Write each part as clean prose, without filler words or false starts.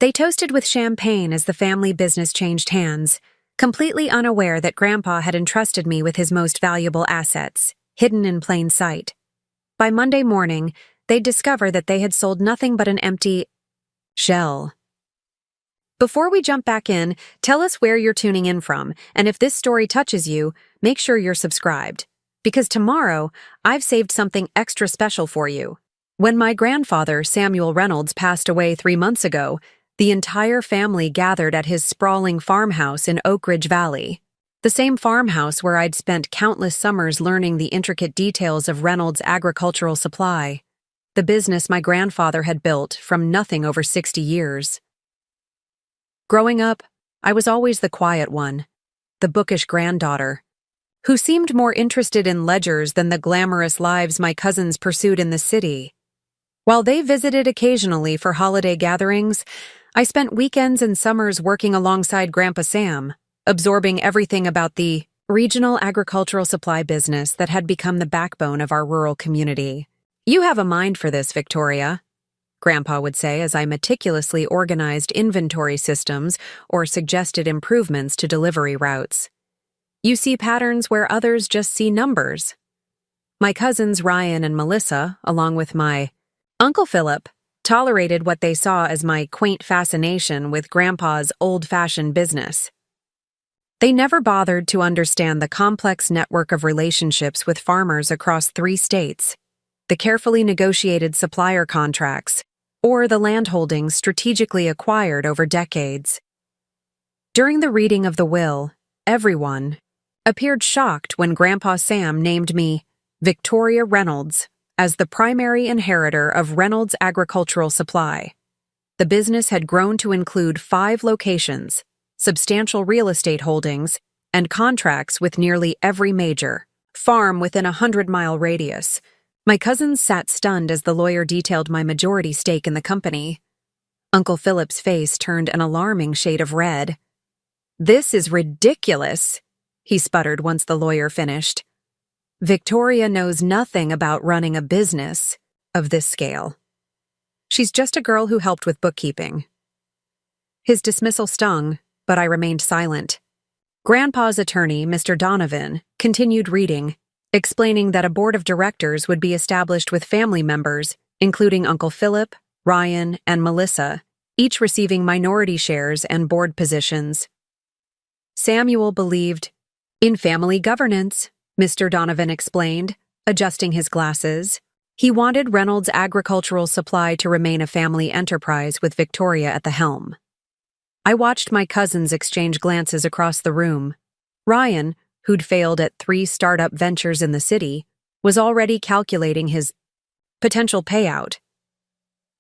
They toasted with champagne as the family business changed hands, completely unaware that Grandpa had entrusted me with his most valuable assets, hidden in plain sight. By Monday morning, they'd discover that they had sold nothing but an empty shell. Before we jump back in, tell us where you're tuning in from, and if this story touches you, make sure you're subscribed. Because tomorrow, I've saved something extra special for you. When my grandfather, Samuel Reynolds, passed away 3 months ago, the entire family gathered at his sprawling farmhouse in Oak Ridge Valley. The same farmhouse where I'd spent countless summers learning the intricate details of Reynolds' agricultural supply, the business my grandfather had built from nothing over 60 years. Growing up, I was always the quiet one, the bookish granddaughter, who seemed more interested in ledgers than the glamorous lives my cousins pursued in the city. While they visited occasionally for holiday gatherings, I spent weekends and summers working alongside Grandpa Sam, absorbing everything about the regional agricultural supply business that had become the backbone of our rural community. "You have a mind for this, Victoria," Grandpa would say as I meticulously organized inventory systems or suggested improvements to delivery routes. "You see patterns where others just see numbers." My cousins Ryan and Melissa, along with my Uncle Philip, tolerated what they saw as my quaint fascination with Grandpa's old-fashioned business. They never bothered to understand the complex network of relationships with farmers across 3 states, the carefully negotiated supplier contracts, or the landholdings strategically acquired over decades. During the reading of the will, everyone appeared shocked when Grandpa Sam named me Victoria Reynolds as the primary inheritor of Reynolds Agricultural Supply. The business had grown to include 5 locations, substantial real estate holdings, and contracts with nearly every major farm within a 100-mile radius. My cousins sat stunned as the lawyer detailed my majority stake in the company. Uncle Philip's face turned an alarming shade of red. "This is ridiculous," he sputtered once the lawyer finished. "Victoria knows nothing about running a business of this scale. She's just a girl who helped with bookkeeping." His dismissal stung, but I remained silent. Grandpa's attorney, Mr. Donovan, continued reading, explaining that a board of directors would be established with family members, including Uncle Philip, Ryan, and Melissa, each receiving minority shares and board positions. Samuel believed in family governance, Mr. Donovan explained, adjusting his glasses. He wanted Reynolds Agricultural Supply to remain a family enterprise with Victoria at the helm. I watched my cousins exchange glances across the room. Ryan, who'd failed at 3 startup ventures in the city, was already calculating his potential payout.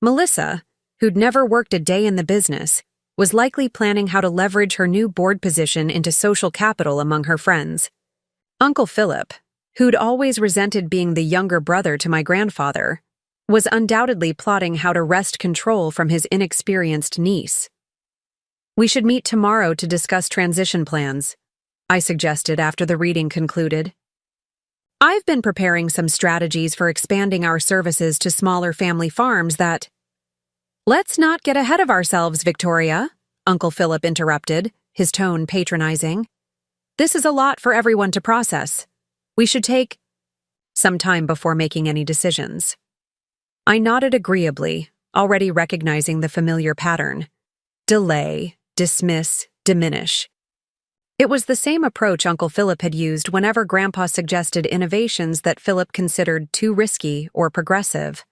Melissa, who'd never worked a day in the business, was likely planning how to leverage her new board position into social capital among her friends. Uncle Philip, who'd always resented being the younger brother to my grandfather, was undoubtedly plotting how to wrest control from his inexperienced niece. "We should meet tomorrow to discuss transition plans," I suggested after the reading concluded. "I've been preparing some strategies for expanding our services to smaller family farms that—" "Let's not get ahead of ourselves, Victoria," Uncle Philip interrupted, his tone patronizing. "This is a lot for everyone to process. We should take some time before making any decisions." I nodded agreeably, already recognizing the familiar pattern. Delay, dismiss, diminish. It was the same approach Uncle Philip had used whenever Grandpa suggested innovations that Philip considered too risky or progressive.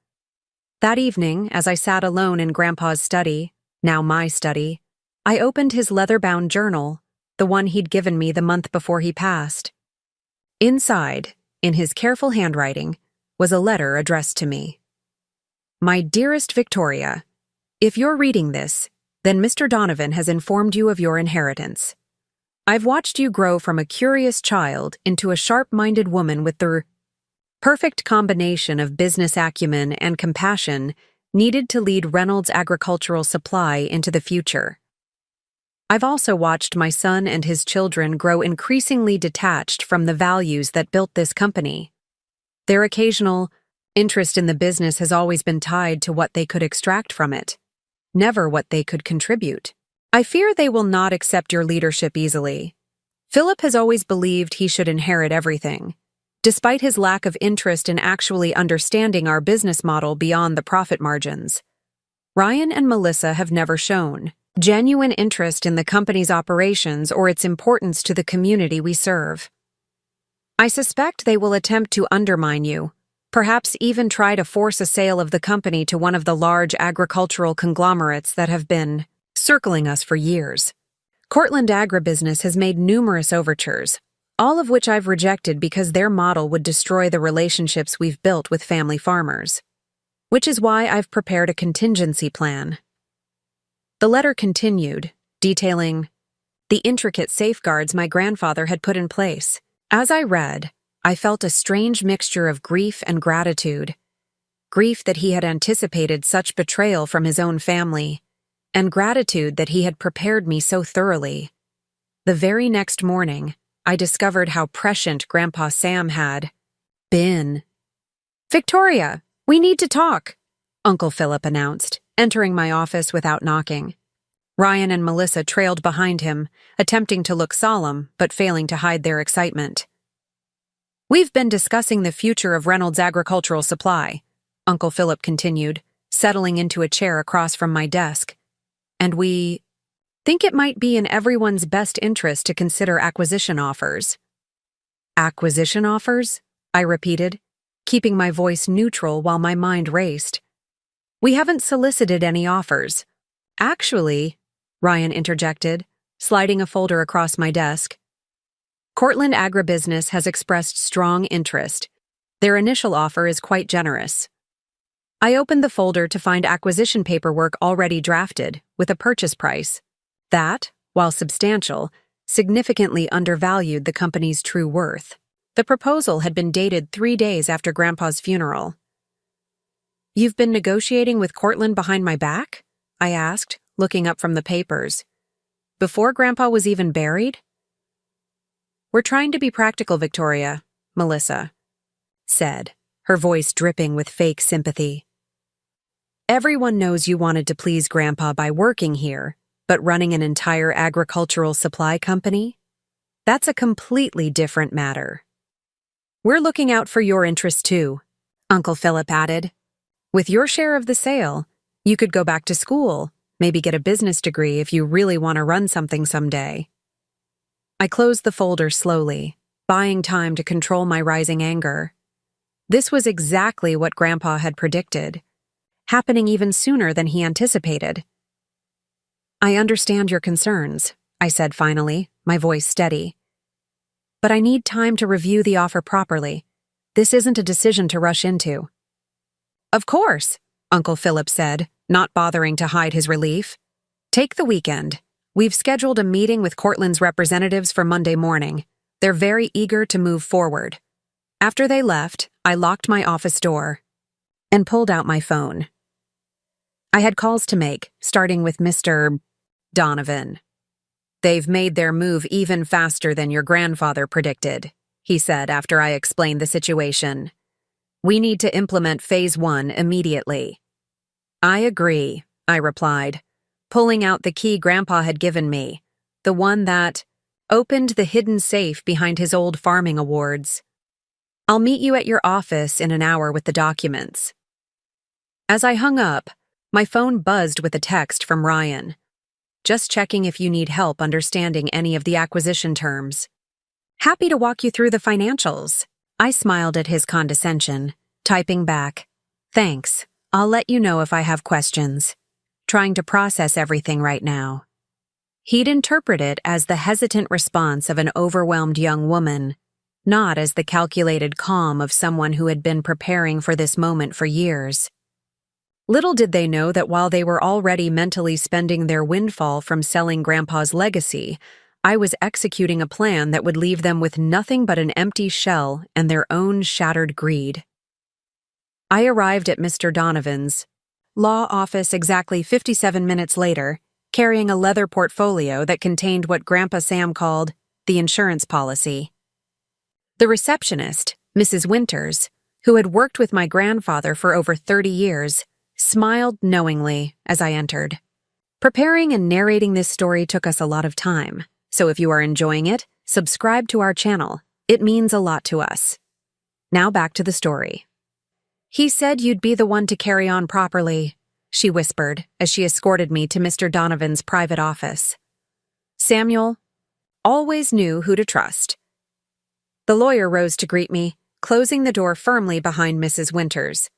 That evening, as I sat alone in Grandpa's study, now my study, I opened his leather-bound journal, the one he'd given me the month before he passed. Inside, in his careful handwriting, was a letter addressed to me. "My dearest Victoria, if you're reading this, then Mr. Donovan has informed you of your inheritance. I've watched you grow from a curious child into a sharp-minded woman with the perfect combination of business acumen and compassion needed to lead Reynolds Agricultural Supply into the future. I've also watched my son and his children grow increasingly detached from the values that built this company. Their occasional interest in the business has always been tied to what they could extract from it. never what they could contribute. I fear they will not accept your leadership easily. Philip has always believed he should inherit everything, despite his lack of interest in actually understanding our business model beyond the profit margins. Ryan and Melissa have never shown genuine interest in the company's operations or its importance to the community we serve. I suspect they will attempt to undermine you, perhaps even try to force a sale of the company to one of the large agricultural conglomerates that have been circling us for years. Cortland Agribusiness has made numerous overtures, all of which I've rejected because their model would destroy the relationships we've built with family farmers. Which is why I've prepared a contingency plan. The letter continued, detailing the intricate safeguards my grandfather had put in place. As I read, I felt a strange mixture of grief and gratitude. Grief that he had anticipated such betrayal from his own family, and gratitude that he had prepared me so thoroughly. The very next morning, I discovered how prescient Grandpa Sam had been. "Victoria, we need to talk," Uncle Philip announced, entering my office without knocking. Ryan and Melissa trailed behind him, attempting to look solemn but failing to hide their excitement. "We've been discussing the future of Reynolds Agricultural Supply," Uncle Philip continued, settling into a chair across from my desk. "And we think it might be in everyone's best interest to consider acquisition offers." "Acquisition offers?" I repeated, keeping my voice neutral while my mind raced. "We haven't solicited any offers. Actually," Ryan interjected, sliding a folder across my desk, "Cortland Agribusiness has expressed strong interest. Their initial offer is quite generous." I opened the folder to find acquisition paperwork already drafted, with a purchase price. That, while substantial, significantly undervalued the company's true worth. The proposal had been dated 3 days after Grandpa's funeral. "You've been negotiating with Cortland behind my back?" I asked, looking up from the papers. "Before Grandpa was even buried?" "We're trying to be practical, Victoria," Melissa said, her voice dripping with fake sympathy. "Everyone knows you wanted to please Grandpa by working here, but running an entire agricultural supply company? That's a completely different matter. We're looking out for your interests too," Uncle Philip added. "With your share of the sale, you could go back to school, maybe get a business degree if you really want to run something someday." I closed the folder slowly, buying time to control my rising anger. This was exactly what Grandpa had predicted, happening even sooner than he anticipated. "I understand your concerns," I said finally, my voice steady. "But I need time to review the offer properly. This isn't a decision to rush into." "Of course," Uncle Philip said, not bothering to hide his relief. "Take the weekend. We've scheduled a meeting with Cortland's representatives for Monday morning. They're very eager to move forward." After they left, I locked my office door and pulled out my phone. I had calls to make, starting with Mr. Donovan. "They've made their move even faster than your grandfather predicted," he said after I explained the situation. "We need to implement Phase 1 immediately." "I agree," I replied, pulling out the key Grandpa had given me, the one that opened the hidden safe behind his old farming awards. "I'll meet you at your office in an hour with the documents." As I hung up, my phone buzzed with a text from Ryan. "Just checking if you need help understanding any of the acquisition terms." "Happy to walk you through the financials." I smiled at his condescension, typing back, "Thanks. I'll let you know if I have questions. Trying to process everything right now." He'd interpret it as the hesitant response of an overwhelmed young woman, not as the calculated calm of someone who had been preparing for this moment for years. Little did they know that while they were already mentally spending their windfall from selling Grandpa's legacy, I was executing a plan that would leave them with nothing but an empty shell and their own shattered greed. I arrived at Mr. Donovan's law office exactly 57 minutes later, carrying a leather portfolio that contained what Grandpa Sam called the insurance policy. The receptionist, Mrs. Winters, who had worked with my grandfather for over 30 years, smiled knowingly as I entered. Preparing and narrating this story took us a lot of time, so if you are enjoying it, subscribe to our channel. It means a lot to us. Now back to the story. "He said you'd be the one to carry on properly," she whispered as she escorted me to Mr. Donovan's private office. Samuel always knew who to trust. The lawyer rose to greet me, closing the door firmly behind Mrs. Winters.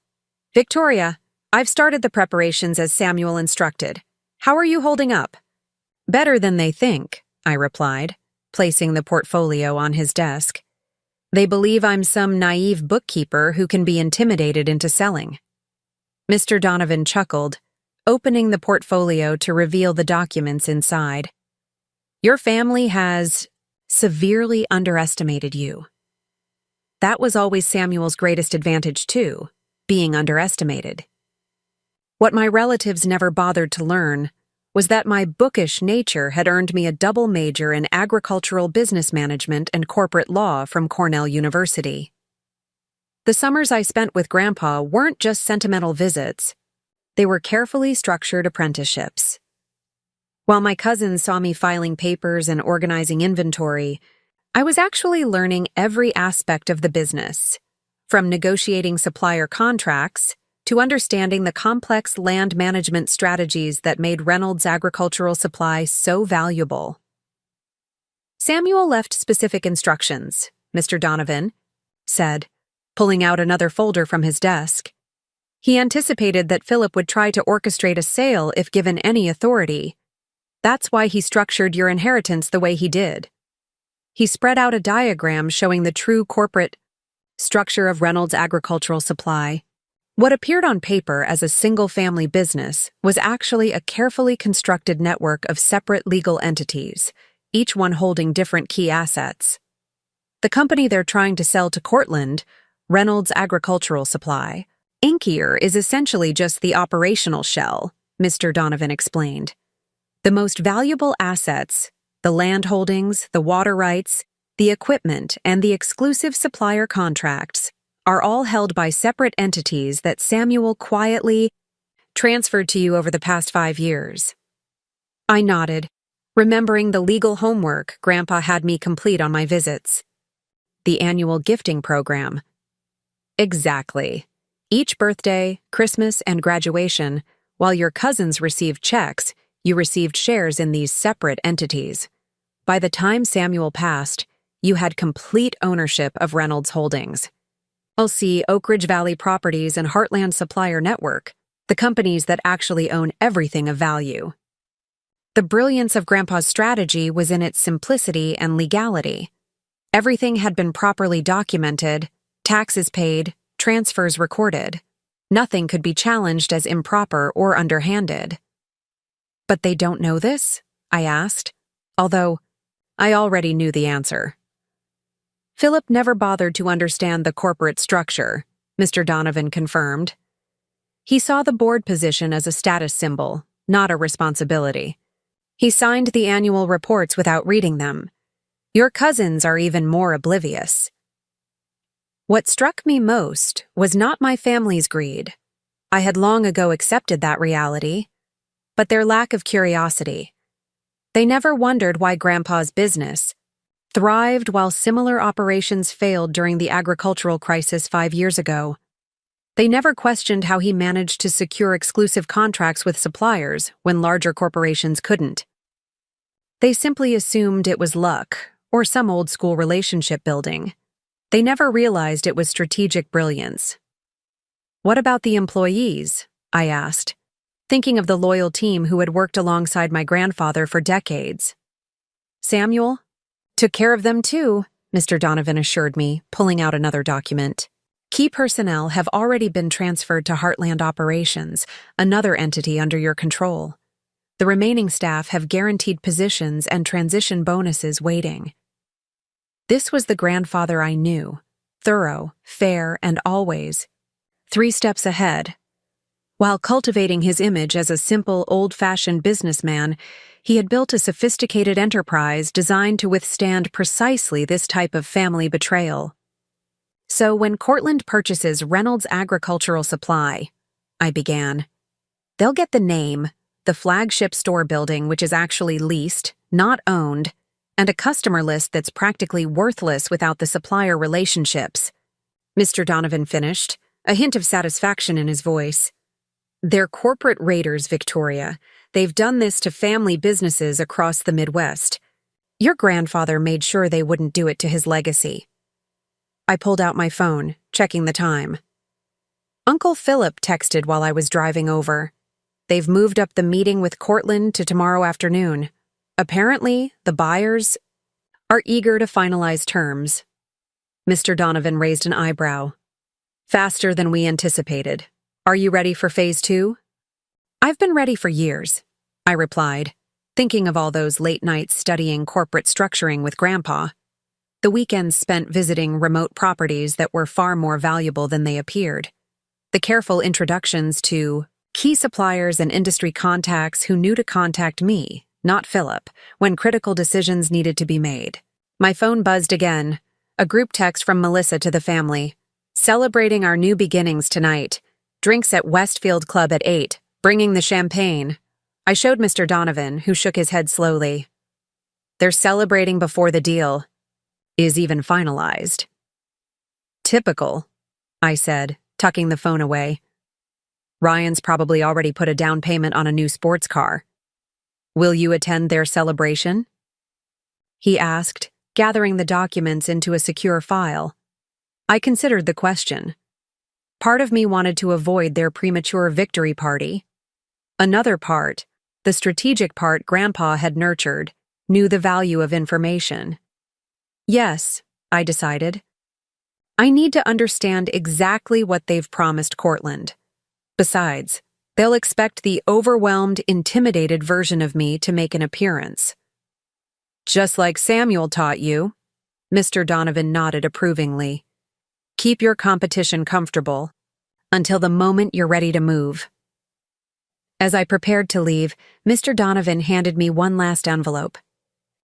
"Victoria, I've started the preparations as Samuel instructed. How are you holding up?" "Better than they think," I replied, placing the portfolio on his desk. "They believe I'm some naive bookkeeper who can be intimidated into selling." Mr. Donovan chuckled, opening the portfolio to reveal the documents inside. "Your family has severely underestimated you." That was always Samuel's greatest advantage, too, being underestimated. What my relatives never bothered to learn was that my bookish nature had earned me a double major in agricultural business management and corporate law from Cornell University. The summers I spent with Grandpa weren't just sentimental visits. They were carefully structured apprenticeships. While my cousins saw me filing papers and organizing inventory, I was actually learning every aspect of the business, from negotiating supplier contracts to understanding the complex land management strategies that made Reynolds Agricultural Supply so valuable. "Samuel left specific instructions," Mr. Donovan said, pulling out another folder from his desk. "He anticipated that Philip would try to orchestrate a sale if given any authority. That's why he structured your inheritance the way he did." He spread out a diagram showing the true corporate structure of Reynolds Agricultural Supply. What appeared on paper as a single-family business was actually a carefully constructed network of separate legal entities, each one holding different key assets. The company they're trying to sell to Cortland, Reynolds Agricultural Supply, Inkier, is essentially just the operational shell, Mr. Donovan explained. The most valuable assets, the land holdings, the water rights, the equipment, and the exclusive supplier contracts, are all held by separate entities that Samuel quietly transferred to you over the past 5 years. I nodded, remembering the legal homework Grandpa had me complete on my visits. The annual gifting program. Exactly. Each birthday, Christmas, and graduation, while your cousins received checks, you received shares in these separate entities. By the time Samuel passed, you had complete ownership of Reynolds Holdings. I'll see Oak Ridge Valley Properties and Heartland Supplier Network, the companies that actually own everything of value. The brilliance of Grandpa's strategy was in its simplicity and legality. Everything had been properly documented, taxes paid, transfers recorded. Nothing could be challenged as improper or underhanded. "But they don't know this?" I asked, although I already knew the answer. "Philip never bothered to understand the corporate structure," Mr. Donovan confirmed. "He saw the board position as a status symbol, not a responsibility. He signed the annual reports without reading them. Your cousins are even more oblivious." What struck me most was not my family's greed. I had long ago accepted that reality, but their lack of curiosity. They never wondered why Grandpa's business thrived while similar operations failed during the agricultural crisis 5 years ago. They never questioned how he managed to secure exclusive contracts with suppliers when larger corporations couldn't. They simply assumed it was luck or some old-school relationship building. They never realized it was strategic brilliance. "What about the employees?" I asked, thinking of the loyal team who had worked alongside my grandfather for decades. "Samuel took care of them too," Mr. Donovan assured me, pulling out another document. "Key personnel have already been transferred to Heartland Operations, another entity under your control. The remaining staff have guaranteed positions and transition bonuses waiting." This was the grandfather I knew, thorough, fair, and always 3 steps ahead. While cultivating his image as a simple, old-fashioned businessman, he had built a sophisticated enterprise designed to withstand precisely this type of family betrayal. "So when Cortland purchases Reynolds Agricultural Supply," I began, They'll get the name, the flagship store building which is actually leased, not owned, and a customer list that's practically worthless without the supplier relationships. Mr. Donovan finished, a hint of satisfaction in his voice. They're corporate raiders, Victoria. They've done this to family businesses across the Midwest. Your grandfather made sure they wouldn't do it to his legacy. I pulled out my phone, checking the time. Uncle Philip texted while I was driving over. They've moved up the meeting with Cortland to tomorrow afternoon. Apparently, the buyers are eager to finalize terms. Mr. Donovan raised an eyebrow. Faster than we anticipated. Are you ready for phase 2? I've been ready for years, I replied, thinking of all those late nights studying corporate structuring with Grandpa. The weekends spent visiting remote properties that were far more valuable than they appeared. The careful introductions to key suppliers and industry contacts who knew to contact me, not Philip, when critical decisions needed to be made. My phone buzzed again, a group text from Melissa to the family. Celebrating our new beginnings tonight. Drinks at Westfield Club at 8, bringing the champagne. I showed Mr. Donovan, who shook his head slowly. They're celebrating before the deal is even finalized. Typical, I said, tucking the phone away. Ryan's probably already put a down payment on a new sports car. Will you attend their celebration? He asked, gathering the documents into a secure file. I considered the question. Part of me wanted to avoid their premature victory party. Another part, the strategic part Grandpa had nurtured, knew the value of information. Yes, I decided. I need to understand exactly what they've promised Cortland. Besides, they'll expect the overwhelmed, intimidated version of me to make an appearance. Just like Samuel taught you, Mr. Donovan nodded approvingly. Keep your competition comfortable until the moment you're ready to move. As I prepared to leave, Mr. Donovan handed me one last envelope.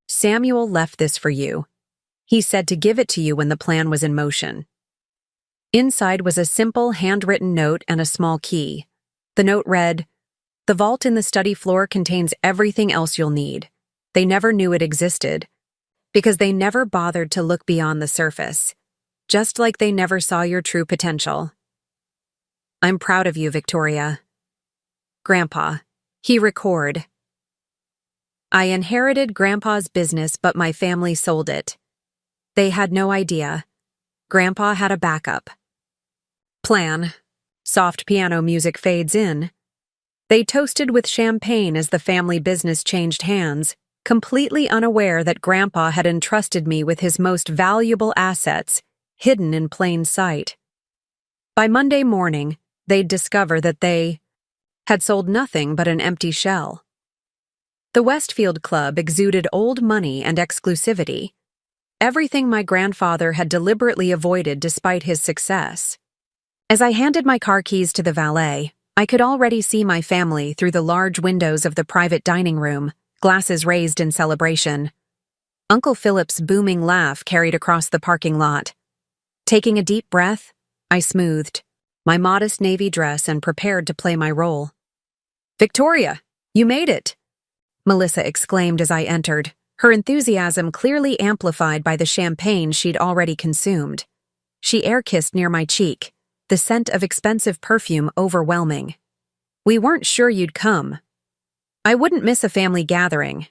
Samuel left this for you. He said to give it to you when the plan was in motion. Inside was a simple handwritten note and a small key. The note read, "The vault in the study floor contains everything else you'll need. They never knew it existed, because they never bothered to look beyond the surface, just like they never saw your true potential. I'm proud of you, Victoria." Grandpa, he record. I inherited Grandpa's business, but my family sold it. They had no idea. Grandpa had a backup plan. Soft piano music fades in. They toasted with champagne as the family business changed hands, completely unaware that Grandpa had entrusted me with his most valuable assets, hidden in plain sight. By Monday morning, they'd discover that they had sold nothing but an empty shell. The Westfield Club exuded old money and exclusivity, everything my grandfather had deliberately avoided despite his success. As I handed my car keys to the valet, I could already see my family through the large windows of the private dining room, glasses raised in celebration. Uncle Philip's booming laugh carried across the parking lot. Taking a deep breath, I smoothed my modest navy dress and prepared to play my role. "Victoria, you made it!" Melissa exclaimed as I entered, her enthusiasm clearly amplified by the champagne she'd already consumed. She air-kissed near my cheek, the scent of expensive perfume overwhelming. "We weren't sure you'd come." "I wouldn't miss a family gathering,"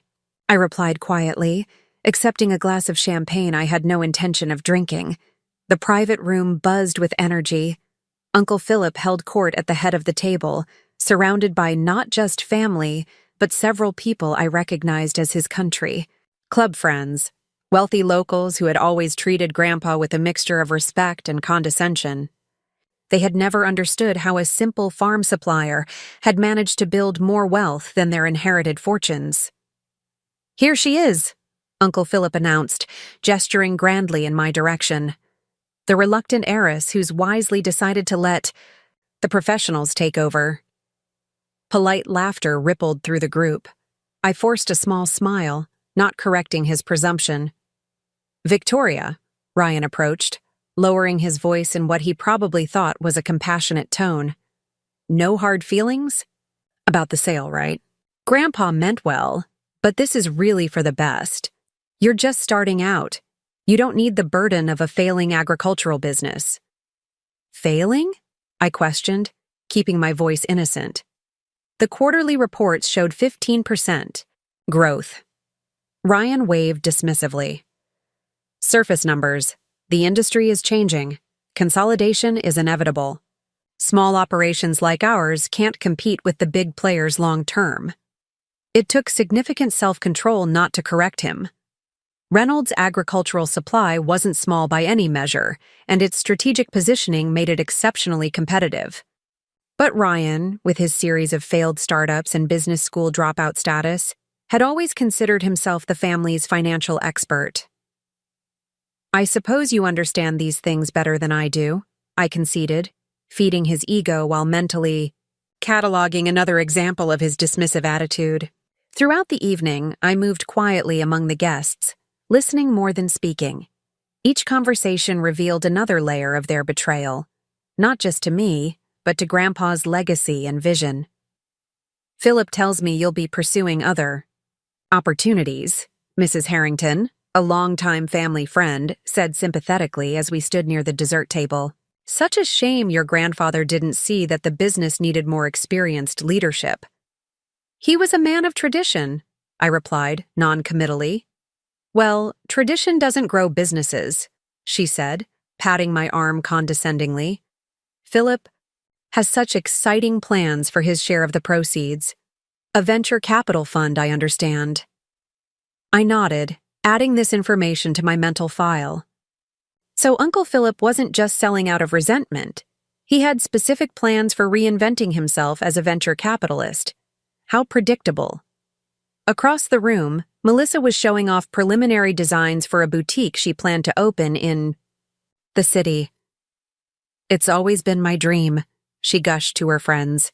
I replied quietly, accepting a glass of champagne I had no intention of drinking. The private room buzzed with energy. Uncle Philip held court at the head of the table, surrounded by not just family, but several people I recognized as his country. Club friends, wealthy locals who had always treated Grandpa with a mixture of respect and condescension. They had never understood how a simple farm supplier had managed to build more wealth than their inherited fortunes. "Here she is," Uncle Philip announced, gesturing grandly in my direction. The reluctant heiress who's wisely decided to let the professionals take over. Polite laughter rippled through the group. I forced a small smile, not correcting his presumption. "Victoria," Ryan approached, lowering his voice in what he probably thought was a compassionate tone. "No hard feelings?" About the sale, right? Grandpa meant well, but this is really for the best. You're just starting out. You don't need the burden of a failing agricultural business. Failing? I questioned, keeping my voice innocent. The quarterly reports showed 15% growth. Ryan waved dismissively. Surface numbers. The industry is changing. Consolidation is inevitable. Small operations like ours can't compete with the big players long term. It took significant self-control not to correct him. Reynolds' agricultural supply wasn't small by any measure, and its strategic positioning made it exceptionally competitive. But Ryan, with his series of failed startups and business school dropout status, had always considered himself the family's financial expert. I suppose you understand these things better than I do, I conceded, feeding his ego while mentally cataloging another example of his dismissive attitude. Throughout the evening, I moved quietly among the guests, listening more than speaking. Each conversation revealed another layer of their betrayal, not just to me, but to Grandpa's legacy and vision. Philip tells me you'll be pursuing other opportunities, Mrs. Harrington, a longtime family friend, said sympathetically as we stood near the dessert table. Such a shame your grandfather didn't see that the business needed more experienced leadership. He was a man of tradition, I replied, non-committally. Well, tradition doesn't grow businesses, she said, patting my arm condescendingly. Philip has such exciting plans for his share of the proceeds. A venture capital fund, I understand. I nodded, adding this information to my mental file. So Uncle Philip wasn't just selling out of resentment. He had specific plans for reinventing himself as a venture capitalist. How predictable. Across the room, Melissa was showing off preliminary designs for a boutique she planned to open in the city. It's always been my dream, she gushed to her friends.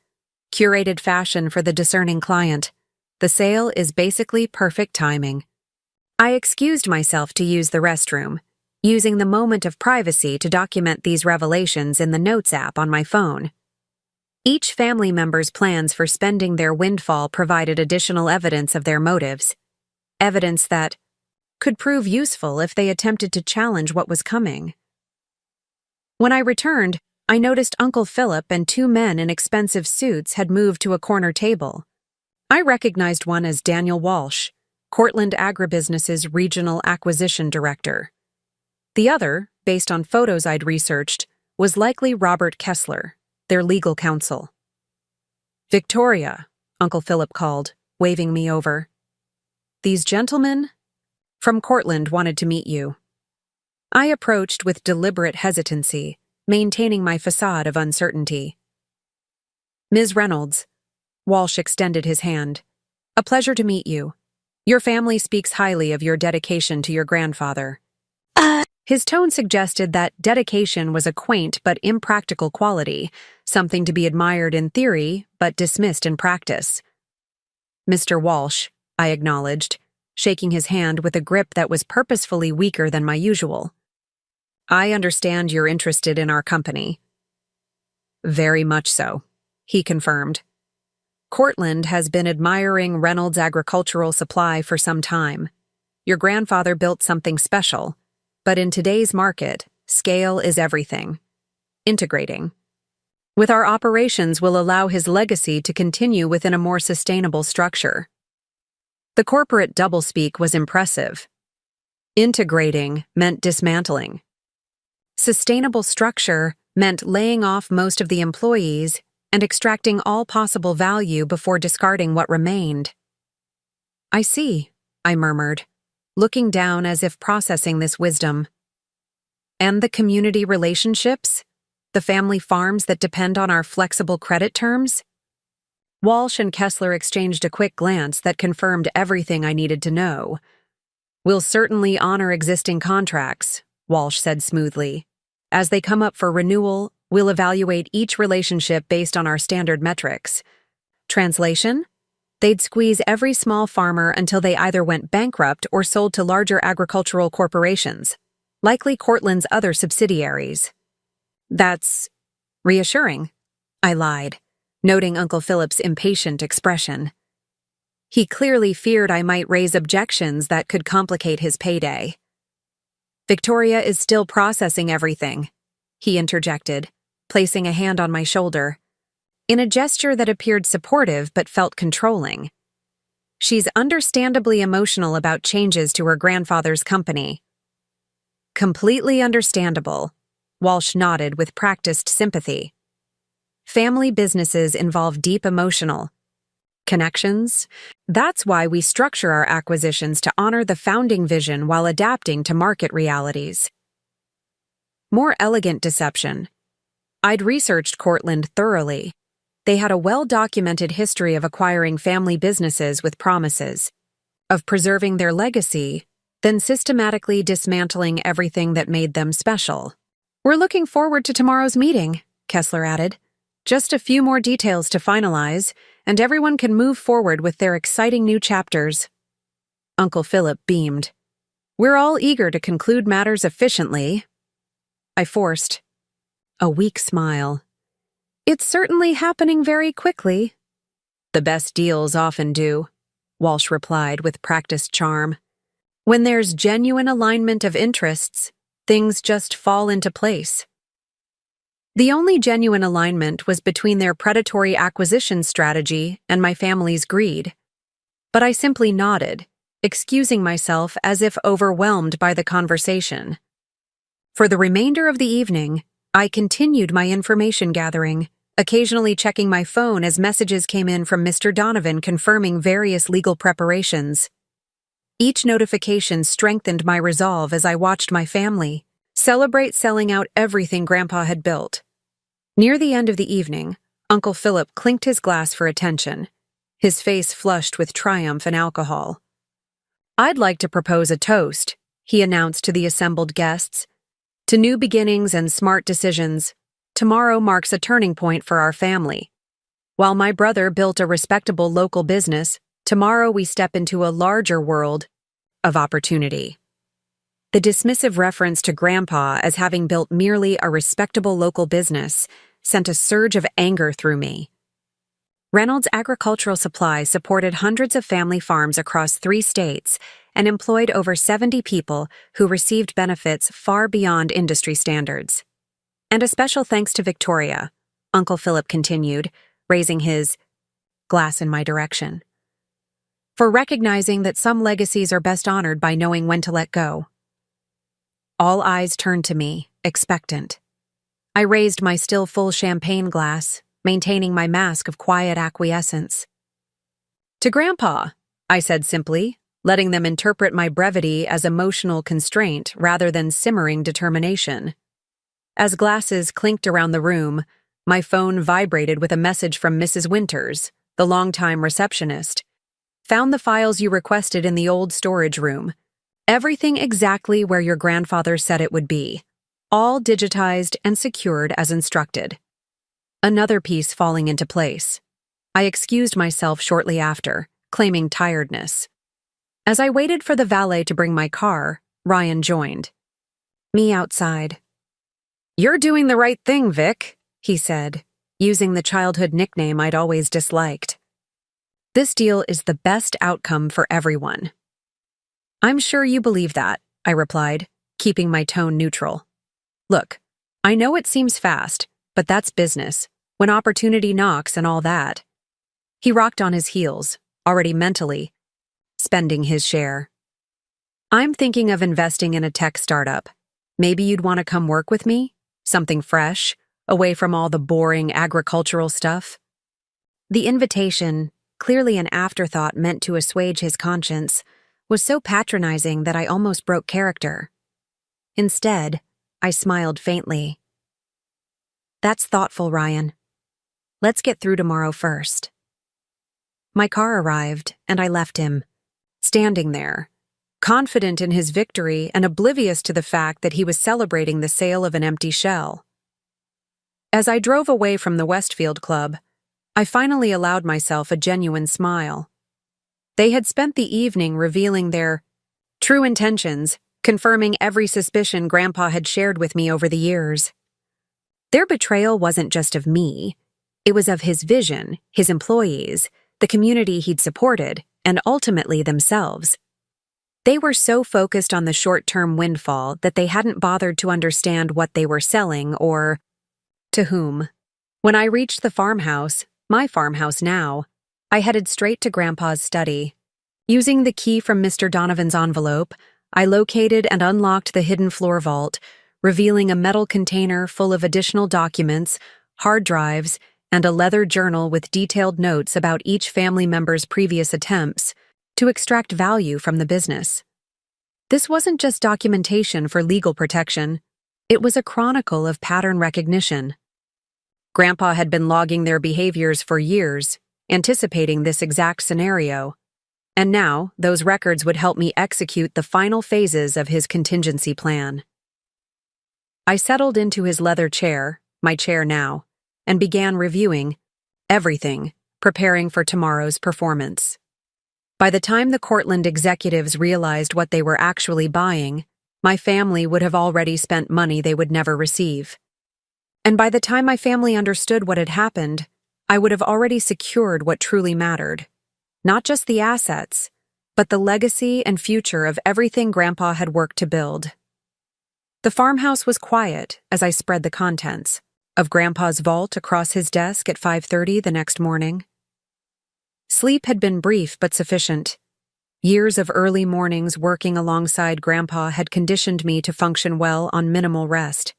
Curated fashion for the discerning client. The sale is basically perfect timing. I excused myself to use the restroom, using the moment of privacy to document these revelations in the Notes app on my phone. Each family member's plans for spending their windfall provided additional evidence of their motives. Evidence that could prove useful if they attempted to challenge what was coming. When I returned, I noticed Uncle Philip and two men in expensive suits had moved to a corner table. I recognized one as Daniel Walsh, Cortland Agribusiness's Regional Acquisition Director. The other, based on photos I'd researched, was likely Robert Kessler, their legal counsel. Victoria, Uncle Philip called, waving me over. These gentlemen from Cortland wanted to meet you. I approached with deliberate hesitancy, maintaining my facade of uncertainty. Ms. Reynolds, Walsh extended his hand. A pleasure to meet you. Your family speaks highly of your dedication to your grandfather. His tone suggested that dedication was a quaint but impractical quality, something to be admired in theory but dismissed in practice. Mr. Walsh, I acknowledged, shaking his hand with a grip that was purposefully weaker than my usual. I understand you're interested in our company. Very much so, he confirmed. Cortland has been admiring Reynolds' agricultural supply for some time. Your grandfather built something special, but in today's market, scale is everything. Integrating. With our operations will allow his legacy to continue within a more sustainable structure. The corporate doublespeak was impressive. Integrating meant dismantling. Sustainable structure meant laying off most of the employees and extracting all possible value before discarding what remained. I see, I murmured, looking down as if processing this wisdom. And the community relationships? The family farms that depend on our flexible credit terms? Walsh and Kessler exchanged a quick glance that confirmed everything I needed to know. We'll certainly honor existing contracts, Walsh said smoothly. As they come up for renewal, we'll evaluate each relationship based on our standard metrics. Translation? They'd squeeze every small farmer until they either went bankrupt or sold to larger agricultural corporations, likely Cortland's other subsidiaries. That's reassuring, I lied, noting Uncle Philip's impatient expression. He clearly feared I might raise objections that could complicate his payday. "Victoria is still processing everything," he interjected, placing a hand on my shoulder, in a gesture that appeared supportive but felt controlling. "She's understandably emotional about changes to her grandfather's company." "Completely understandable," Walsh nodded with practiced sympathy. "Family businesses involve deep emotional connections. That's why we structure our acquisitions to honor the founding vision while adapting to market realities." More elegant deception. I'd researched Cortland thoroughly. They had a well-documented history of acquiring family businesses with promises of preserving their legacy, then systematically dismantling everything that made them special. "We're looking forward to tomorrow's meeting," Kessler added. "Just a few more details to finalize, and everyone can move forward with their exciting new chapters." Uncle Philip beamed. "We're all eager to conclude matters efficiently." I forced a weak smile. "It's certainly happening very quickly." "The best deals often do," Walsh replied with practiced charm. "When there's genuine alignment of interests, things just fall into place." The only genuine alignment was between their predatory acquisition strategy and my family's greed. But I simply nodded, excusing myself as if overwhelmed by the conversation. For the remainder of the evening, I continued my information gathering, occasionally checking my phone as messages came in from Mr. Donovan confirming various legal preparations. Each notification strengthened my resolve as I watched my family celebrate selling out everything Grandpa had built. Near the end of the evening, Uncle Philip clinked his glass for attention, his face flushed with triumph and alcohol. "I'd like to propose a toast," he announced to the assembled guests. "To new beginnings and smart decisions. Tomorrow marks a turning point for our family. While my brother built a respectable local business, tomorrow we step into a larger world of opportunity." The dismissive reference to Grandpa as having built merely a respectable local business sent a surge of anger through me. Reynolds Agricultural Supply supported hundreds of family farms across 3 states and employed over 70 people who received benefits far beyond industry standards. "And a special thanks to Victoria," Uncle Philip continued, raising his glass in my direction, "for recognizing that some legacies are best honored by knowing when to let go." All eyes turned to me, expectant. I raised my still full champagne glass, maintaining my mask of quiet acquiescence. "To Grandpa," I said simply, letting them interpret my brevity as emotional constraint rather than simmering determination. As glasses clinked around the room, my phone vibrated with a message from Mrs. Winters, the longtime receptionist. "Found the files you requested in the old storage room. Everything exactly where your grandfather said it would be. All digitized and secured as instructed." Another piece falling into place. I excused myself shortly after, claiming tiredness. As I waited for the valet to bring my car, Ryan joined me outside. "You're doing the right thing, Vic," he said, using the childhood nickname I'd always disliked. "This deal is the best outcome for everyone." "I'm sure you believe that," I replied, keeping my tone neutral. "Look, I know it seems fast, but that's business, when opportunity knocks and all that." He rocked on his heels, already mentally spending his share. "I'm thinking of investing in a tech startup. Maybe you'd want to come work with me? Something fresh, away from all the boring agricultural stuff." The invitation, clearly an afterthought meant to assuage his conscience, was so patronizing that I almost broke character. Instead, I smiled faintly. "That's thoughtful, Ryan. Let's get through tomorrow first." My car arrived, and I left him, standing there, confident in his victory and oblivious to the fact that he was celebrating the sale of an empty shell. As I drove away from the Westfield Club, I finally allowed myself a genuine smile. They had spent the evening revealing their true intentions, confirming every suspicion Grandpa had shared with me over the years. Their betrayal wasn't just of me. It was of his vision, his employees, the community he'd supported, and ultimately themselves. They were so focused on the short-term windfall that they hadn't bothered to understand what they were selling or to whom. When I reached the farmhouse, my farmhouse now, I headed straight to Grandpa's study. Using the key from Mr. Donovan's envelope, I located and unlocked the hidden floor vault, revealing a metal container full of additional documents, hard drives, and a leather journal with detailed notes about each family member's previous attempts to extract value from the business. This wasn't just documentation for legal protection, it was a chronicle of pattern recognition. Grandpa had been logging their behaviors for years, anticipating this exact scenario, and now those records would help me execute the final phases of his contingency plan. I settled into his leather chair, my chair now, and began reviewing everything, preparing for tomorrow's performance. By the time the Cortland executives realized what they were actually buying, my family would have already spent money they would never receive. And by the time my family understood what had happened, I would have already secured what truly mattered. Not just the assets, but the legacy and future of everything Grandpa had worked to build. The farmhouse was quiet as I spread the contents of Grandpa's vault across his desk at 5:30 the next morning. Sleep had been brief but sufficient. Years of early mornings working alongside Grandpa had conditioned me to function well on minimal rest.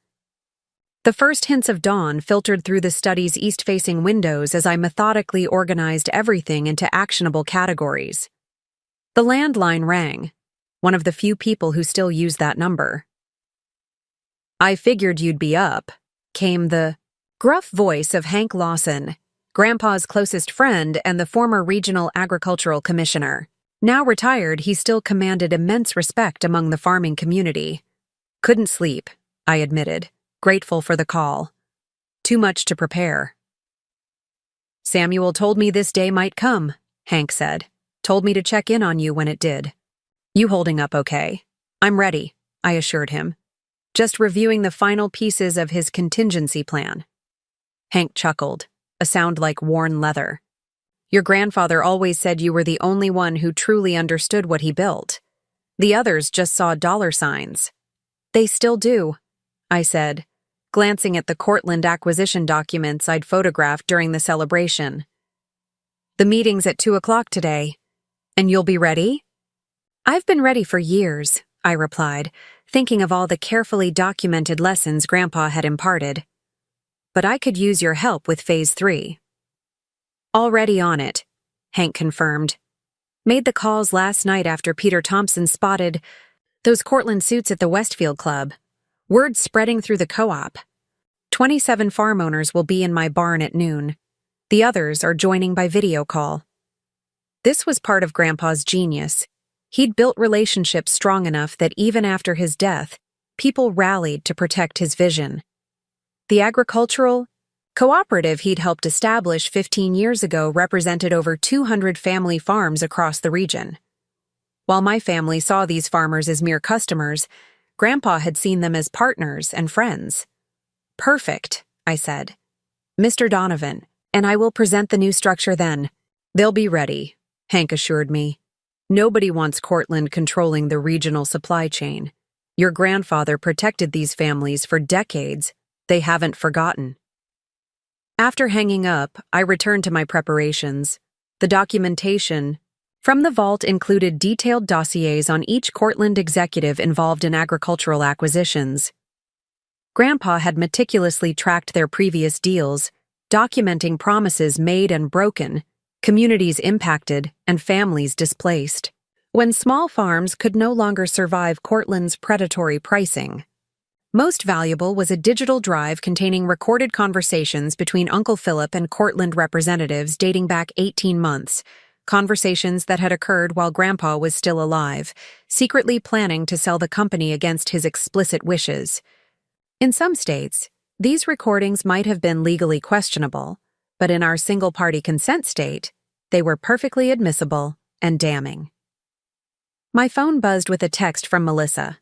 The first hints of dawn filtered through the study's east-facing windows as I methodically organized everything into actionable categories. The landline rang, one of the few people who still use that number. "I figured you'd be up," came the gruff voice of Hank Lawson, Grandpa's closest friend and the former regional agricultural commissioner. Now retired, he still commanded immense respect among the farming community. "Couldn't sleep," I admitted, grateful for the call. "Too much to prepare." "Samuel told me this day might come," Hank said. "Told me to check in on you when it did." "You holding up okay?" "I'm ready," I assured him. "Just reviewing the final pieces of his contingency plan." Hank chuckled, a sound like worn leather. "Your grandfather always said you were the only one who truly understood what he built. The others just saw dollar signs." "They still do," I said, glancing at the Cortland acquisition documents I'd photographed during the celebration. "The meeting's at 2:00 today. And you'll be ready?" "I've been ready for years," I replied, thinking of all the carefully documented lessons Grandpa had imparted. "But I could use your help with Phase 3. "Already on it," Hank confirmed. "Made the calls last night after Peter Thompson spotted those Cortland suits at the Westfield Club. Word spreading through the co-op. 27 farm owners will be in my barn at noon. The others are joining by video call." This was part of Grandpa's genius. He'd built relationships strong enough that even after his death, people rallied to protect his vision. The agricultural cooperative he'd helped establish 15 years ago represented over 200 family farms across the region. While my family saw these farmers as mere customers, Grandpa had seen them as partners and friends. "Perfect," I said. "Mr. Donovan, and I will present the new structure then." "They'll be ready," Hank assured me. "Nobody wants Cortland controlling the regional supply chain. Your grandfather protected these families for decades. They haven't forgotten." After hanging up, I returned to my preparations. The documentation from the vault included detailed dossiers on each Cortland executive involved in agricultural acquisitions. Grandpa had meticulously tracked their previous deals, documenting promises made and broken, communities impacted, and families displaced. When small farms could no longer survive Cortland's predatory pricing. Most valuable was a digital drive containing recorded conversations between Uncle Philip and Cortland representatives dating back 18 months, conversations that had occurred while Grandpa was still alive, secretly planning to sell the company against his explicit wishes. In some states, these recordings might have been legally questionable, but in our single-party consent state, they were perfectly admissible and damning. My phone buzzed with a text from Melissa.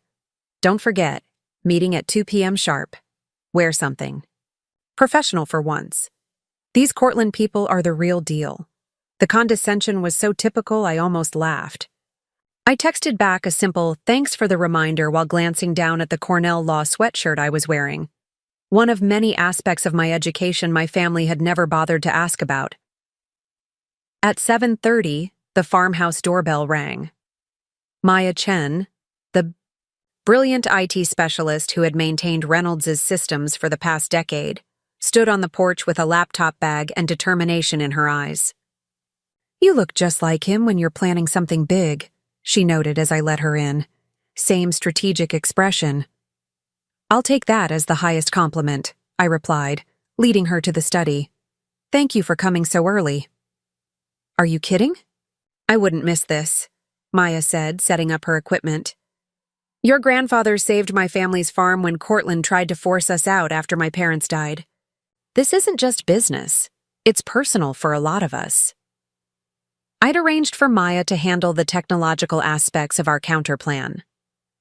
"Don't forget, meeting at 2 p.m. sharp. Wear something. Professional for once." These Cortland people are the real deal. The condescension was so typical I almost laughed. I texted back a simple thanks for the reminder while glancing down at the Cornell Law sweatshirt I was wearing. One of many aspects of my education my family had never bothered to ask about. At 7:30, the farmhouse doorbell rang. Maya Chen, the brilliant IT specialist who had maintained Reynolds' systems for the past decade, stood on the porch with a laptop bag and determination in her eyes. "You look just like him when you're planning something big," she noted as I let her in. Same strategic expression. "I'll take that as the highest compliment," I replied, leading her to the study. "Thank you for coming so early." "Are you kidding?" "I wouldn't miss this," Maya said, setting up her equipment. "Your grandfather saved my family's farm when Cortland tried to force us out after my parents died. This isn't just business. It's personal for a lot of us." I'd arranged for Maya to handle the technological aspects of our counterplan.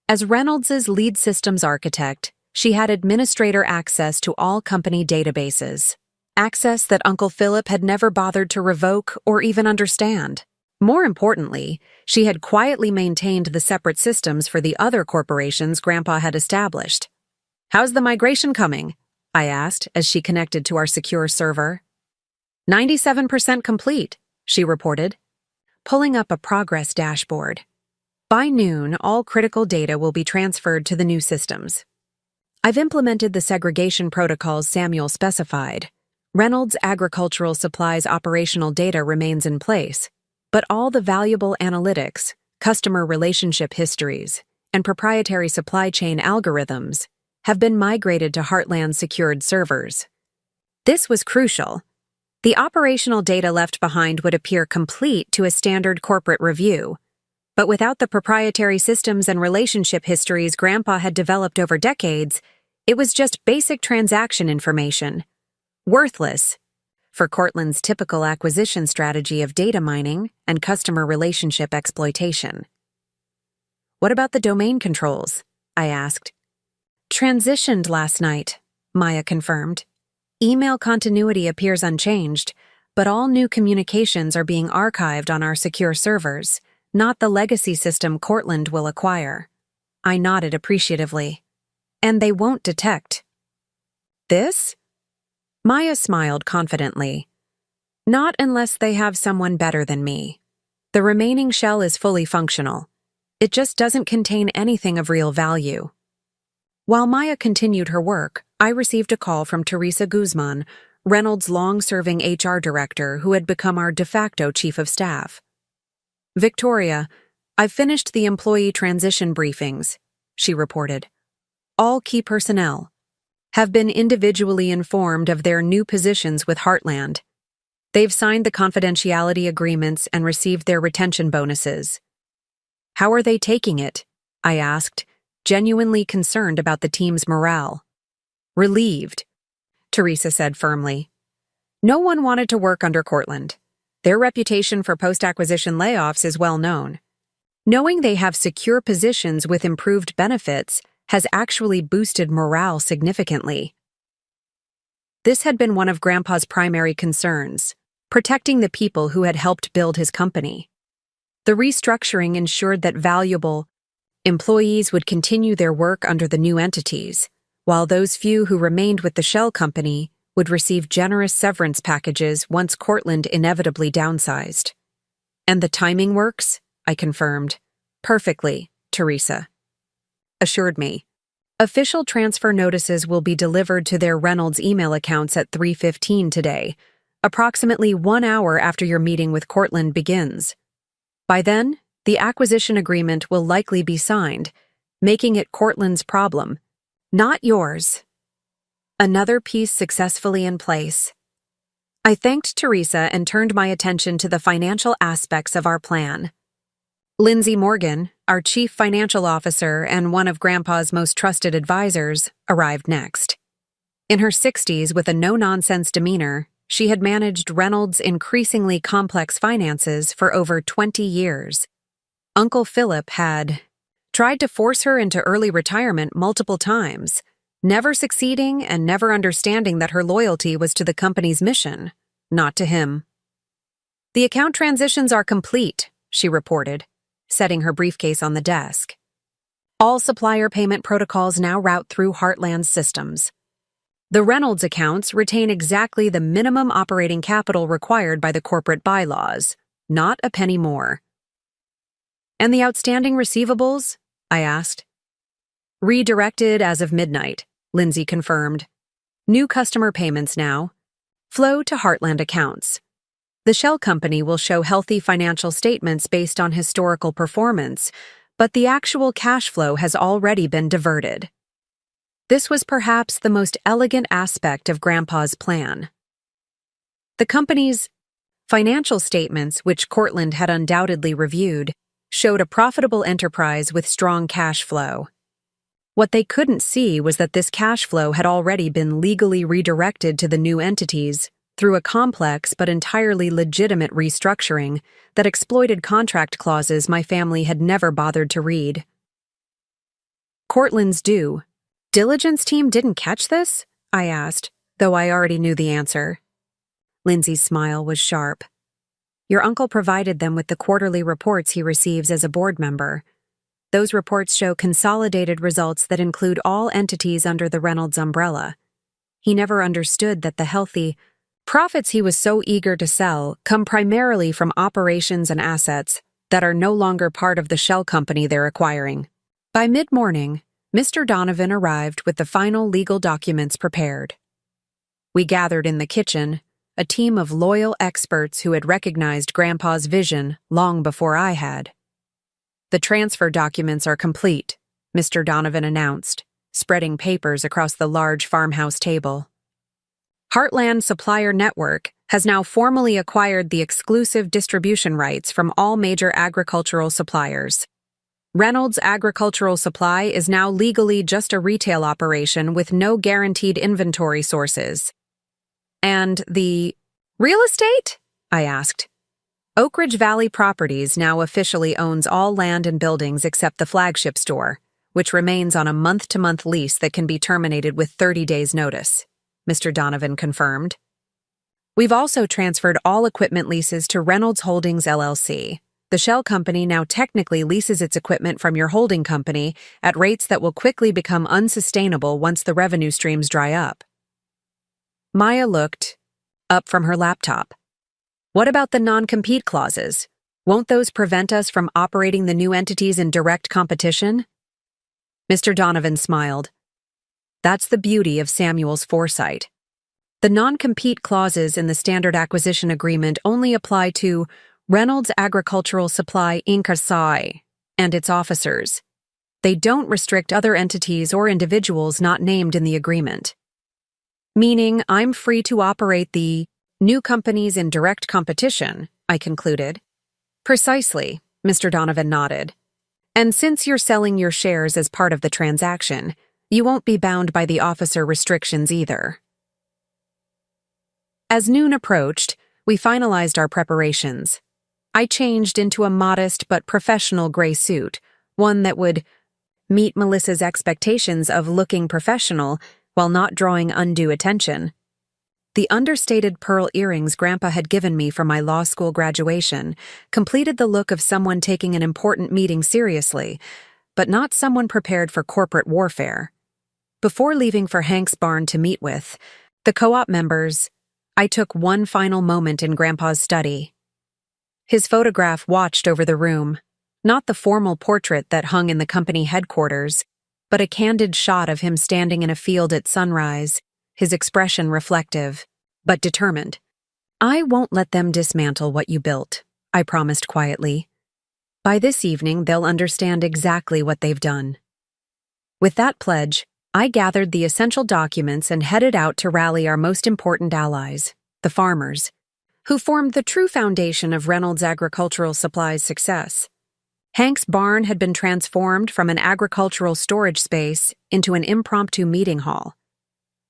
As Reynolds' lead systems architect, she had administrator access to all company databases, access that Uncle Philip had never bothered to revoke or even understand. More importantly, she had quietly maintained the separate systems for the other corporations Grandpa had established. "How's the migration coming?" I asked as she connected to our secure server. 97% complete, she reported, pulling up a progress dashboard. By noon, all critical data will be transferred to the new systems. I've implemented the segregation protocols Samuel specified. Reynolds Agricultural Supplies operational data remains in place, but all the valuable analytics, customer relationship histories, and proprietary supply chain algorithms have been migrated to Heartland's secured servers. This was crucial. The operational data left behind would appear complete to a standard corporate review, but without the proprietary systems and relationship histories Grandpa had developed over decades, it was just basic transaction information. Worthless for Cortland's typical acquisition strategy of data mining and customer relationship exploitation. "What about the domain controls?" I asked. "Transitioned last night," Maya confirmed. "Email continuity appears unchanged, but all new communications are being archived on our secure servers, not the legacy system Cortland will acquire." I nodded appreciatively. "And they won't detect this?" Maya smiled confidently. "Not unless they have someone better than me. The remaining shell is fully functional. It just doesn't contain anything of real value." While Maya continued her work, I received a call from Teresa Guzman, Reynolds' long-serving HR director who had become our de facto chief of staff. "Victoria, I've finished the employee transition briefings," she reported. "All key personnel have been individually informed of their new positions with Heartland. They've signed the confidentiality agreements and received their retention bonuses." "How are they taking it?" I asked, genuinely concerned about the team's morale. "Relieved," Teresa said firmly. "No one wanted to work under Cortland. Their reputation for post-acquisition layoffs is well known. Knowing they have secure positions with improved benefits has actually boosted morale significantly." This had been one of Grandpa's primary concerns, protecting the people who had helped build his company. The restructuring ensured that valuable employees would continue their work under the new entities, while those few who remained with the shell company would receive generous severance packages once Cortland inevitably downsized. "And the timing works?" I confirmed. "Perfectly," Teresa assured me. "Official transfer notices will be delivered to their Reynolds email accounts at 3:15 today, approximately 1 hour after your meeting with Cortland begins. By then, the acquisition agreement will likely be signed, making it Cortland's problem, not yours." Another piece successfully in place. I thanked Teresa and turned my attention to the financial aspects of our plan. Lindsay Morgan, our chief financial officer and one of Grandpa's most trusted advisors, arrived next. In her 60s with a no-nonsense demeanor, she had managed Reynolds' increasingly complex finances for over 20 years. Uncle Philip had tried to force her into early retirement multiple times, never succeeding and never understanding that her loyalty was to the company's mission, not to him. "The account transitions are complete," she reported, setting her briefcase on the desk. "All supplier payment protocols now route through Heartland's systems. The Reynolds accounts retain exactly the minimum operating capital required by the corporate bylaws, not a penny more." "And the outstanding receivables?" I asked. "Redirected as of midnight," Lindsay confirmed. "New customer payments now flow to Heartland accounts. The shell company will show healthy financial statements based on historical performance, but the actual cash flow has already been diverted." This was perhaps the most elegant aspect of Grandpa's plan. The company's financial statements, which Cortland had undoubtedly reviewed, showed a profitable enterprise with strong cash flow. What they couldn't see was that this cash flow had already been legally redirected to the new entities through a complex but entirely legitimate restructuring that exploited contract clauses my family had never bothered to read. "Cortland's due diligence team didn't catch this?" I asked, though I already knew the answer. Lindsay's smile was sharp. "Your uncle provided them with the quarterly reports he receives as a board member. Those reports show consolidated results that include all entities under the Reynolds umbrella. He never understood that the healthy profits he was so eager to sell come primarily from operations and assets that are no longer part of the shell company they're acquiring." By mid-morning, Mr. Donovan arrived with the final legal documents prepared. We gathered in the kitchen, a team of loyal experts who had recognized Grandpa's vision long before I had. "The transfer documents are complete," Mr. Donovan announced, spreading papers across the large farmhouse table. "Heartland Supplier Network has now formally acquired the exclusive distribution rights from all major agricultural suppliers. Reynolds Agricultural Supply is now legally just a retail operation with no guaranteed inventory sources." "And the real estate?" I asked. "Oak Ridge Valley Properties now officially owns all land and buildings except the flagship store, which remains on a month-to-month lease that can be terminated with 30 days' notice," Mr. Donovan confirmed. "We've also transferred all equipment leases to Reynolds Holdings LLC. The shell company now technically leases its equipment from your holding company at rates that will quickly become unsustainable once the revenue streams dry up." Maya looked up from her laptop. "What about the non-compete clauses? Won't those prevent us from operating the new entities in direct competition?" Mr. Donovan smiled. "That's the beauty of Samuel's foresight. The non-compete clauses in the standard acquisition agreement only apply to Reynolds Agricultural Supply Inc. S.A.I. and its officers. They don't restrict other entities or individuals not named in the agreement. Meaning I'm free to operate the new companies in direct competition," I concluded. "Precisely," Mr. Donovan nodded. "And since you're selling your shares as part of the transaction, you won't be bound by the officer restrictions either." As noon approached, we finalized our preparations. I changed into a modest but professional gray suit, one that would meet Melissa's expectations of looking professional while not drawing undue attention. The understated pearl earrings Grandpa had given me for my law school graduation completed the look of someone taking an important meeting seriously, but not someone prepared for corporate warfare. Before leaving for Hank's barn to meet with the co-op members, I took one final moment in Grandpa's study. His photograph watched over the room, not the formal portrait that hung in the company headquarters, but a candid shot of him standing in a field at sunrise, his expression reflective, but determined. "I won't let them dismantle what you built," I promised quietly. "By this evening, they'll understand exactly what they've done." With that pledge, I gathered the essential documents and headed out to rally our most important allies, the farmers, who formed the true foundation of Reynolds Agricultural Supply's success. Hank's barn had been transformed from an agricultural storage space into an impromptu meeting hall.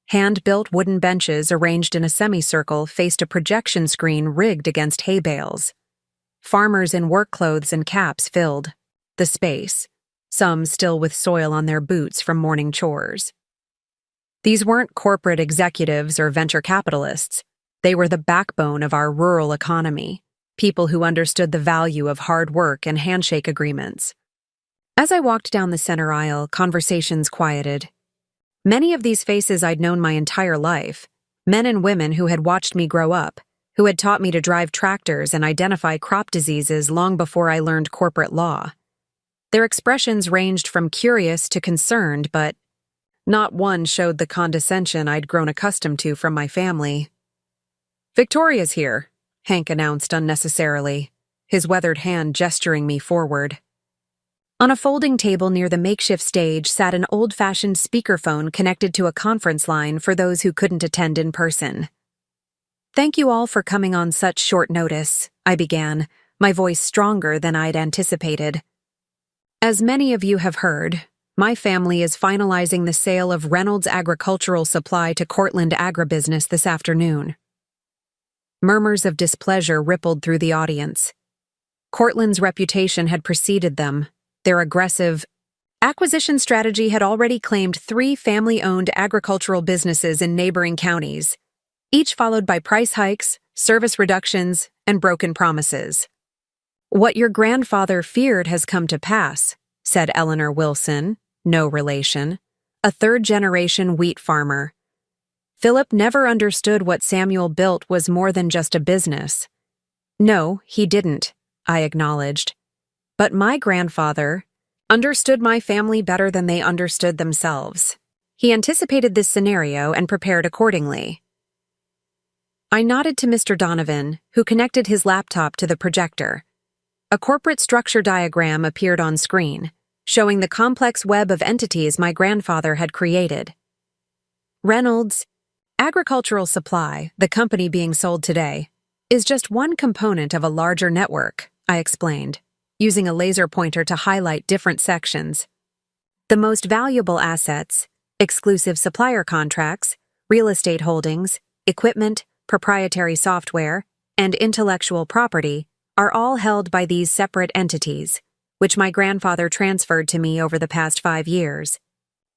Hand-built wooden benches arranged in a semicircle faced a projection screen rigged against hay bales. Farmers in work clothes and caps filled the space, some still with soil on their boots from morning chores. These weren't corporate executives or venture capitalists. They were the backbone of our rural economy, people who understood the value of hard work and handshake agreements. As I walked down the center aisle, conversations quieted. Many of these faces I'd known my entire life, men and women who had watched me grow up, who had taught me to drive tractors and identify crop diseases long before I learned corporate law. Their expressions ranged from curious to concerned, but not one showed the condescension I'd grown accustomed to from my family. "Victoria's here," Hank announced unnecessarily, his weathered hand gesturing me forward. On a folding table near the makeshift stage sat an old-fashioned speakerphone connected to a conference line for those who couldn't attend in person. "Thank you all for coming on such short notice," I began, my voice stronger than I'd anticipated. "As many of you have heard, my family is finalizing the sale of Reynolds Agricultural Supply to Cortland Agribusiness this afternoon." Murmurs of displeasure rippled through the audience. Cortland's reputation had preceded them. Their aggressive acquisition strategy had already claimed 3 family-owned agricultural businesses in neighboring counties, each followed by price hikes, service reductions, and broken promises. "What your grandfather feared has come to pass," said Eleanor Wilson, no relation, a third-generation wheat farmer. "Philip never understood what Samuel built was more than just a business." "No, he didn't," I acknowledged. "But my grandfather understood my family better than they understood themselves. He anticipated this scenario and prepared accordingly." I nodded to Mr. Donovan, who connected his laptop to the projector. A corporate structure diagram appeared on screen, showing the complex web of entities my grandfather had created. "Reynolds Agricultural Supply, the company being sold today, is just one component of a larger network," I explained, using a laser pointer to highlight different sections. "The most valuable assets, exclusive supplier contracts, real estate holdings, equipment, proprietary software, and intellectual property are all held by these separate entities, which my grandfather transferred to me over the past 5 years."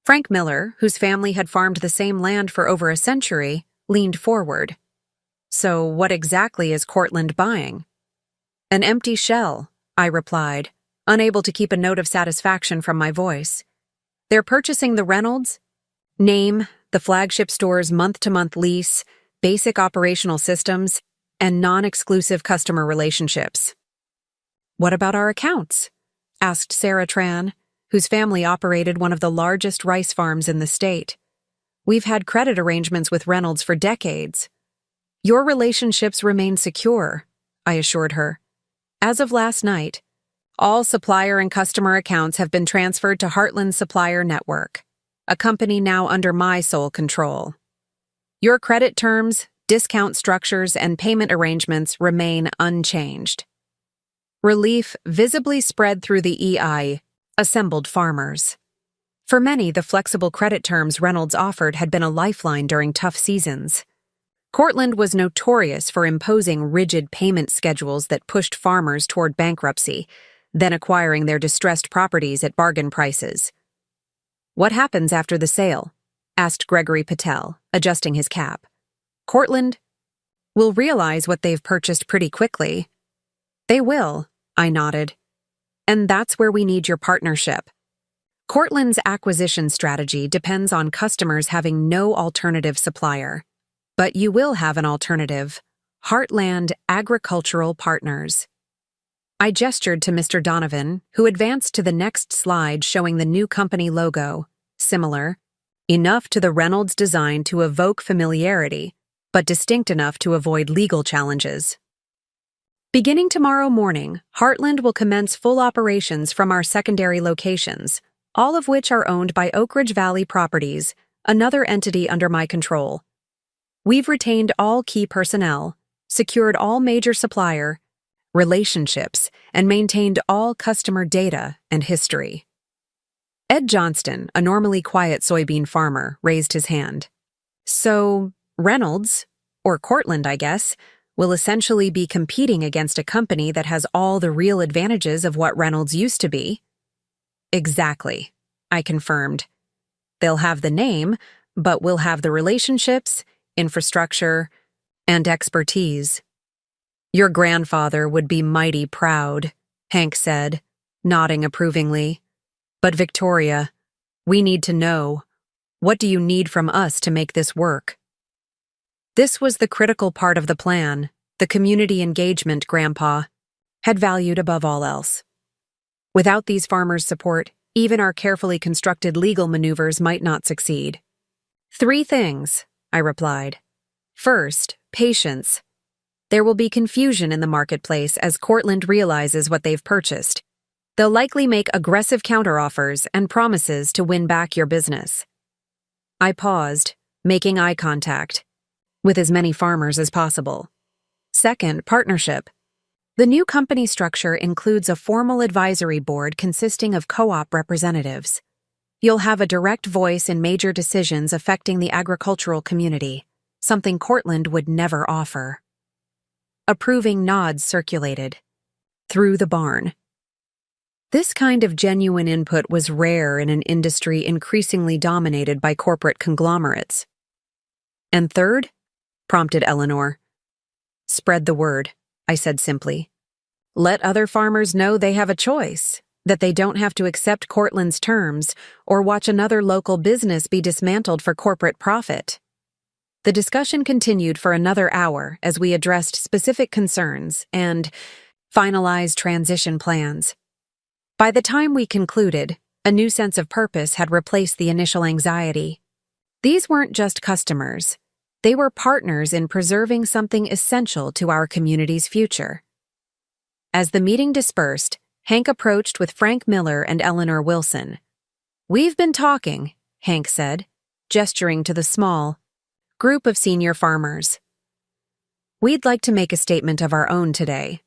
Frank Miller, whose family had farmed the same land for over a century, leaned forward. "So what exactly is Cortland buying?" "An empty shell," I replied, unable to keep a note of satisfaction from my voice. "They're purchasing the Reynolds name, the flagship store's month-to-month lease, basic operational systems, and non-exclusive customer relationships." "What about our accounts?" asked Sarah Tran, whose family operated one of the largest rice farms in the state. "We've had credit arrangements with Reynolds for decades." "Your relationships remain secure," I assured her. "As of last night, all supplier and customer accounts have been transferred to Heartland Supplier Network, a company now under my sole control. Your credit terms, discount structures, and payment arrangements remain unchanged." Relief visibly spread through the assembled farmers. For many, the flexible credit terms Reynolds offered had been a lifeline during tough seasons. Cortland was notorious for imposing rigid payment schedules that pushed farmers toward bankruptcy, then acquiring their distressed properties at bargain prices. "What happens after the sale?" asked Gregory Patel, adjusting his cap. "Cortland will realize what they've purchased pretty quickly." "They will," I nodded. "And that's where we need your partnership. Cortland's acquisition strategy depends on customers having no alternative supplier. But you will have an alternative: Heartland Agricultural Partners." I gestured to Mr. Donovan, who advanced to the next slide showing the new company logo, similar, enough to the Reynolds design to evoke familiarity, but distinct enough to avoid legal challenges. "Beginning tomorrow morning, Heartland will commence full operations from our secondary locations, all of which are owned by Oak Ridge Valley Properties, another entity under my control. We've retained all key personnel, secured all major supplier relationships, and maintained all customer data and history." Ed Johnston, a normally quiet soybean farmer, raised his hand. "So, Reynolds, or Cortland, I guess, will essentially be competing against a company that has all the real advantages of what Reynolds used to be." "Exactly," I confirmed. "They'll have the name, but we'll have the relationships, infrastructure, And expertise. Your grandfather would be mighty proud, Hank said, nodding approvingly. But Victoria, we need to know, what do you need from us to make this work? This was the critical part of the plan, the community engagement Grandpa had valued above all else. Without these farmers' support, even our carefully constructed legal maneuvers might not succeed. 3 things, I replied. First, patience. There will be confusion in the marketplace as Cortland realizes what they've purchased. They'll likely make aggressive counteroffers and promises to win back your business. I paused, making eye contact with as many farmers as possible. Second, partnership. The new company structure includes a formal advisory board consisting of co-op representatives. You'll have a direct voice in major decisions affecting the agricultural community, something Cortland would never offer. Approving nods circulated through the barn. This kind of genuine input was rare in an industry increasingly dominated by corporate conglomerates. And third, prompted Eleanor. Spread the word, I said simply. Let other farmers know they have a choice, that they don't have to accept Cortland's terms or watch another local business be dismantled for corporate profit. The discussion continued for another hour as we addressed specific concerns and finalized transition plans. By the time we concluded, a new sense of purpose had replaced the initial anxiety. These weren't just customers. They were partners in preserving something essential to our community's future. As the meeting dispersed, Hank approached with Frank Miller and Eleanor Wilson. We've been talking, Hank said, gesturing to the small group of senior farmers. We'd like to make a statement of our own today.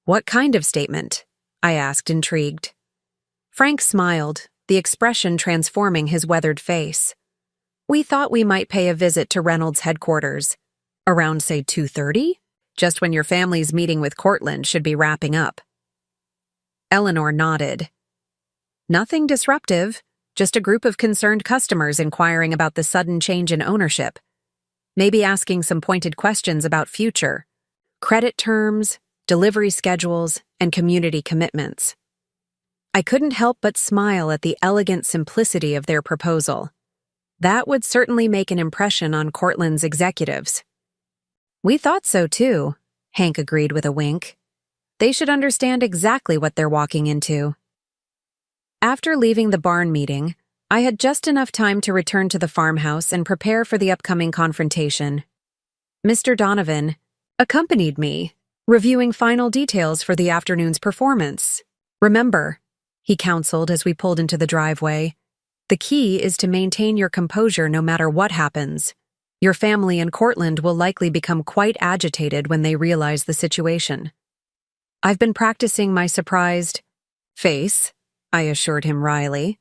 What kind of statement? I asked, intrigued. Frank smiled, the expression transforming his weathered face. We thought we might pay a visit to Reynolds' headquarters. Around, say, 2:30? Just when your family's meeting with Cortland should be wrapping up. Eleanor nodded. Nothing disruptive, just a group of concerned customers inquiring about the sudden change in ownership. Maybe asking some pointed questions about future, credit terms, delivery schedules, and community commitments. I couldn't help but smile at the elegant simplicity of their proposal. That would certainly make an impression on Cortland's executives. We thought so too, Hank agreed with a wink. They should understand exactly what they're walking into. After leaving the barn meeting, I had just enough time to return to the farmhouse and prepare for the upcoming confrontation. Mr. Donovan accompanied me, reviewing final details for the afternoon's performance. Remember, he counseled as we pulled into the driveway, the key is to maintain your composure no matter what happens. Your family and Cortland will likely become quite agitated when they realize the situation. I've been practicing my surprised face, I assured him wryly.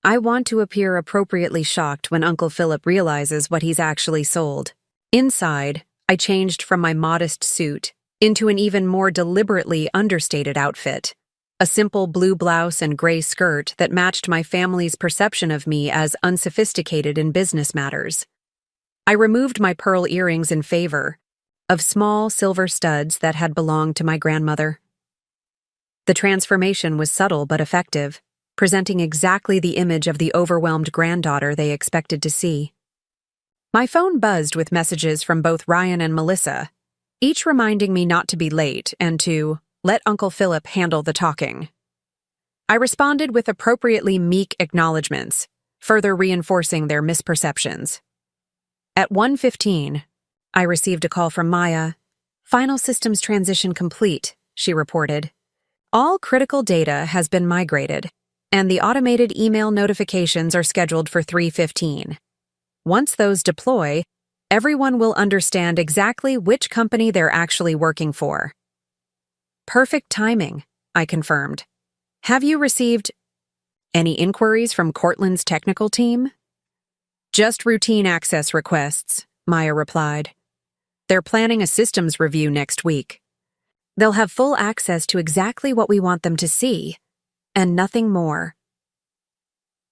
I want to appear appropriately shocked when Uncle Philip realizes what he's actually sold. Inside, I changed from my modest suit into an even more deliberately understated outfit. A simple blue blouse and gray skirt that matched my family's perception of me as unsophisticated in business matters. I removed my pearl earrings in favor of small silver studs that had belonged to my grandmother. The transformation was subtle but effective, presenting exactly the image of the overwhelmed granddaughter they expected to see. My phone buzzed with messages from both Ryan and Melissa, each reminding me not to be late and to let Uncle Philip handle the talking. I responded with appropriately meek acknowledgments, further reinforcing their misperceptions. At 1:15, I received a call from Maya. Final systems transition complete, she reported. All critical data has been migrated, and the automated email notifications are scheduled for 3:15. Once those deploy, everyone will understand exactly which company they're actually working for. Perfect timing, I confirmed. Have you received any inquiries from Cortland's technical team? Just routine access requests, Maya replied. They're planning a systems review next week. They'll have full access to exactly what we want them to see, and nothing more.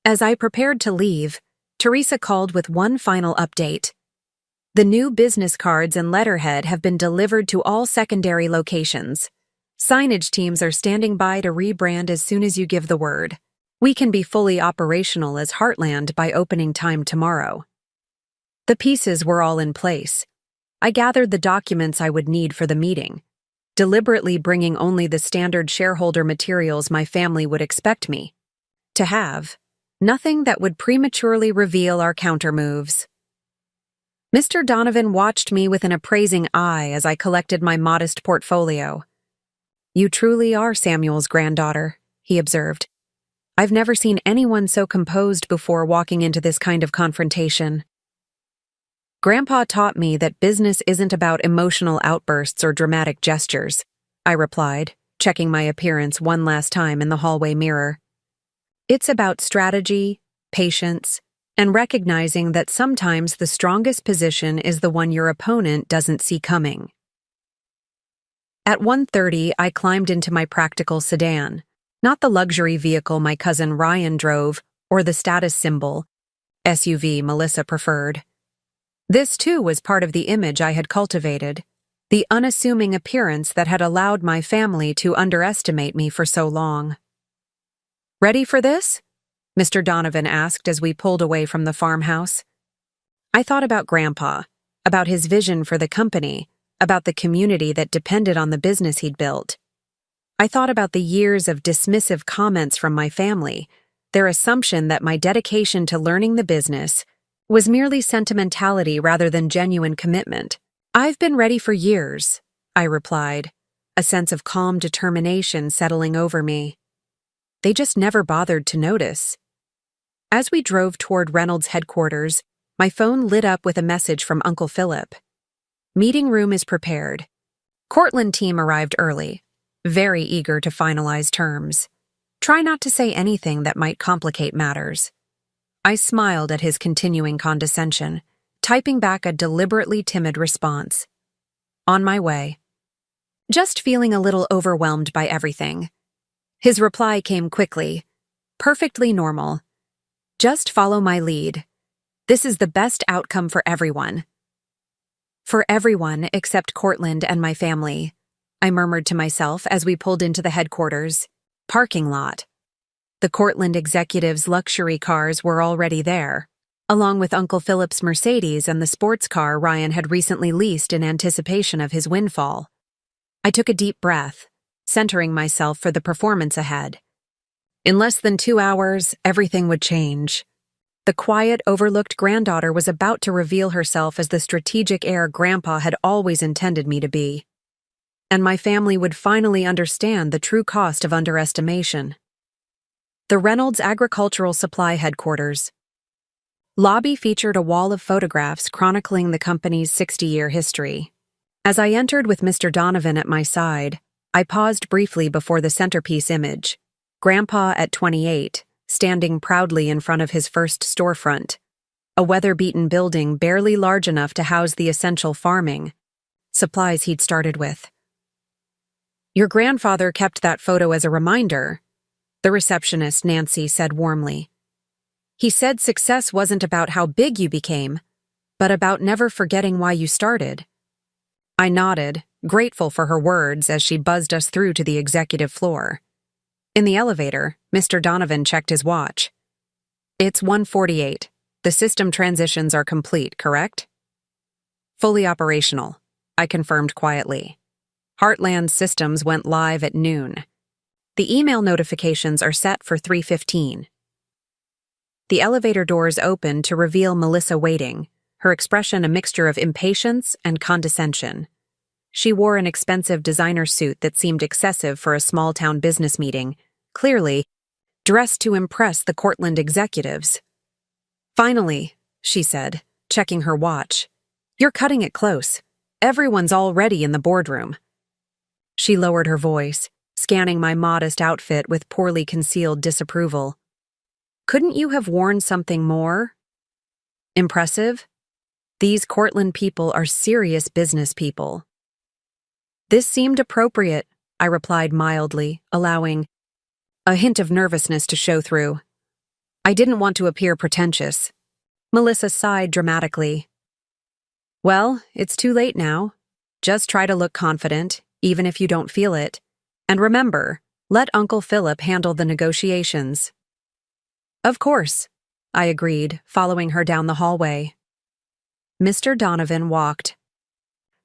As I prepared to leave, Teresa called with one final update. The new business cards and letterhead have been delivered to all secondary locations. Signage teams are standing by to rebrand as soon as you give the word. We can be fully operational as Heartland by opening time tomorrow. The pieces were all in place. I gathered the documents I would need for the meeting, deliberately bringing only the standard shareholder materials my family would expect me to have, nothing that would prematurely reveal our countermoves. Mr. Donovan watched me with an appraising eye as I collected my modest portfolio. "You truly are Samuel's granddaughter," he observed. "I've never seen anyone so composed before walking into this kind of confrontation." "Grandpa taught me that business isn't about emotional outbursts or dramatic gestures," I replied, checking my appearance one last time in the hallway mirror. "It's about strategy, patience, and recognizing that sometimes the strongest position is the one your opponent doesn't see coming." At 1:30, I climbed into my practical sedan, not the luxury vehicle my cousin Ryan drove or the status symbol SUV Melissa preferred. This, too, was part of the image I had cultivated, the unassuming appearance that had allowed my family to underestimate me for so long. "Ready for this?" Mr. Donovan asked as we pulled away from the farmhouse. I thought about Grandpa, about his vision for the company, about the community that depended on the business he'd built. I thought about the years of dismissive comments from my family, their assumption that my dedication to learning the business was merely sentimentality rather than genuine commitment. "I've been ready for years," I replied, a sense of calm determination settling over me. They just never bothered to notice. As we drove toward Reynolds headquarters, my phone lit up with a message from Uncle Philip. "Meeting room is prepared." Cortland team arrived early, very eager to finalize terms. Try not to say anything that might complicate matters. I smiled at his continuing condescension, typing back a deliberately timid response. On my way. Just feeling a little overwhelmed by everything. His reply came quickly. Perfectly normal. Just follow my lead. This is the best outcome for everyone. For everyone except Cortland and my family, I murmured to myself as we pulled into the headquarters parking lot. The Cortland executives' luxury cars were already there, along with Uncle Philip's Mercedes and the sports car Ryan had recently leased in anticipation of his windfall. I took a deep breath, centering myself for the performance ahead. In less than 2 hours, everything would change. The quiet, overlooked granddaughter was about to reveal herself as the strategic heir Grandpa had always intended me to be. And my family would finally understand the true cost of underestimation. The Reynolds Agricultural Supply Headquarters. Lobby featured a wall of photographs chronicling the company's 60-year history. As I entered with Mr. Donovan at my side, I paused briefly before the centerpiece image. Grandpa at 28, standing proudly in front of his first storefront. A weather-beaten building barely large enough to house the essential farming supplies he'd started with. "Your grandfather kept that photo as a reminder," the receptionist, Nancy, said warmly. "He said success wasn't about how big you became, but about never forgetting why you started." I nodded, grateful for her words as she buzzed us through to the executive floor. In the elevator, Mr. Donovan checked his watch. "It's 1:48. The system transitions are complete, correct?" "Fully operational," I confirmed quietly. Heartland's systems went live at noon. The email notifications are set for 3:15. The elevator doors opened to reveal Melissa waiting, her expression a mixture of impatience and condescension. She wore an expensive designer suit that seemed excessive for a small-town business meeting, clearly dressed to impress the Cortland executives. "Finally," she said, checking her watch. "You're cutting it close. Everyone's already in the boardroom." She lowered her voice, scanning my modest outfit with poorly concealed disapproval. "Couldn't you have worn something more impressive? These Cortland people are serious business people." "This seemed appropriate," I replied mildly, allowing a hint of nervousness to show through. I didn't want to appear pretentious. Melissa sighed dramatically. Well, it's too late now. Just try to look confident, even if you don't feel it. And remember, let Uncle Philip handle the negotiations. Of course, I agreed, following her down the hallway. Mr. Donovan walked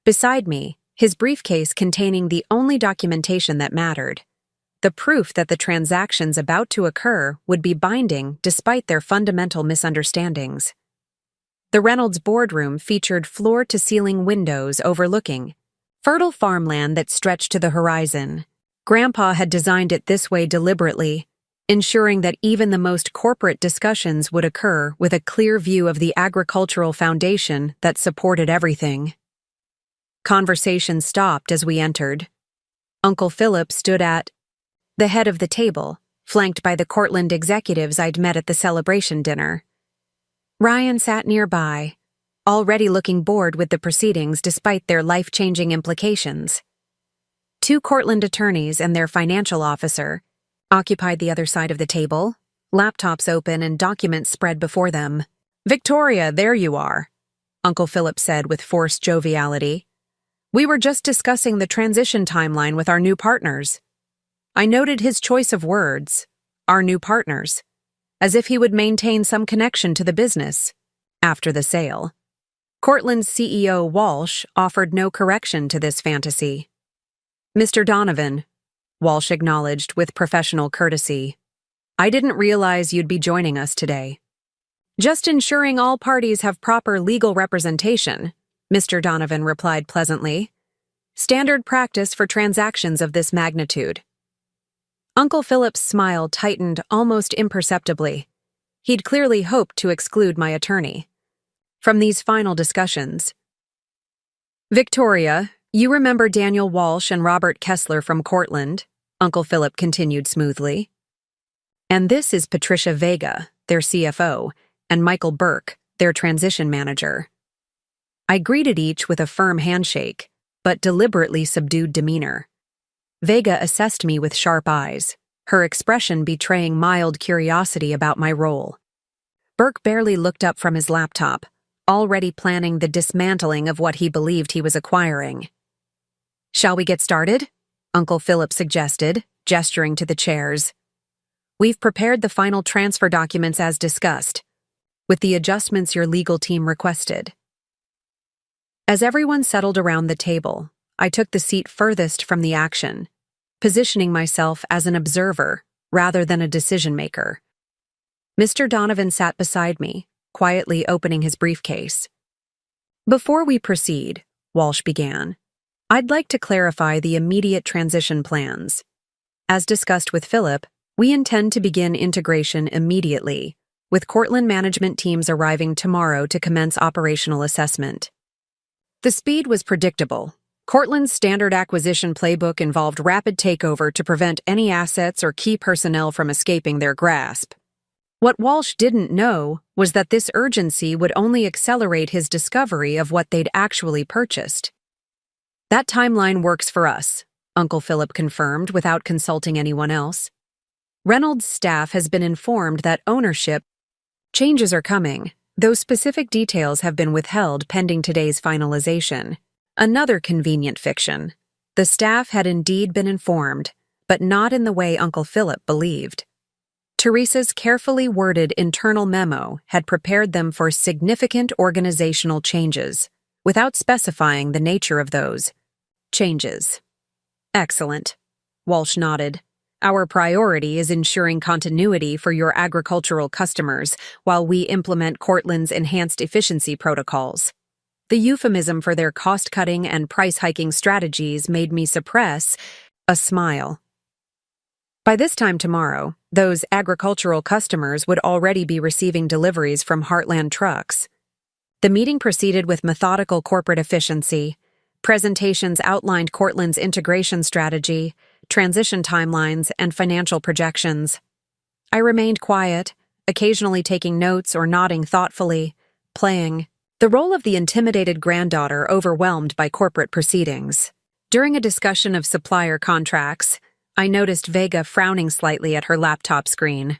beside me, his briefcase containing the only documentation that mattered. The proof that the transactions about to occur would be binding despite their fundamental misunderstandings. The Reynolds boardroom featured floor-to-ceiling windows overlooking fertile farmland that stretched to the horizon. Grandpa had designed it this way deliberately, ensuring that even the most corporate discussions would occur with a clear view of the agricultural foundation that supported everything. Conversation stopped as we entered. Uncle Philip stood at the head of the table, flanked by the Cortland executives I'd met at the celebration dinner. Ryan sat nearby, already looking bored with the proceedings despite their life-changing implications. 2 Cortland attorneys and their financial officer occupied the other side of the table, laptops open and documents spread before them. "Victoria, there you are," Uncle Philip said with forced joviality. "We were just discussing the transition timeline with our new partners." I noted his choice of words, "our new partners," as if he would maintain some connection to the business after the sale. Cortland's CEO, Walsh, offered no correction to this fantasy. "Mr. Donovan," Walsh acknowledged with professional courtesy, "I didn't realize you'd be joining us today." "Just ensuring all parties have proper legal representation," Mr. Donovan replied pleasantly. "Standard practice for transactions of this magnitude." Uncle Philip's smile tightened almost imperceptibly. He'd clearly hoped to exclude my attorney from these final discussions. "Victoria, you remember Daniel Walsh and Robert Kessler from Cortland," Uncle Philip continued smoothly. "And this is Patricia Vega, their CFO, and Michael Burke, their transition manager." I greeted each with a firm handshake, but deliberately subdued demeanor. Vega assessed me with sharp eyes, her expression betraying mild curiosity about my role. Burke barely looked up from his laptop, already planning the dismantling of what he believed he was acquiring. "Shall we get started?" Uncle Philip suggested, gesturing to the chairs. "We've prepared the final transfer documents as discussed, with the adjustments your legal team requested." As everyone settled around the table, I took the seat furthest from the action, positioning myself as an observer rather than a decision-maker. Mr. Donovan sat beside me, quietly opening his briefcase. "Before we proceed," Walsh began, "I'd like to clarify the immediate transition plans. As discussed with Philip, we intend to begin integration immediately, with Cortland management teams arriving tomorrow to commence operational assessment." The speed was predictable. Cortland's standard acquisition playbook involved rapid takeover to prevent any assets or key personnel from escaping their grasp. What Walsh didn't know was that this urgency would only accelerate his discovery of what they'd actually purchased. "That timeline works for us," Uncle Philip confirmed without consulting anyone else. "Reynolds' staff has been informed that ownership changes are coming, though specific details have been withheld pending today's finalization." Another convenient fiction. The staff had indeed been informed, but not in the way Uncle Philip believed. Teresa's carefully worded internal memo had prepared them for significant organizational changes, without specifying the nature of those changes. "Excellent," Walsh nodded. "Our priority is ensuring continuity for your agricultural customers while we implement Cortland's enhanced efficiency protocols." The euphemism for their cost-cutting and price-hiking strategies made me suppress a smile. By this time tomorrow, those agricultural customers would already be receiving deliveries from Heartland trucks. The meeting proceeded with methodical corporate efficiency. Presentations outlined Cortland's integration strategy, transition timelines, and financial projections. I remained quiet, occasionally taking notes or nodding thoughtfully, playing the role of the intimidated granddaughter overwhelmed by corporate proceedings. During a discussion of supplier contracts, I noticed Vega frowning slightly at her laptop screen.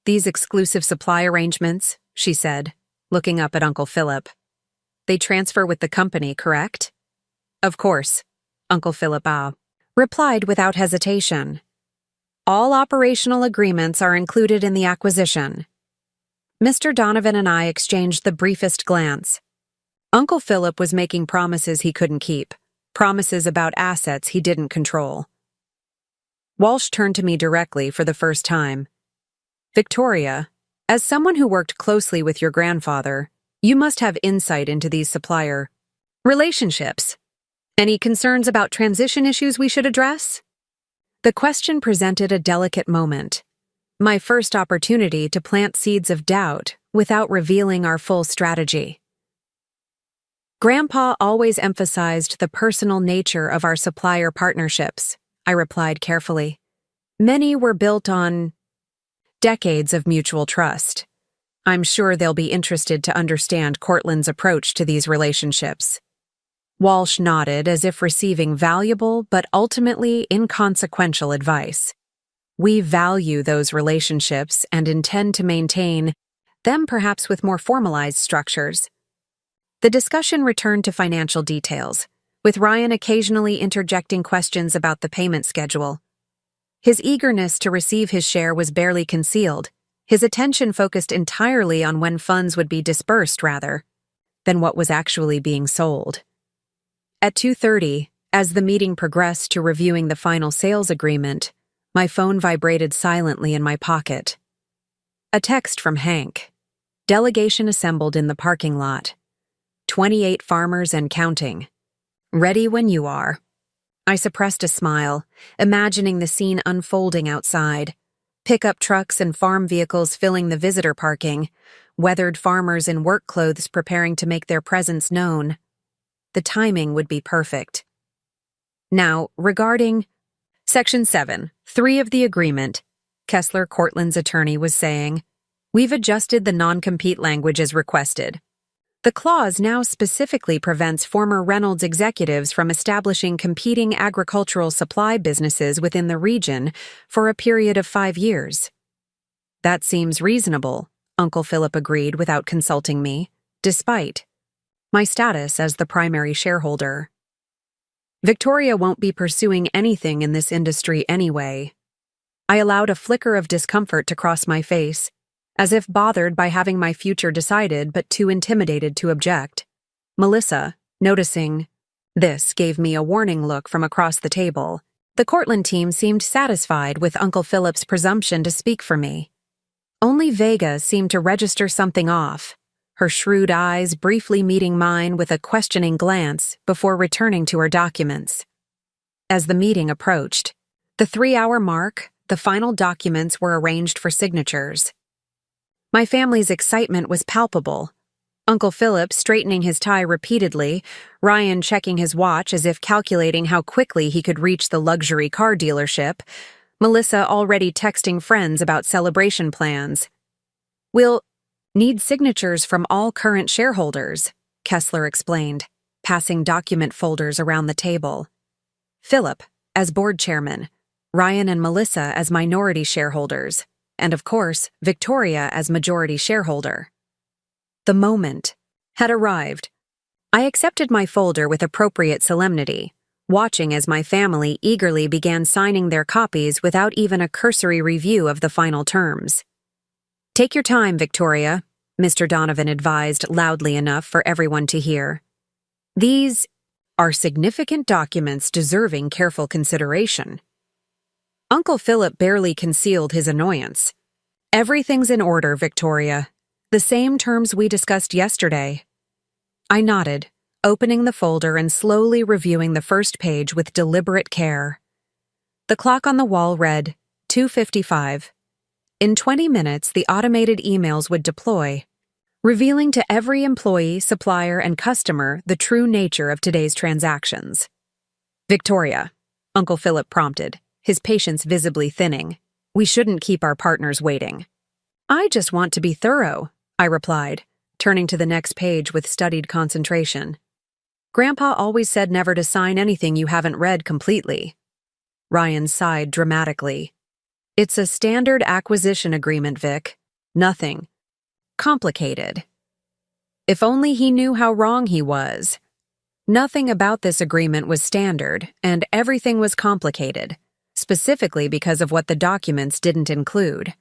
"These exclusive supply arrangements," she said, looking up at Uncle Philip. They transfer with the company, correct? Of course, Uncle Philip replied without hesitation. All operational agreements are included in the acquisition. Mr. Donovan and I exchanged the briefest glance. Uncle Philip was making promises he couldn't keep, promises about assets he didn't control. Walsh turned to me directly for the first time. Victoria, as someone who worked closely with your grandfather, you must have insight into these supplier relationships. Any concerns about transition issues we should address? The question presented a delicate moment. My first opportunity to plant seeds of doubt without revealing our full strategy. Grandpa always emphasized the personal nature of our supplier partnerships, I replied carefully. Many were built on decades of mutual trust. I'm sure they'll be interested to understand Cortland's approach to these relationships. Walsh nodded as if receiving valuable but ultimately inconsequential advice. We value those relationships and intend to maintain them, perhaps with more formalized structures. The discussion returned to financial details, with Ryan occasionally interjecting questions about the payment schedule. His eagerness to receive his share was barely concealed, his attention focused entirely on when funds would be dispersed rather than what was actually being sold. At 2:30, as the meeting progressed to reviewing the final sales agreement, my phone vibrated silently in my pocket. A text from Hank. Delegation assembled in the parking lot. 28 farmers and counting. Ready when you are. I suppressed a smile, imagining the scene unfolding outside. Pickup trucks and farm vehicles filling the visitor parking, weathered farmers in work clothes preparing to make their presence known. The timing would be perfect. Now, regarding Section 7, 3 of the agreement, Kessler Cortland's attorney was saying, we've adjusted the non-compete language as requested. The clause now specifically prevents former Reynolds executives from establishing competing agricultural supply businesses within the region for a period of 5 years. That seems reasonable, Uncle Philip agreed without consulting me, despite my status as the primary shareholder. Victoria won't be pursuing anything in this industry anyway. I allowed a flicker of discomfort to cross my face, as if bothered by having my future decided but too intimidated to object. Melissa, noticing this, gave me a warning look from across the table. The Cortland team seemed satisfied with Uncle Philip's presumption to speak for me. Only Vega seemed to register something off, her shrewd eyes briefly meeting mine with a questioning glance before returning to her documents. As the meeting approached, the 3-hour mark, the final documents were arranged for signatures. My family's excitement was palpable. Uncle Philip straightening his tie repeatedly, Ryan checking his watch as if calculating how quickly he could reach the luxury car dealership, Melissa already texting friends about celebration plans. We'll need signatures from all current shareholders, Kessler explained, passing document folders around the table. Philip, as board chairman, Ryan and Melissa as minority shareholders, and of course, Victoria as majority shareholder. The moment had arrived. I accepted my folder with appropriate solemnity, watching as my family eagerly began signing their copies without even a cursory review of the final terms. Take your time, Victoria, Mr. Donovan advised loudly enough for everyone to hear. These are significant documents deserving careful consideration. Uncle Philip barely concealed his annoyance. Everything's in order, Victoria. The same terms we discussed yesterday. I nodded, opening the folder and slowly reviewing the first page with deliberate care. The clock on the wall read 2:55. In 20 minutes, the automated emails would deploy, revealing to every employee, supplier, and customer the true nature of today's transactions. Victoria, Uncle Philip prompted, his patience visibly thinning. We shouldn't keep our partners waiting. I just want to be thorough, I replied, turning to the next page with studied concentration. Grandpa always said never to sign anything you haven't read completely. Ryan sighed dramatically. It's a standard acquisition agreement, Vic. Nothing complicated. If only he knew how wrong he was. Nothing about this agreement was standard, and everything was complicated, specifically because of what the documents didn't include.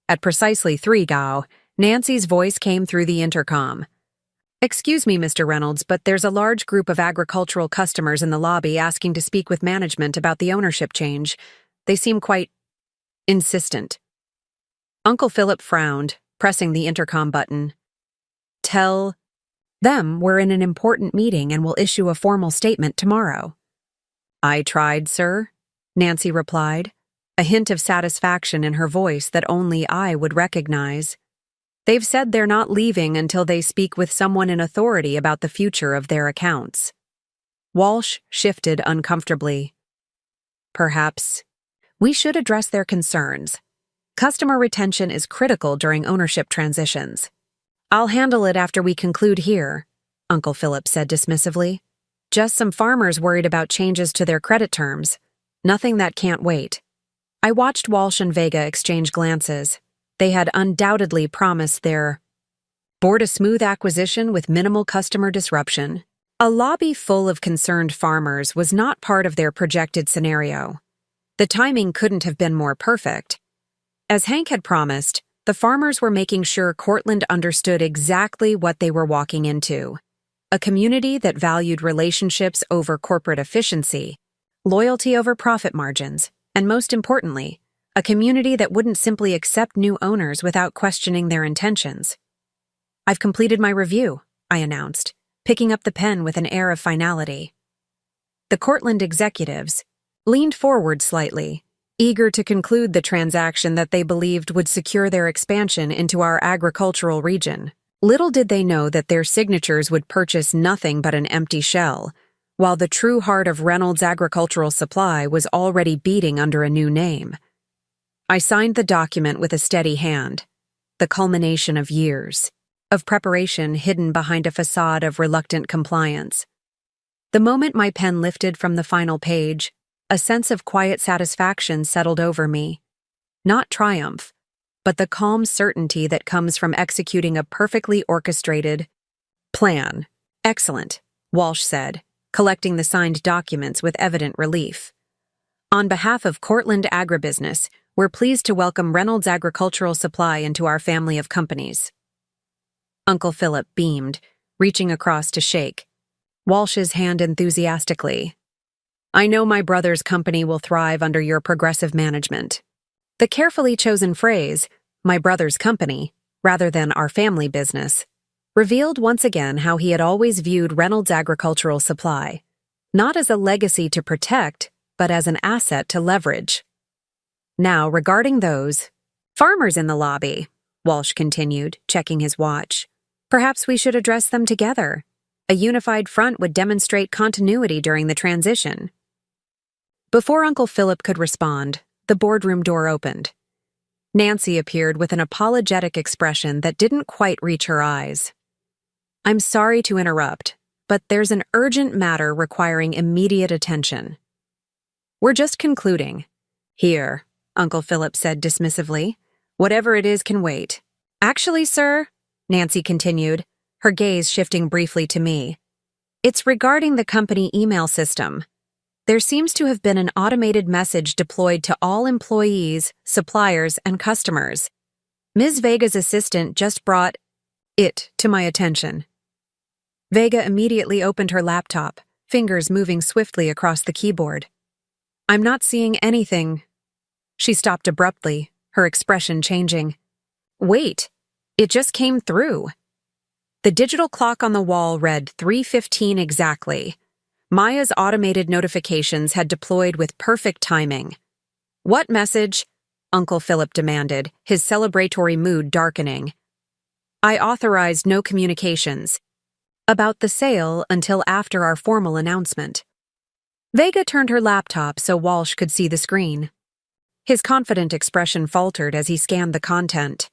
At precisely 3 Gao, Nancy's voice came through the intercom. "Excuse me, Mr. Reynolds, but there's a large group of agricultural customers in the lobby asking to speak with management about the ownership change. They seem quite insistent." Uncle Philip frowned, pressing the intercom button. "Tell them we're in an important meeting and will issue a formal statement tomorrow." "I tried, sir," Nancy replied, a hint of satisfaction in her voice that only I would recognize. "They've said they're not leaving until they speak with someone in authority about the future of their accounts." Walsh shifted uncomfortably. "Perhaps we should address their concerns. Customer retention is critical during ownership transitions." "I'll handle it after we conclude here," Uncle Philip said dismissively. "Just some farmers worried about changes to their credit terms. Nothing that can't wait." I watched Walsh and Vega exchange glances. They had undoubtedly promised their board a smooth acquisition with minimal customer disruption. A lobby full of concerned farmers was not part of their projected scenario. The timing couldn't have been more perfect. As Hank had promised, the farmers were making sure Cortland understood exactly what they were walking into. A community that valued relationships over corporate efficiency, loyalty over profit margins, and most importantly, a community that wouldn't simply accept new owners without questioning their intentions. "I've completed my review," I announced, picking up the pen with an air of finality. The Cortland executives leaned forward slightly, eager to conclude the transaction that they believed would secure their expansion into our agricultural region. Little did they know that their signatures would purchase nothing but an empty shell, while the true heart of Reynolds Agricultural Supply was already beating under a new name. I signed the document with a steady hand, the culmination of years of preparation hidden behind a facade of reluctant compliance. The moment my pen lifted from the final page, a sense of quiet satisfaction settled over me. Not triumph, but the calm certainty that comes from executing a perfectly orchestrated plan. "Excellent," Walsh said, collecting the signed documents with evident relief. "On behalf of Cortland Agribusiness, we're pleased to welcome Reynolds Agricultural Supply into our family of companies." Uncle Philip beamed, reaching across to shake Walsh's hand enthusiastically. "I know my brother's company will thrive under your progressive management." The carefully chosen phrase, "my brother's company," rather than "our family business," revealed once again how he had always viewed Reynolds Agricultural Supply, not as a legacy to protect, but as an asset to leverage. "Now, regarding those farmers in the lobby," Walsh continued, checking his watch, "perhaps we should address them together. A unified front would demonstrate continuity during the transition." Before Uncle Philip could respond, the boardroom door opened. Nancy appeared with an apologetic expression that didn't quite reach her eyes. "I'm sorry to interrupt, but there's an urgent matter requiring immediate attention." "We're just concluding." "Here," Uncle Philip said dismissively. "Whatever it is can wait." "Actually, sir," Nancy continued, her gaze shifting briefly to me, "it's regarding the company email system. There seems to have been an automated message deployed to all employees, suppliers, and customers. Ms. Vega's assistant just brought it to my attention." Vega immediately opened her laptop, fingers moving swiftly across the keyboard. "I'm not seeing anything." She stopped abruptly, her expression changing. "Wait, it just came through." The digital clock on the wall read 3:15 exactly. Maya's automated notifications had deployed with perfect timing. "What message?" Uncle Philip demanded, his celebratory mood darkening. "I authorized no communications about the sale until after our formal announcement." Vega turned her laptop so Walsh could see the screen. His confident expression faltered as he scanned the content.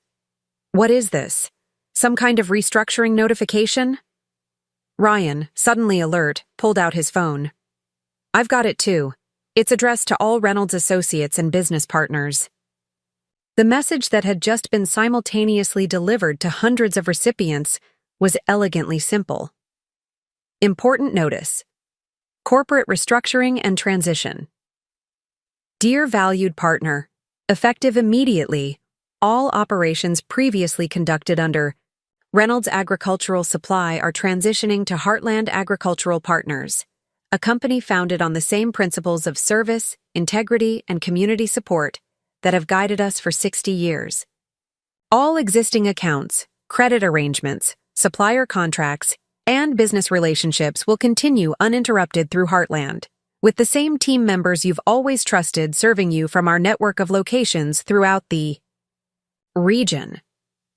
"What is this? Some kind of restructuring notification?" Ryan, suddenly alert, pulled out his phone. "I've got it too. It's addressed to all Reynolds associates and business partners." The message that had just been simultaneously delivered to hundreds of recipients was elegantly simple. Important notice: corporate restructuring and transition. Dear valued partner, effective immediately, all operations previously conducted under Reynolds Agricultural Supply are transitioning to Heartland Agricultural Partners, a company founded on the same principles of service, integrity, and community support that have guided us for 60 years. All existing accounts, credit arrangements, supplier contracts, and business relationships will continue uninterrupted through Heartland, with the same team members you've always trusted serving you from our network of locations throughout the region.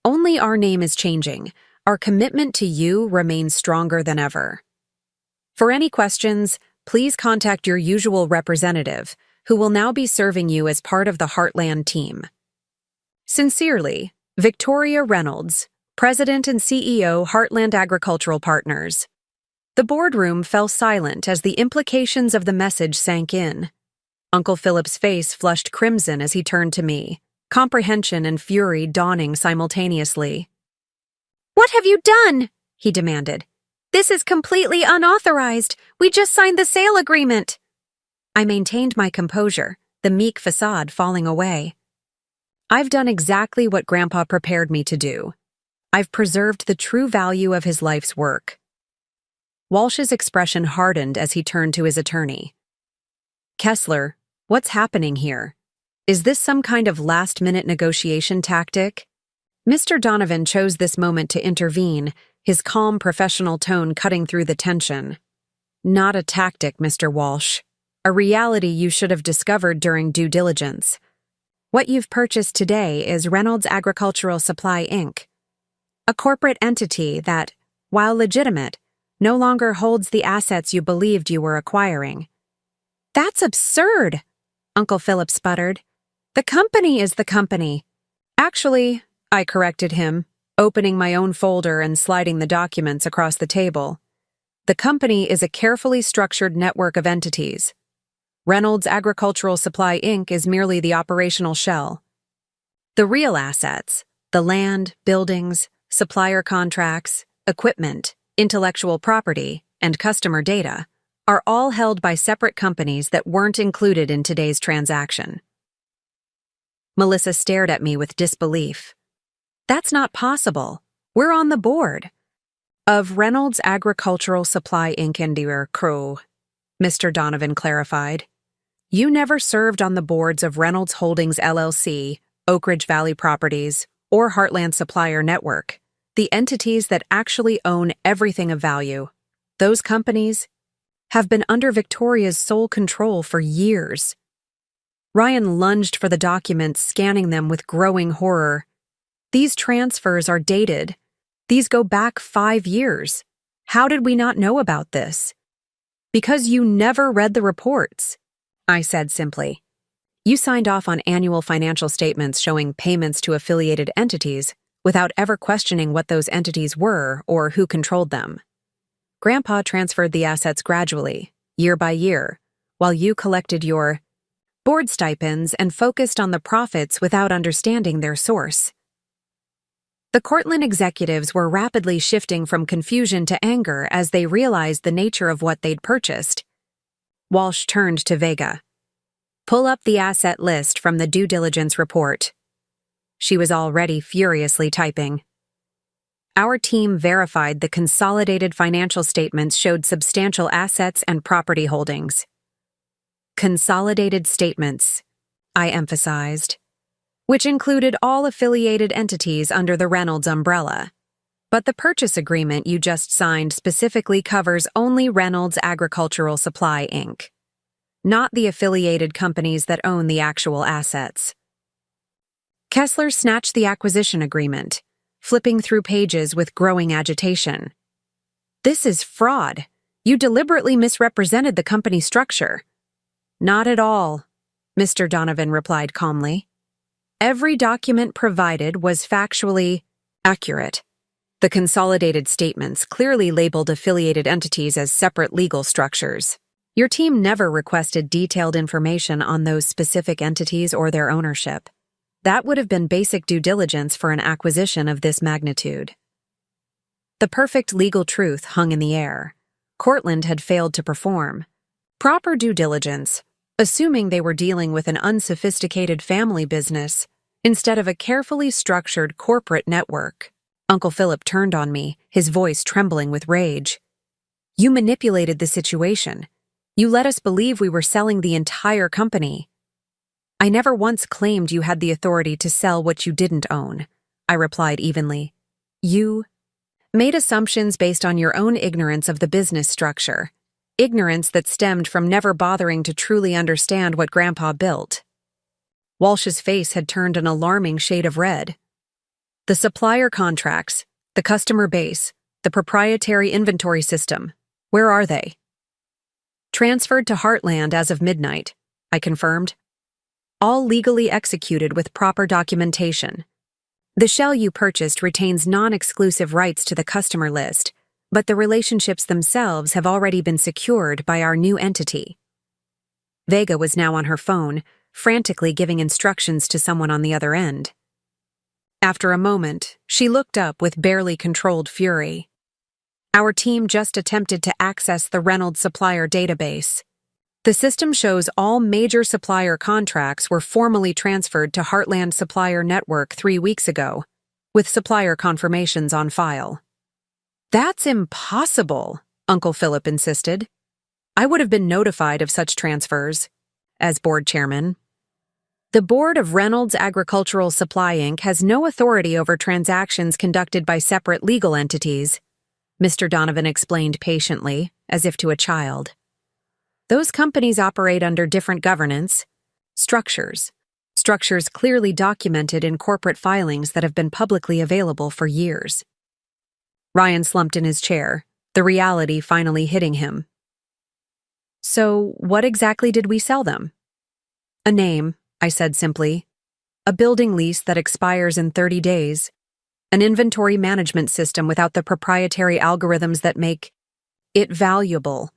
Only our name is changing. Our commitment to you remains stronger than ever. For any questions, please contact your usual representative, who will now be serving you as part of the Heartland team. Sincerely, Victoria Reynolds, President and CEO, Heartland Agricultural Partners. The boardroom fell silent as the implications of the message sank in. Uncle Philip's face flushed crimson as he turned to me, comprehension and fury dawning simultaneously. "What have you done?" he demanded. "This is completely unauthorized. We just signed the sale agreement." I maintained my composure, the meek facade falling away. "I've done exactly what Grandpa prepared me to do. I've preserved the true value of his life's work." Walsh's expression hardened as he turned to his attorney. "Kessler, what's happening here? Is this some kind of last-minute negotiation tactic?" Mr. Donovan chose this moment to intervene, his calm professional tone cutting through the tension. "Not a tactic, Mr. Walsh. A reality you should have discovered during due diligence. What you've purchased today is Reynolds Agricultural Supply, Inc., a corporate entity that, while legitimate, no longer holds the assets you believed you were acquiring." "That's absurd," Uncle Philip sputtered. "The company is the company." "Actually," I corrected him, opening my own folder and sliding the documents across the table, "the company is a carefully structured network of entities. Reynolds Agricultural Supply, Inc. is merely the operational shell. The real assets, the land, buildings, supplier contracts, equipment, intellectual property, and customer data, are all held by separate companies that weren't included in today's transaction." Melissa stared at me with disbelief. "That's not possible. We're on the board." "Of Reynolds Agricultural Supply, Inc. and your crew," Mr. Donovan clarified. "You never served on the boards of Reynolds Holdings LLC, Oak Ridge Valley Properties, or Heartland Supplier Network, the entities that actually own everything of value. Those companies have been under Victoria's sole control for years." Ryan lunged for the documents, scanning them with growing horror. "These transfers are dated. These go back 5 years. How did we not know about this?" "Because you never read the reports," I said simply. "You signed off on annual financial statements showing payments to affiliated entities without ever questioning what those entities were or who controlled them. Grandpa transferred the assets gradually, year by year, while you collected your board stipends and focused on the profits without understanding their source." The Cortland executives were rapidly shifting from confusion to anger as they realized the nature of what they'd purchased. Walsh turned to Vega. "Pull up the asset list from the due diligence report." She was already furiously typing. Our team verified the consolidated financial statements showed substantial assets and property holdings. Consolidated statements, I emphasized, which included all affiliated entities under the Reynolds umbrella. But the purchase agreement you just signed specifically covers only Reynolds Agricultural Supply, Inc., not the affiliated companies that own the actual assets. Kessler snatched the acquisition agreement, flipping through pages with growing agitation. "This is fraud. You deliberately misrepresented the company structure." "Not at all," Mr. Donovan replied calmly. "Every document provided was factually accurate. The consolidated statements clearly labeled affiliated entities as separate legal structures. Your team never requested detailed information on those specific entities or their ownership. That would have been basic due diligence for an acquisition of this magnitude." The perfect legal truth hung in the air. Cortland had failed to perform. Proper due diligence, assuming they were dealing with an unsophisticated family business instead of a carefully structured corporate network. Uncle Philip turned on me, his voice trembling with rage. You manipulated the situation. You let us believe we were selling the entire company. I never once claimed you had the authority to sell what you didn't own, I replied evenly. You made assumptions based on your own ignorance of the business structure, ignorance that stemmed from never bothering to truly understand what Grandpa built. Walsh's face had turned an alarming shade of red. The supplier contracts, the customer base, the proprietary inventory system, where are they? Transferred to Heartland as of midnight, I confirmed. All legally executed with proper documentation. The shell you purchased retains non-exclusive rights to the customer list, but the relationships themselves have already been secured by our new entity. Vega was now on her phone, frantically giving instructions to someone on the other end. After a moment, she looked up with barely controlled fury. Our team just attempted to access the Reynolds supplier database. The system shows all major supplier contracts were formally transferred to Heartland Supplier Network 3 weeks ago, with supplier confirmations on file. That's impossible, Uncle Philip insisted. I would have been notified of such transfers, as board chairman. The board of Reynolds Agricultural Supply Inc. has no authority over transactions conducted by separate legal entities, Mr. Donovan explained patiently, as if to a child. Those companies operate under different governance structures clearly documented in corporate filings that have been publicly available for years. Ryan slumped in his chair, the reality finally hitting him. So, what exactly did we sell them? A name, I said simply. A building lease that expires in 30 days. An inventory management system without the proprietary algorithms that make it valuable.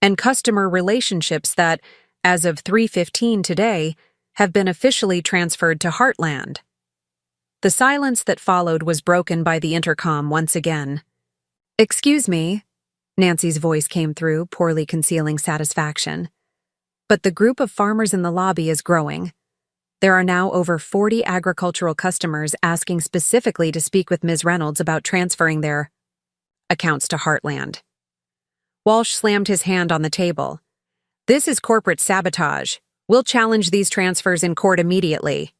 And customer relationships that, as of 3:15 today, have been officially transferred to Heartland. The silence that followed was broken by the intercom once again. Excuse me, Nancy's voice came through, poorly concealing satisfaction. But the group of farmers in the lobby is growing. There are now over 40 agricultural customers asking specifically to speak with Ms. Reynolds about transferring their accounts to Heartland. Walsh slammed his hand on the table. This is corporate sabotage. We'll challenge these transfers in court immediately.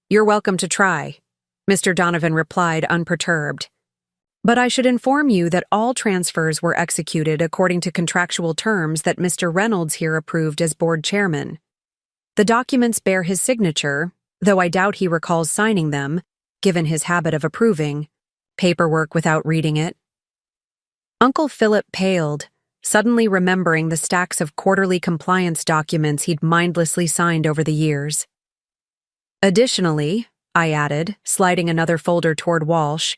You're welcome to try, Mr. Donovan replied unperturbed. But I should inform you that all transfers were executed according to contractual terms that Mr. Reynolds here approved as board chairman. The documents bear his signature, though I doubt he recalls signing them, given his habit of approving paperwork without reading it. Uncle Philip paled, suddenly remembering the stacks of quarterly compliance documents he'd mindlessly signed over the years. Additionally, I added, sliding another folder toward Walsh,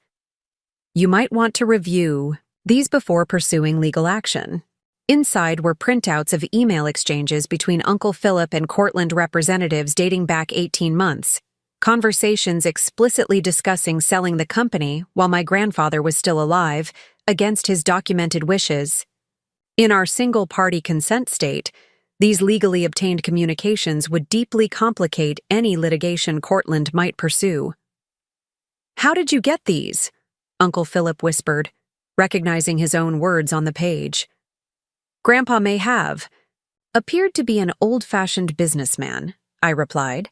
you might want to review these before pursuing legal action. Inside were printouts of email exchanges between Uncle Philip and Cortland representatives dating back 18 months, conversations explicitly discussing selling the company while my grandfather was still alive, against his documented wishes. In our single-party consent state, these legally obtained communications would deeply complicate any litigation Cortland might pursue. How did you get these? Uncle Philip whispered, recognizing his own words on the page. Grandpa may have appeared to be an old-fashioned businessman, I replied,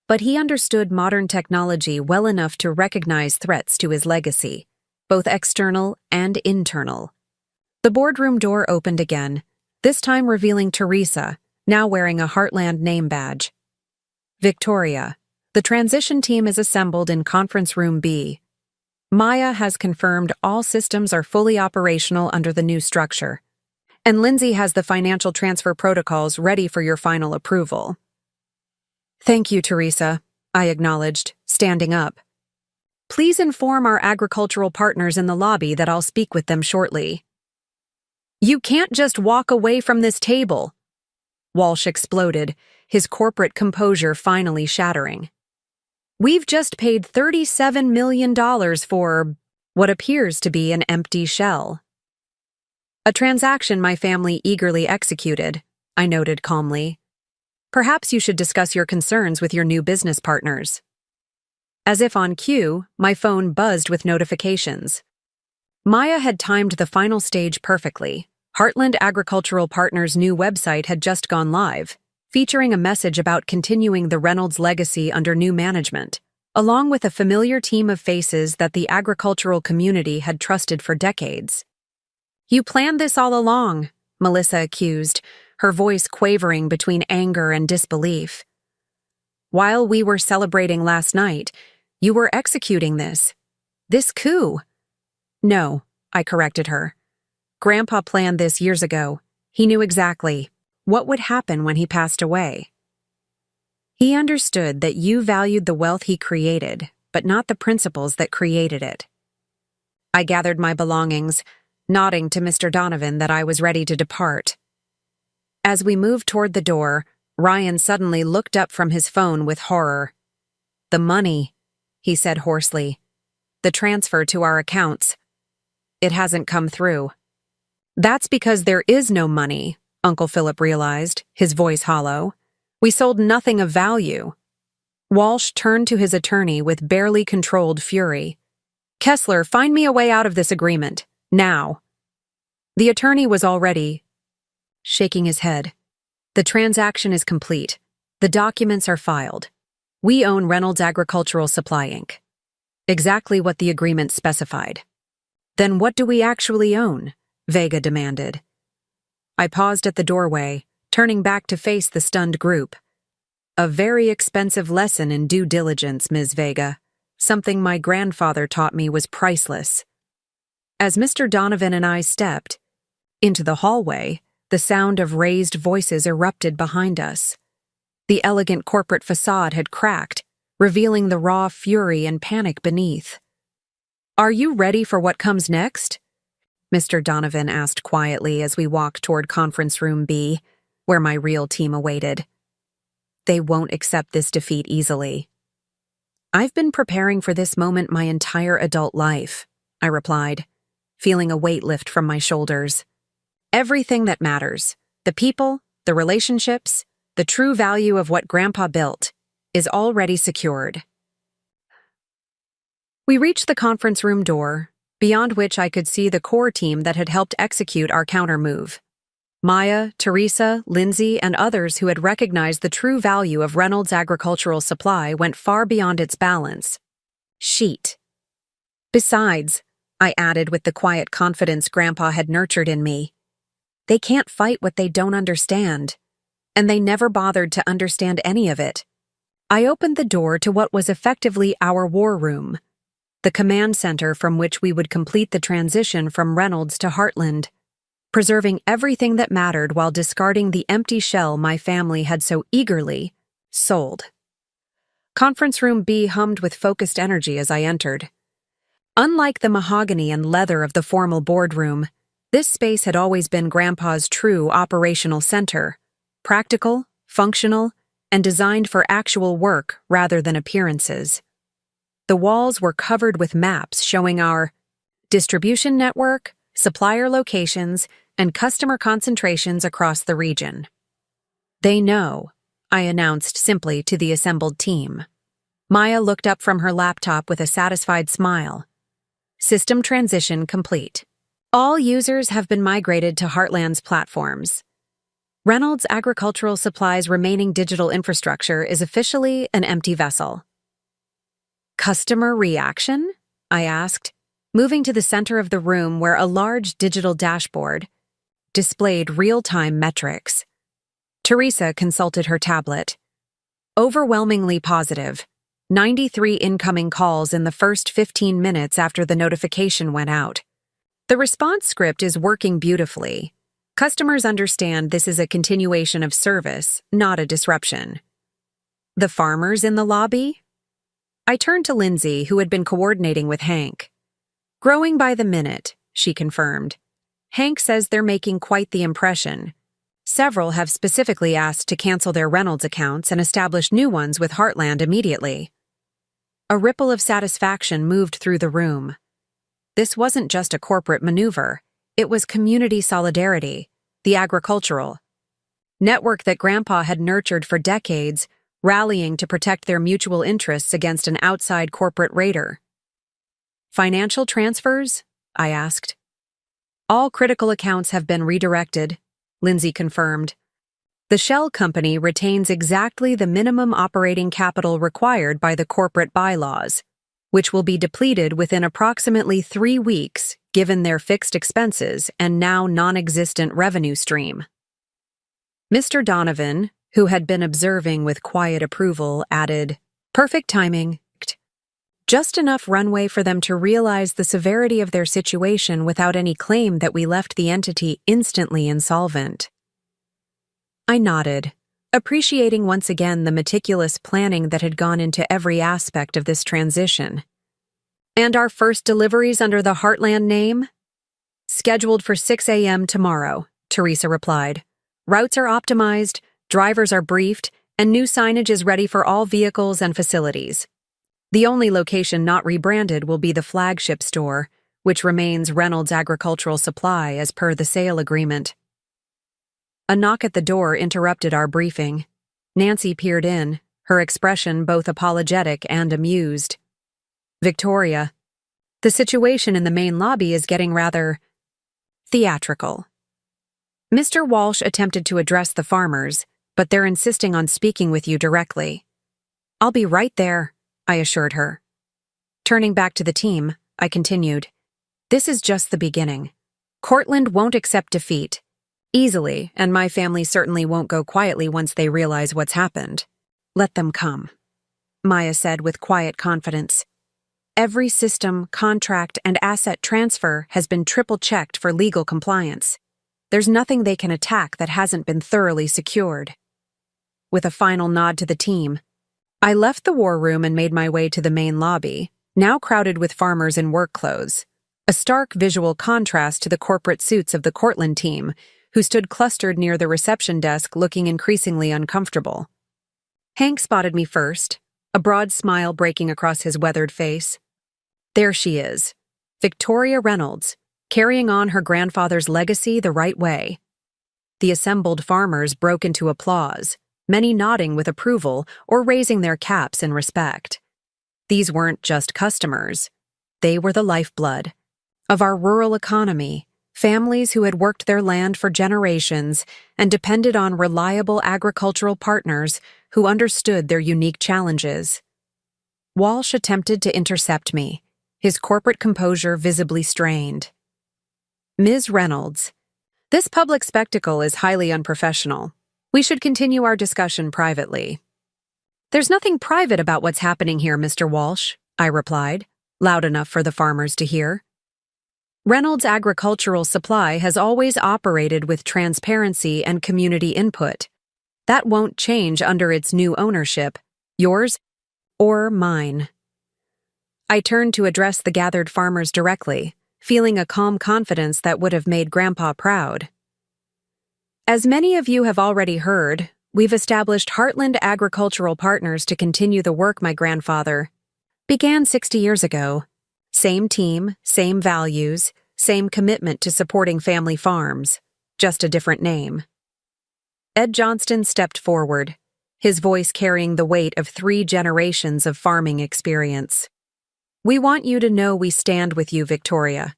but he understood modern technology well enough to recognize threats to his legacy, both external and internal. The boardroom door opened again, this time revealing Teresa, now wearing a Heartland name badge. Victoria, the transition team is assembled in Conference Room B. Maya has confirmed all systems are fully operational under the new structure, and Lindsay has the financial transfer protocols ready for your final approval. Thank you, Teresa, I acknowledged, standing up. Please inform our agricultural partners in the lobby that I'll speak with them shortly. You can't just walk away from this table, Walsh exploded, his corporate composure finally shattering. We've just paid $37 million for what appears to be an empty shell. A transaction my family eagerly executed, I noted calmly. Perhaps you should discuss your concerns with your new business partners. As if on cue, my phone buzzed with notifications. Maya had timed the final stage perfectly. Heartland Agricultural Partners' new website had just gone live, featuring a message about continuing the Reynolds legacy under new management, along with a familiar team of faces that the agricultural community had trusted for decades. "You planned this all along," Melissa accused, her voice quavering between anger and disbelief. "While we were celebrating last night, you were executing this coup." "No," I corrected her. "Grandpa planned this years ago. He knew exactly what would happen when he passed away. He understood that you valued the wealth he created, but not the principles that created it." I gathered my belongings, nodding to Mr. Donovan that I was ready to depart. As we moved toward the door, Ryan suddenly looked up from his phone with horror. "The money," he said hoarsely. "The transfer to our accounts. It hasn't come through." "That's because there is no money," Uncle Philip realized, his voice hollow. "We sold nothing of value." Walsh turned to his attorney with barely controlled fury. "Kessler, find me a way out of this agreement. Now." The attorney was already shaking his head. "The transaction is complete. The documents are filed. We own Reynolds Agricultural Supply, Inc. Exactly what the agreement specified." "Then what do we actually own?" Vega demanded. I paused at the doorway, turning back to face the stunned group. "A very expensive lesson in due diligence, Ms. Vega. Something my grandfather taught me was priceless." As Mr. Donovan and I stepped into the hallway, the sound of raised voices erupted behind us. The elegant corporate facade had cracked, revealing the raw fury and panic beneath. "Are you ready for what comes next?" Mr. Donovan asked quietly as we walked toward Conference Room B, where my real team awaited. "They won't accept this defeat easily." "I've been preparing for this moment my entire adult life," I replied, feeling a weight lift from my shoulders. "Everything that matters, the people, the relationships, the true value of what Grandpa built, is already secured." We reached the conference room door, beyond which I could see the core team that had helped execute our countermove. Maya, Teresa, Lindsay, and others who had recognized the true value of Reynolds Agricultural Supply went far beyond its balance sheet. Besides, I added with the quiet confidence Grandpa had nurtured in me, they can't fight what they don't understand, and they never bothered to understand any of it. I opened the door to what was effectively our war room, the command center from which we would complete the transition from Reynolds to Heartland, preserving everything that mattered while discarding the empty shell my family had so eagerly sold. Conference Room B hummed with focused energy as I entered. Unlike the mahogany and leather of the formal boardroom, this space had always been Grandpa's true operational center, practical, functional, and designed for actual work rather than appearances. The walls were covered with maps showing our distribution network, supplier locations, and customer concentrations across the region. "They know," I announced simply to the assembled team. Maya looked up from her laptop with a satisfied smile. "System transition complete. All users have been migrated to Heartland's platforms. Reynolds Agricultural Supply's remaining digital infrastructure is officially an empty vessel." "Customer reaction?" I asked, moving to the center of the room where a large digital dashboard displayed real-time metrics. Teresa consulted her tablet. "Overwhelmingly positive. 93 incoming calls in the first 15 minutes after the notification went out. The response script is working beautifully. Customers understand this is a continuation of service, not a disruption." "The farmers in the lobby?" I turned to Lindsay, who had been coordinating with Hank. "Growing by the minute," she confirmed. "Hank says they're making quite the impression. Several have specifically asked to cancel their Reynolds accounts and establish new ones with Heartland immediately." A ripple of satisfaction moved through the room. This wasn't just a corporate maneuver. It was community solidarity, the agricultural network that Grandpa had nurtured for decades, rallying to protect their mutual interests against an outside corporate raider. Financial transfers? I asked. All critical accounts have been redirected, Lindsay confirmed. The shell company retains exactly the minimum operating capital required by the corporate bylaws, which will be depleted within approximately 3 weeks given their fixed expenses and now non-existent revenue stream. Mr. Donovan, who had been observing with quiet approval, added, "Perfect timing. Just enough runway for them to realize the severity of their situation without any claim that we left the entity instantly insolvent." I nodded, appreciating once again the meticulous planning that had gone into every aspect of this transition. "And our first deliveries under the Heartland name?" "Scheduled for 6 a.m. tomorrow," Teresa replied. "Routes are optimized, drivers are briefed, and new signage is ready for all vehicles and facilities. The only location not rebranded will be the flagship store, which remains Reynolds Agricultural Supply as per the sale agreement." A knock at the door interrupted our briefing. Nancy peered in, her expression both apologetic and amused. "Victoria, the situation in the main lobby is getting rather theatrical. Mr. Walsh attempted to address the farmers, but they're insisting on speaking with you directly." "I'll be right there," I assured her. Turning back to the team, I continued, "This is just the beginning. Cortland won't accept defeat easily, and my family certainly won't go quietly once they realize what's happened. Let them come," Maya said with quiet confidence. "Every system, contract, and asset transfer has been triple-checked for legal compliance. There's nothing they can attack that hasn't been thoroughly secured." With a final nod to the team, I left the war room and made my way to the main lobby, now crowded with farmers in work clothes, a stark visual contrast to the corporate suits of the Cortland team, who stood clustered near the reception desk looking increasingly uncomfortable. Hank spotted me first, a broad smile breaking across his weathered face. There she is, Victoria Reynolds, carrying on her grandfather's legacy the right way. The assembled farmers broke into applause, many nodding with approval or raising their caps in respect. These weren't just customers. They were the lifeblood of our rural economy, families who had worked their land for generations and depended on reliable agricultural partners who understood their unique challenges. Walsh attempted to intercept me, his corporate composure visibly strained. "Ms. Reynolds, this public spectacle is highly unprofessional. We should continue our discussion privately." "There's nothing private about what's happening here, Mr. Walsh," I replied, loud enough for the farmers to hear. "Reynolds Agricultural Supply has always operated with transparency and community input. That won't change under its new ownership, yours or mine." I turned to address the gathered farmers directly, feeling a calm confidence that would have made Grandpa proud. "As many of you have already heard, we've established Heartland Agricultural Partners to continue the work my grandfather began 60 years ago. Same team, same values, same commitment to supporting family farms, just a different name." Ed Johnston stepped forward, his voice carrying the weight of 3 generations of farming experience. "We want you to know we stand with you, Victoria.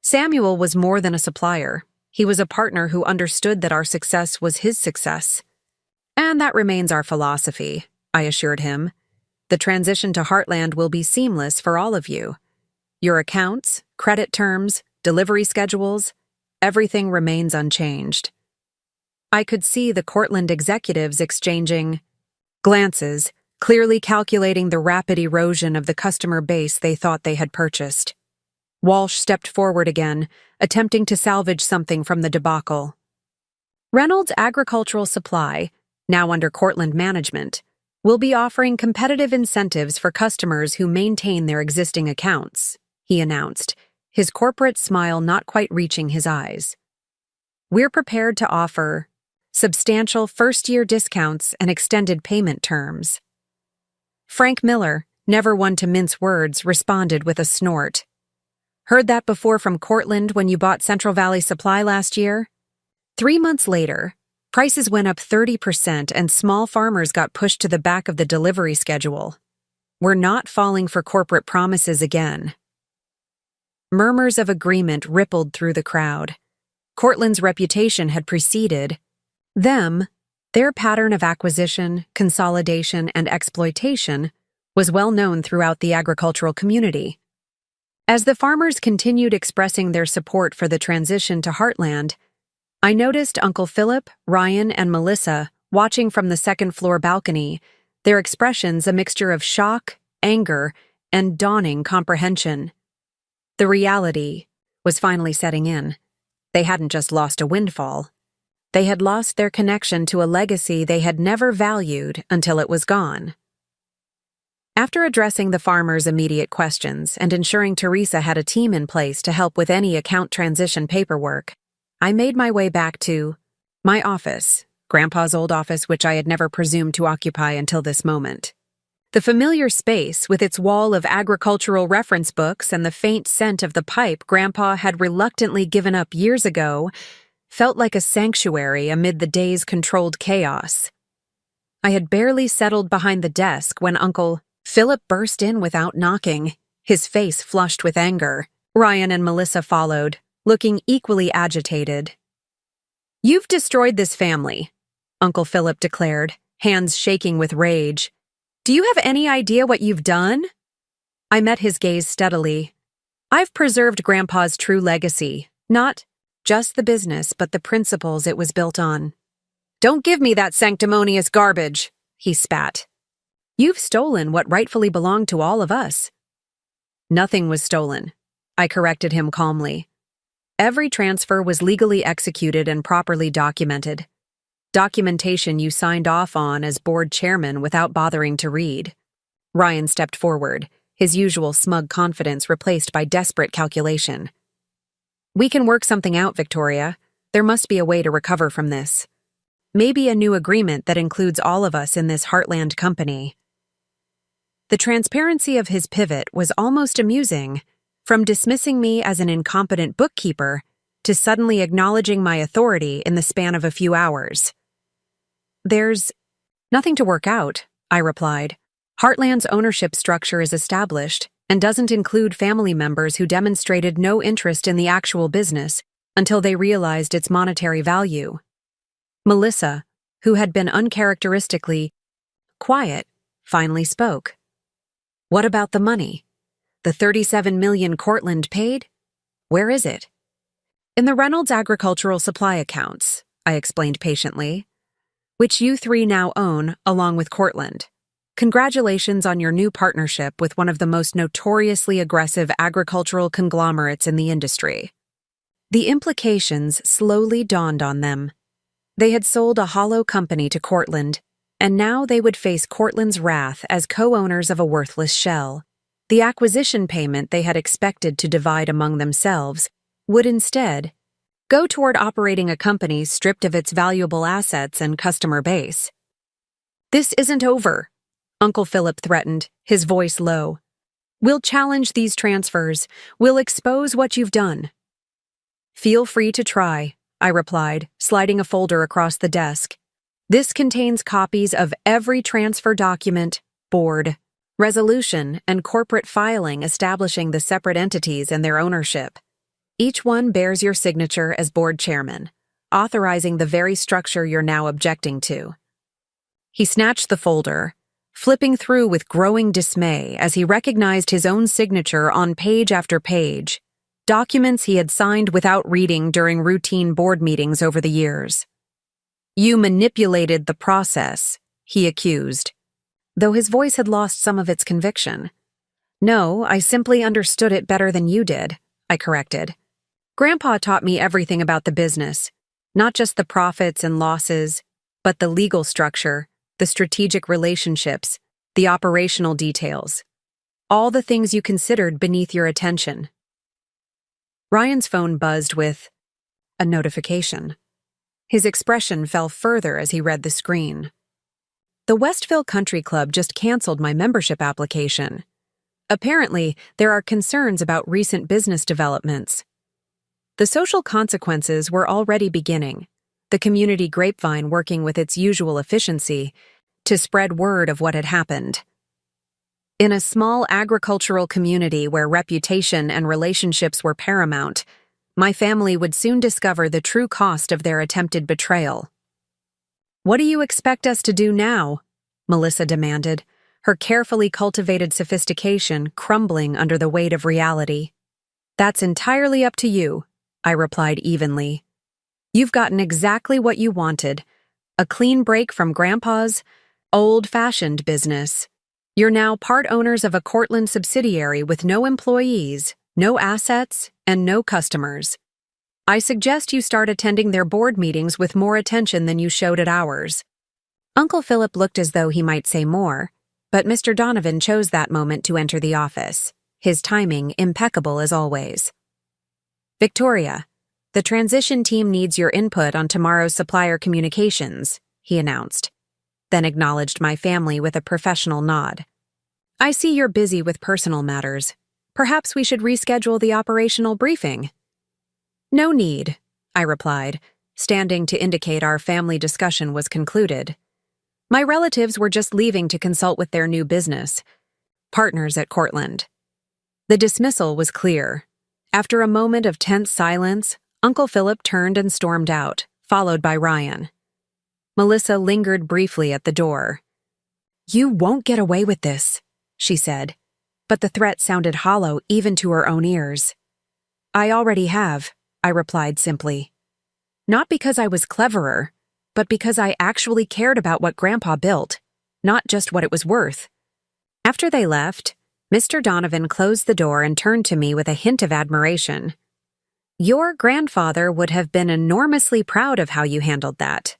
Samuel was more than a supplier. He was a partner who understood that our success was his success. And that remains our philosophy," I assured him. "The transition to Heartland will be seamless for all of you. Your accounts, credit terms, delivery schedules, everything remains unchanged." I could see the Cortland executives exchanging glances, clearly calculating the rapid erosion of the customer base they thought they had purchased. Walsh stepped forward again, attempting to salvage something from the debacle. "Reynolds Agricultural Supply, now under Cortland management, will be offering competitive incentives for customers who maintain their existing accounts," he announced, his corporate smile not quite reaching his eyes. "We're prepared to offer substantial first-year discounts and extended payment terms." Frank Miller, never one to mince words, responded with a snort. Heard that before from Cortland when you bought Central Valley Supply last year? 3 months later, prices went up 30% and small farmers got pushed to the back of the delivery schedule. We're not falling for corporate promises again. Murmurs of agreement rippled through the crowd. Cortland's reputation had preceded them. Their pattern of acquisition, consolidation, and exploitation was well known throughout the agricultural community. As the farmers continued expressing their support for the transition to Heartland, I noticed Uncle Philip, Ryan, and Melissa watching from the second-floor balcony, their expressions a mixture of shock, anger, and dawning comprehension. The reality was finally setting in. They hadn't just lost a windfall. They had lost their connection to a legacy they had never valued until it was gone. After addressing the farmers' immediate questions and ensuring Teresa had a team in place to help with any account transition paperwork, I made my way back to my office, Grandpa's old office, which I had never presumed to occupy until this moment. The familiar space, with its wall of agricultural reference books and the faint scent of the pipe Grandpa had reluctantly given up years ago, felt like a sanctuary amid the day's controlled chaos. I had barely settled behind the desk when Uncle Philip burst in without knocking, his face flushed with anger. Ryan and Melissa followed, looking equally agitated. "You've destroyed this family," Uncle Philip declared, hands shaking with rage. "Do you have any idea what you've done?" I met his gaze steadily. "I've preserved Grandpa's true legacy, not just the business, but the principles it was built on." "Don't give me that sanctimonious garbage," he spat. "You've stolen what rightfully belonged to all of us." "Nothing was stolen," I corrected him calmly. "Every transfer was legally executed and properly documented. Documentation you signed off on as board chairman without bothering to read." Ryan stepped forward, his usual smug confidence replaced by desperate calculation. "We can work something out, Victoria. There must be a way to recover from this. Maybe a new agreement that includes all of us in this Heartland company." The transparency of his pivot was almost amusing, from dismissing me as an incompetent bookkeeper to suddenly acknowledging my authority in the span of a few hours. "There's nothing to work out," I replied. "Heartland's ownership structure is established and doesn't include family members who demonstrated no interest in the actual business until they realized its monetary value." Melissa, who had been uncharacteristically quiet, finally spoke. "What about the money? The $37 million Cortland paid? Where is it?" "In the Reynolds Agricultural Supply accounts," I explained patiently, "which you three now own along with Cortland. Congratulations on your new partnership with one of the most notoriously aggressive agricultural conglomerates in the industry." The implications slowly dawned on them. They had sold a hollow company to Cortland, and now they would face Cortland's wrath as co-owners of a worthless shell. The acquisition payment they had expected to divide among themselves would instead go toward operating a company stripped of its valuable assets and customer base. "This isn't over," Uncle Philip threatened, his voice low. "We'll challenge these transfers. We'll expose what you've done." "Feel free to try," I replied, sliding a folder across the desk. "This contains copies of every transfer document, board, resolution, and corporate filing establishing the separate entities and their ownership. Each one bears your signature as board chairman, authorizing the very structure you're now objecting to." He snatched the folder, flipping through with growing dismay as he recognized his own signature on page after page, documents he had signed without reading during routine board meetings over the years. "You manipulated the process," he accused, though his voice had lost some of its conviction. "No, I simply understood it better than you did," I corrected. "Grandpa taught me everything about the business, not just the profits and losses, but the legal structure, the strategic relationships, the operational details, all the things you considered beneath your attention." Ryan's phone buzzed with a notification. His expression fell further as he read the screen. "The Westville Country Club just canceled my membership application." Apparently, there are concerns about recent business developments. The social consequences were already beginning, the community grapevine working with its usual efficiency to spread word of what had happened. In a small agricultural community where reputation and relationships were paramount, my family would soon discover the true cost of their attempted betrayal. "What do you expect us to do now?" Melissa demanded, her carefully cultivated sophistication crumbling under the weight of reality. "That's entirely up to you," I replied evenly. "You've gotten exactly what you wanted, a clean break from Grandpa's old-fashioned business. You're now part owners of a Cortland subsidiary with no employees, no assets, and no customers. I suggest you start attending their board meetings with more attention than you showed at ours." Uncle Philip looked as though he might say more, but Mr. Donovan chose that moment to enter the office, his timing impeccable as always. "Victoria, the transition team needs your input on tomorrow's supplier communications," he announced, then acknowledged my family with a professional nod. "I see you're busy with personal matters. Perhaps we should reschedule the operational briefing." "No need," I replied, standing to indicate our family discussion was concluded. My relatives were just leaving to consult with their new business partners at Cortland. The dismissal was clear. After a moment of tense silence, Uncle Philip turned and stormed out, followed by Ryan. Melissa lingered briefly at the door. "You won't get away with this," she said, but the threat sounded hollow even to her own ears. "I already have," I replied simply. Not because I was cleverer, but because I actually cared about what Grandpa built, not just what it was worth. After they left, Mr. Donovan closed the door and turned to me with a hint of admiration. "Your grandfather would have been enormously proud of how you handled that."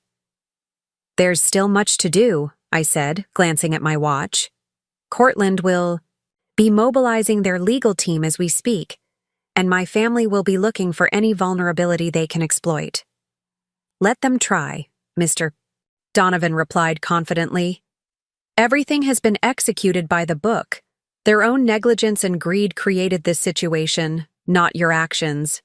"There's still much to do," I said, glancing at my watch. "Cortland will be mobilizing their legal team as we speak, and my family will be looking for any vulnerability they can exploit." "Let them try," Mr. Donovan replied confidently. "Everything has been executed by the book. Their own negligence and greed created this situation, not your actions."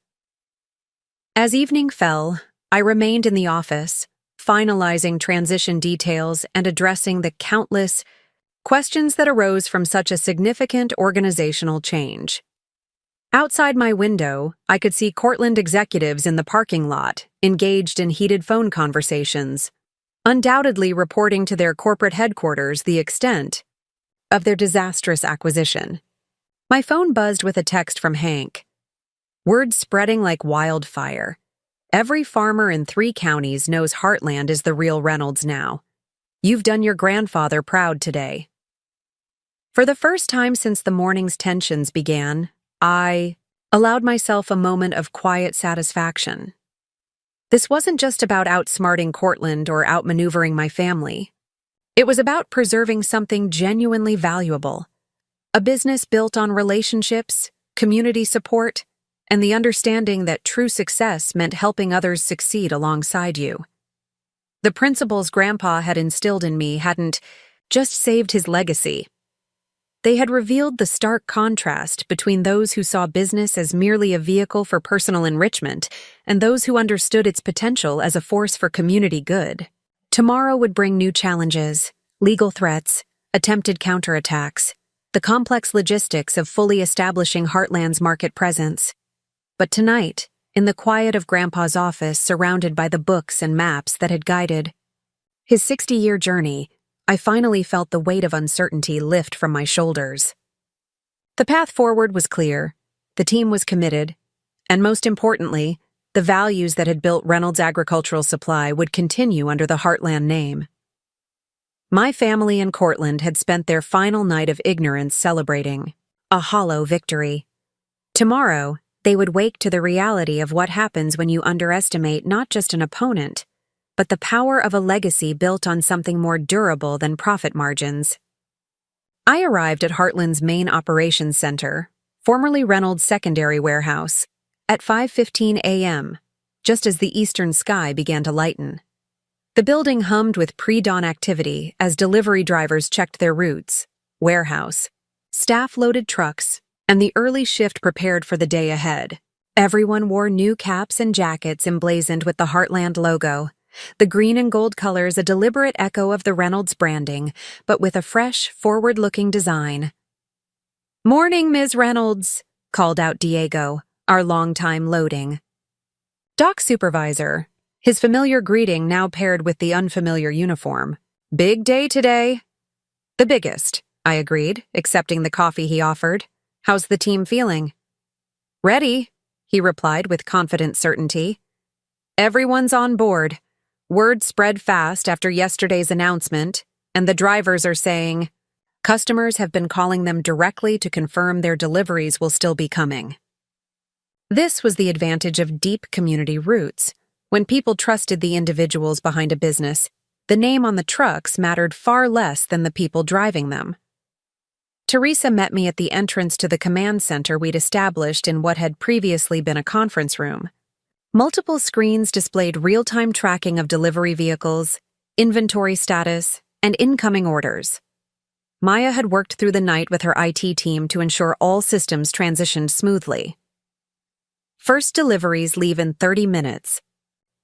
As evening fell, I remained in the office, finalizing transition details and addressing the countless questions that arose from such a significant organizational change. Outside my window, I could see Cortland executives in the parking lot, engaged in heated phone conversations, undoubtedly reporting to their corporate headquarters the extent of their disastrous acquisition. My phone buzzed with a text from Hank. Word spreading like wildfire. Every farmer in 3 counties knows Heartland is the real Reynolds now. You've done your grandfather proud today. For the first time since the morning's tensions began, I allowed myself a moment of quiet satisfaction. This wasn't just about outsmarting Cortland or outmaneuvering my family. It was about preserving something genuinely valuable. A business built on relationships, community support, and the understanding that true success meant helping others succeed alongside you. The principles Grandpa had instilled in me hadn't just saved his legacy. They had revealed the stark contrast between those who saw business as merely a vehicle for personal enrichment and those who understood its potential as a force for community good. Tomorrow would bring new challenges, legal threats, attempted counterattacks, the complex logistics of fully establishing Heartland's market presence. But tonight, in the quiet of Grandpa's office surrounded by the books and maps that had guided his 60-year journey, I finally felt the weight of uncertainty lift from my shoulders. The path forward was clear, the team was committed, and most importantly, the values that had built Reynolds Agricultural Supply would continue under the Heartland name. My family and Cortland had spent their final night of ignorance celebrating a hollow victory. Tomorrow, they would wake to the reality of what happens when you underestimate not just an opponent, but the power of a legacy built on something more durable than profit margins. I arrived at Heartland's main operations center, formerly Reynolds' secondary warehouse, at 5:15 a.m., just as the eastern sky began to lighten. The building hummed with pre-dawn activity as delivery drivers checked their routes, warehouse, Staff loaded trucks, and the early shift prepared for the day ahead. Everyone wore new caps and jackets emblazoned with the Heartland logo. The green and gold colors a deliberate echo of the Reynolds branding, but with a fresh, forward-looking design. "Morning, Ms. Reynolds," called out Diego, our longtime loading dock supervisor, his familiar greeting now paired with the unfamiliar uniform. "Big day today." "The biggest," I agreed, accepting the coffee he offered. "How's the team feeling?" "Ready," he replied with confident certainty. "Everyone's on board. Word spread fast after yesterday's announcement, and the drivers are saying customers have been calling them directly to confirm their deliveries will still be coming." This was the advantage of deep community roots. When people trusted the individuals behind a business, the name on the trucks mattered far less than the people driving them. Teresa met me at the entrance to the command center we'd established in what had previously been a conference room. Multiple screens displayed real-time tracking of delivery vehicles, inventory status, and incoming orders. Maya had worked through the night with her IT team to ensure all systems transitioned smoothly. "First deliveries leave in 30 minutes,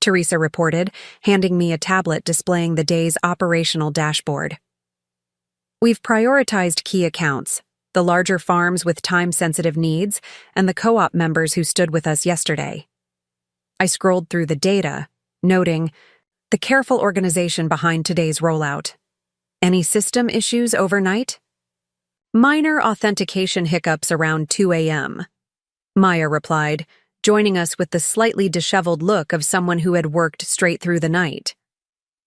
Teresa reported, handing me a tablet displaying the day's operational dashboard. "We've prioritized key accounts, the larger farms with time-sensitive needs, and the co-op members who stood with us yesterday." I scrolled through the data, noting the careful organization behind today's rollout. "Any system issues overnight?" "Minor authentication hiccups around 2 a.m., Maya replied, joining us with the slightly disheveled look of someone who had worked straight through the night.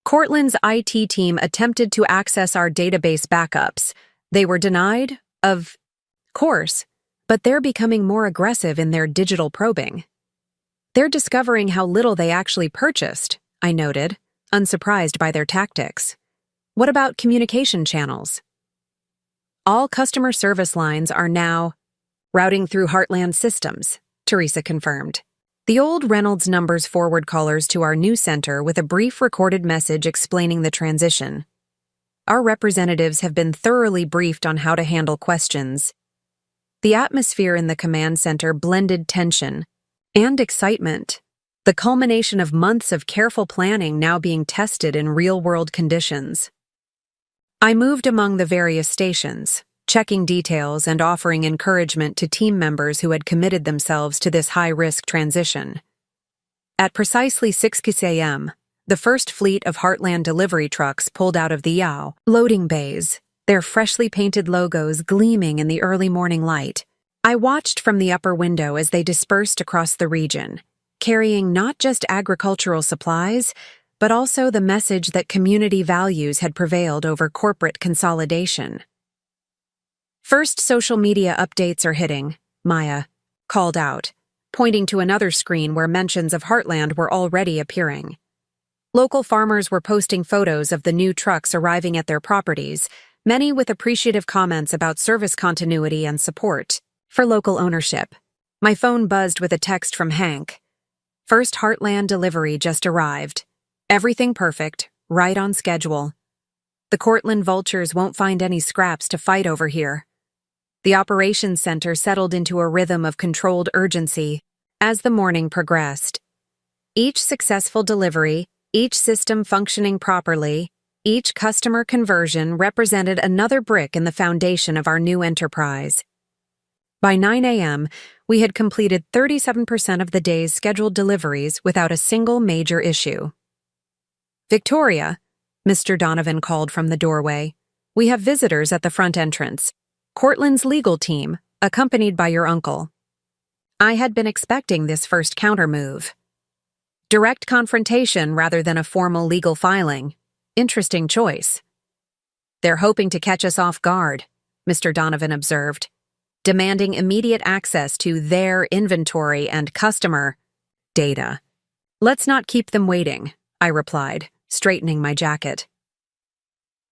"Cortland's IT team attempted to access our database backups. They were denied, of course, but they're becoming more aggressive in their digital probing. They're discovering how little they actually purchased," I noted, unsurprised by their tactics. "What about communication channels?" "All customer service lines are now routing through Heartland systems," Teresa confirmed. "The old Reynolds numbers forward callers to our new center with a brief recorded message explaining the transition. Our representatives have been thoroughly briefed on how to handle questions." The atmosphere in the command center blended tension and excitement, the culmination of months of careful planning now being tested in real-world conditions. I moved among the various stations, checking details and offering encouragement to team members who had committed themselves to this high-risk transition. At precisely 6 a.m., the first fleet of Heartland delivery trucks pulled out of the Yao loading bays, their freshly painted logos gleaming in the early morning light. I watched from the upper window as they dispersed across the region, carrying not just agricultural supplies, but also the message that community values had prevailed over corporate consolidation. "First social media updates are hitting," Maya called out, pointing to another screen where mentions of Heartland were already appearing. Local farmers were posting photos of the new trucks arriving at their properties, many with appreciative comments about service continuity and support for local ownership. My phone buzzed with a text from Hank. "First Heartland delivery just arrived. Everything perfect, right on schedule. The Cortland vultures won't find any scraps to fight over here." The operations center settled into a rhythm of controlled urgency as the morning progressed. Each successful delivery, each system functioning properly, each customer conversion represented another brick in the foundation of our new enterprise. By 9 a.m., we had completed 37% of the day's scheduled deliveries without a single major issue. "Victoria," Mr. Donovan called from the doorway, "we have visitors at the front entrance. Cortland's legal team, accompanied by your uncle." I had been expecting this first countermove. Direct confrontation rather than a formal legal filing. Interesting choice. "They're hoping to catch us off guard," Mr. Donovan observed, demanding immediate access to their inventory and customer data. "Let's not keep them waiting," I replied, straightening my jacket.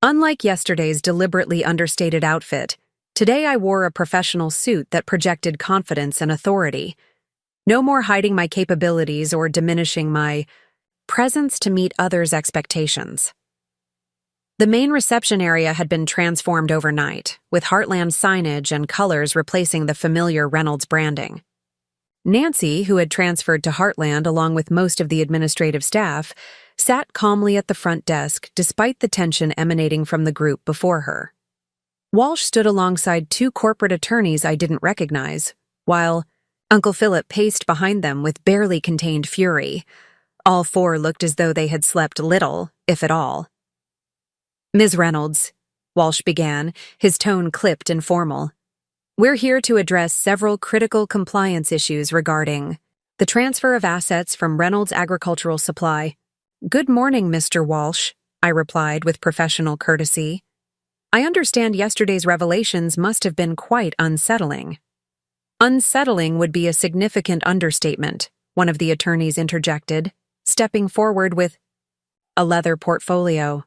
Unlike yesterday's deliberately understated outfit, today I wore a professional suit that projected confidence and authority. No more hiding my capabilities or diminishing my presence to meet others' expectations. The main reception area had been transformed overnight, with Heartland signage and colors replacing the familiar Reynolds branding. Nancy, who had transferred to Heartland along with most of the administrative staff, sat calmly at the front desk despite the tension emanating from the group before her. Walsh stood alongside two corporate attorneys I didn't recognize, while Uncle Philip paced behind them with barely contained fury. All four looked as though they had slept little, if at all. "Ms. Reynolds," Walsh began, his tone clipped and formal. "We're here to address several critical compliance issues regarding the transfer of assets from Reynolds Agricultural Supply." "Good morning, Mr. Walsh," I replied with professional courtesy. "I understand yesterday's revelations must have been quite unsettling." "Unsettling would be a significant understatement," one of the attorneys interjected, stepping forward with a leather portfolio.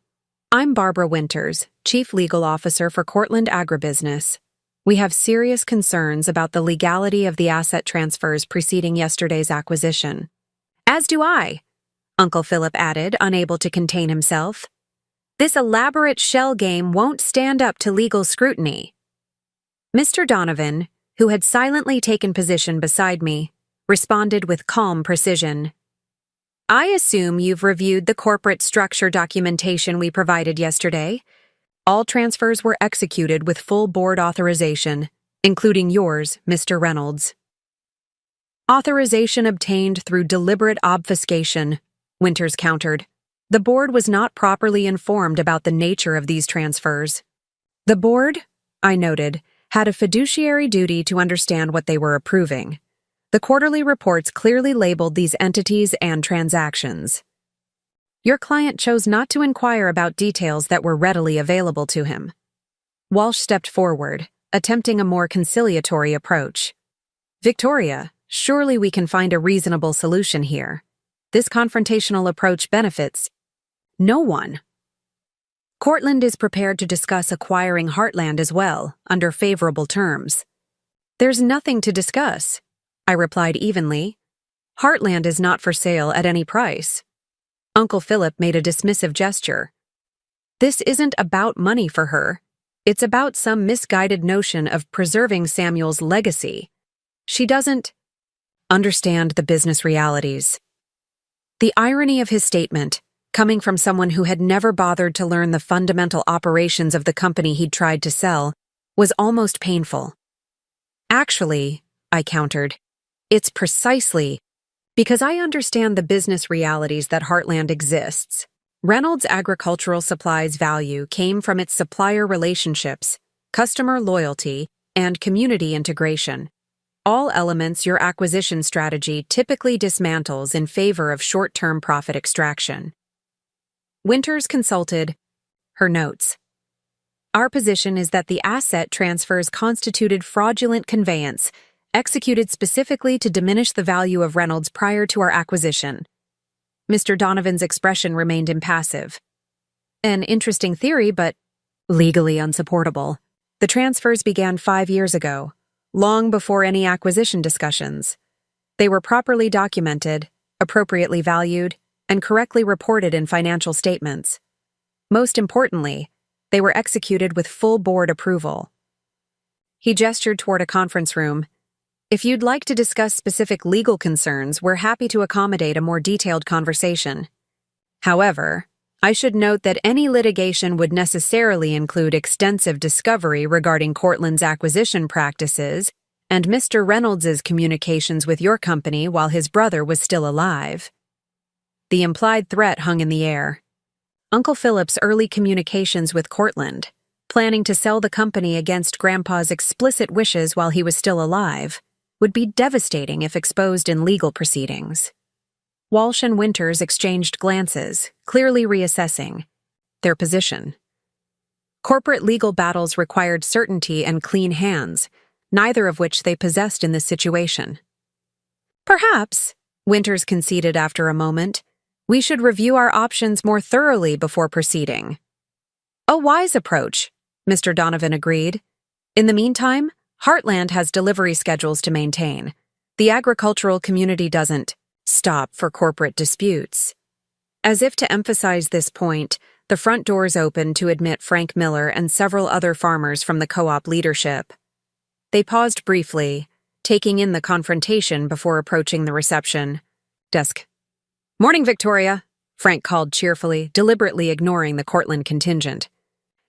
"I'm Barbara Winters, Chief Legal Officer for Cortland Agribusiness. We have serious concerns about the legality of the asset transfers preceding yesterday's acquisition." "As do I," Uncle Philip added, unable to contain himself. "This elaborate shell game won't stand up to legal scrutiny." Mr. Donovan, who had silently taken position beside me, responded with calm precision. "I assume you've reviewed the corporate structure documentation we provided yesterday. All transfers were executed with full board authorization, including yours, Mr. Reynolds." "Authorization obtained through deliberate obfuscation," Winters countered. "The board was not properly informed about the nature of these transfers." "The board," I noted, "had a fiduciary duty to understand what they were approving. The quarterly reports clearly labeled these entities and transactions." "Your client chose not to inquire about details that were readily available to him." Walsh stepped forward, attempting a more conciliatory approach. "Victoria, surely we can find a reasonable solution here. This confrontational approach benefits no one." "Cortland is prepared to discuss acquiring Heartland as well, under favorable terms." "There's nothing to discuss," I replied evenly. "Heartland is not for sale at any price." Uncle Philip made a dismissive gesture. "This isn't about money for her. It's about some misguided notion of preserving Samuel's legacy. She doesn't understand the business realities." The irony of his statement, coming from someone who had never bothered to learn the fundamental operations of the company he'd tried to sell, was almost painful. "Actually," I countered, "it's precisely because I understand the business realities that Heartland exists. Reynolds Agricultural Supply's value came from its supplier relationships, customer loyalty, and community integration. All elements your acquisition strategy typically dismantles in favor of short-term profit extraction." Winters consulted her notes. "Our position is that the asset transfers constituted fraudulent conveyance, executed specifically to diminish the value of Reynolds prior to our acquisition." Mr. Donovan's expression remained impassive. "An interesting theory, but legally unsupportable. The transfers began 5 years ago, long before any acquisition discussions. They were properly documented, appropriately valued, and correctly reported in financial statements. Most importantly, they were executed with full board approval." He gestured toward a conference room. "If you'd like to discuss specific legal concerns, we're happy to accommodate a more detailed conversation. However, I should note that any litigation would necessarily include extensive discovery regarding Cortland's acquisition practices and Mr. Reynolds's communications with your company while his brother was still alive." The implied threat hung in the air. Uncle Philip's early communications with Cortland, planning to sell the company against Grandpa's explicit wishes while he was still alive, would be devastating if exposed in legal proceedings. Walsh and Winters exchanged glances, clearly reassessing their position. Corporate legal battles required certainty and clean hands, neither of which they possessed in this situation. "Perhaps," Winters conceded after a moment, "we should review our options more thoroughly before proceeding." "A wise approach," Mr. Donovan agreed. "In the meantime, Heartland has delivery schedules to maintain. The agricultural community doesn't stop for corporate disputes." As if to emphasize this point, The front doors opened to admit Frank Miller and several other farmers from the co-op leadership. They paused briefly, taking in the confrontation before approaching the reception desk. "Morning, Victoria," Frank called cheerfully, deliberately ignoring the Cortland contingent.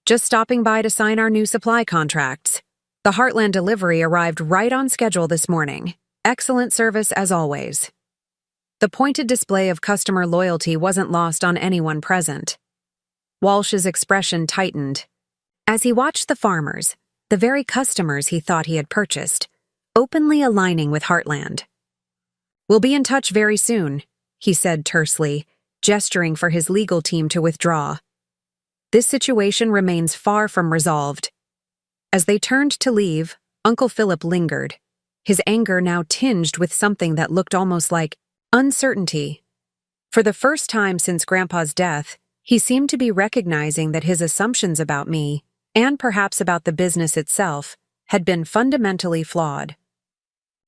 "Just stopping by to sign our new supply contracts. The Heartland delivery arrived right on schedule this morning. Excellent service as always." The pointed display of customer loyalty wasn't lost on anyone present. Walsh's expression tightened as he watched the farmers, the very customers he thought he had purchased, openly aligning with Heartland. "We'll be in touch very soon," he said tersely, gesturing for his legal team to withdraw. This situation remains far from resolved. As they turned to leave, Uncle Philip lingered, his anger now tinged with something that looked almost like uncertainty. For the first time since Grandpa's death, he seemed to be recognizing that his assumptions about me, and perhaps about the business itself, had been fundamentally flawed.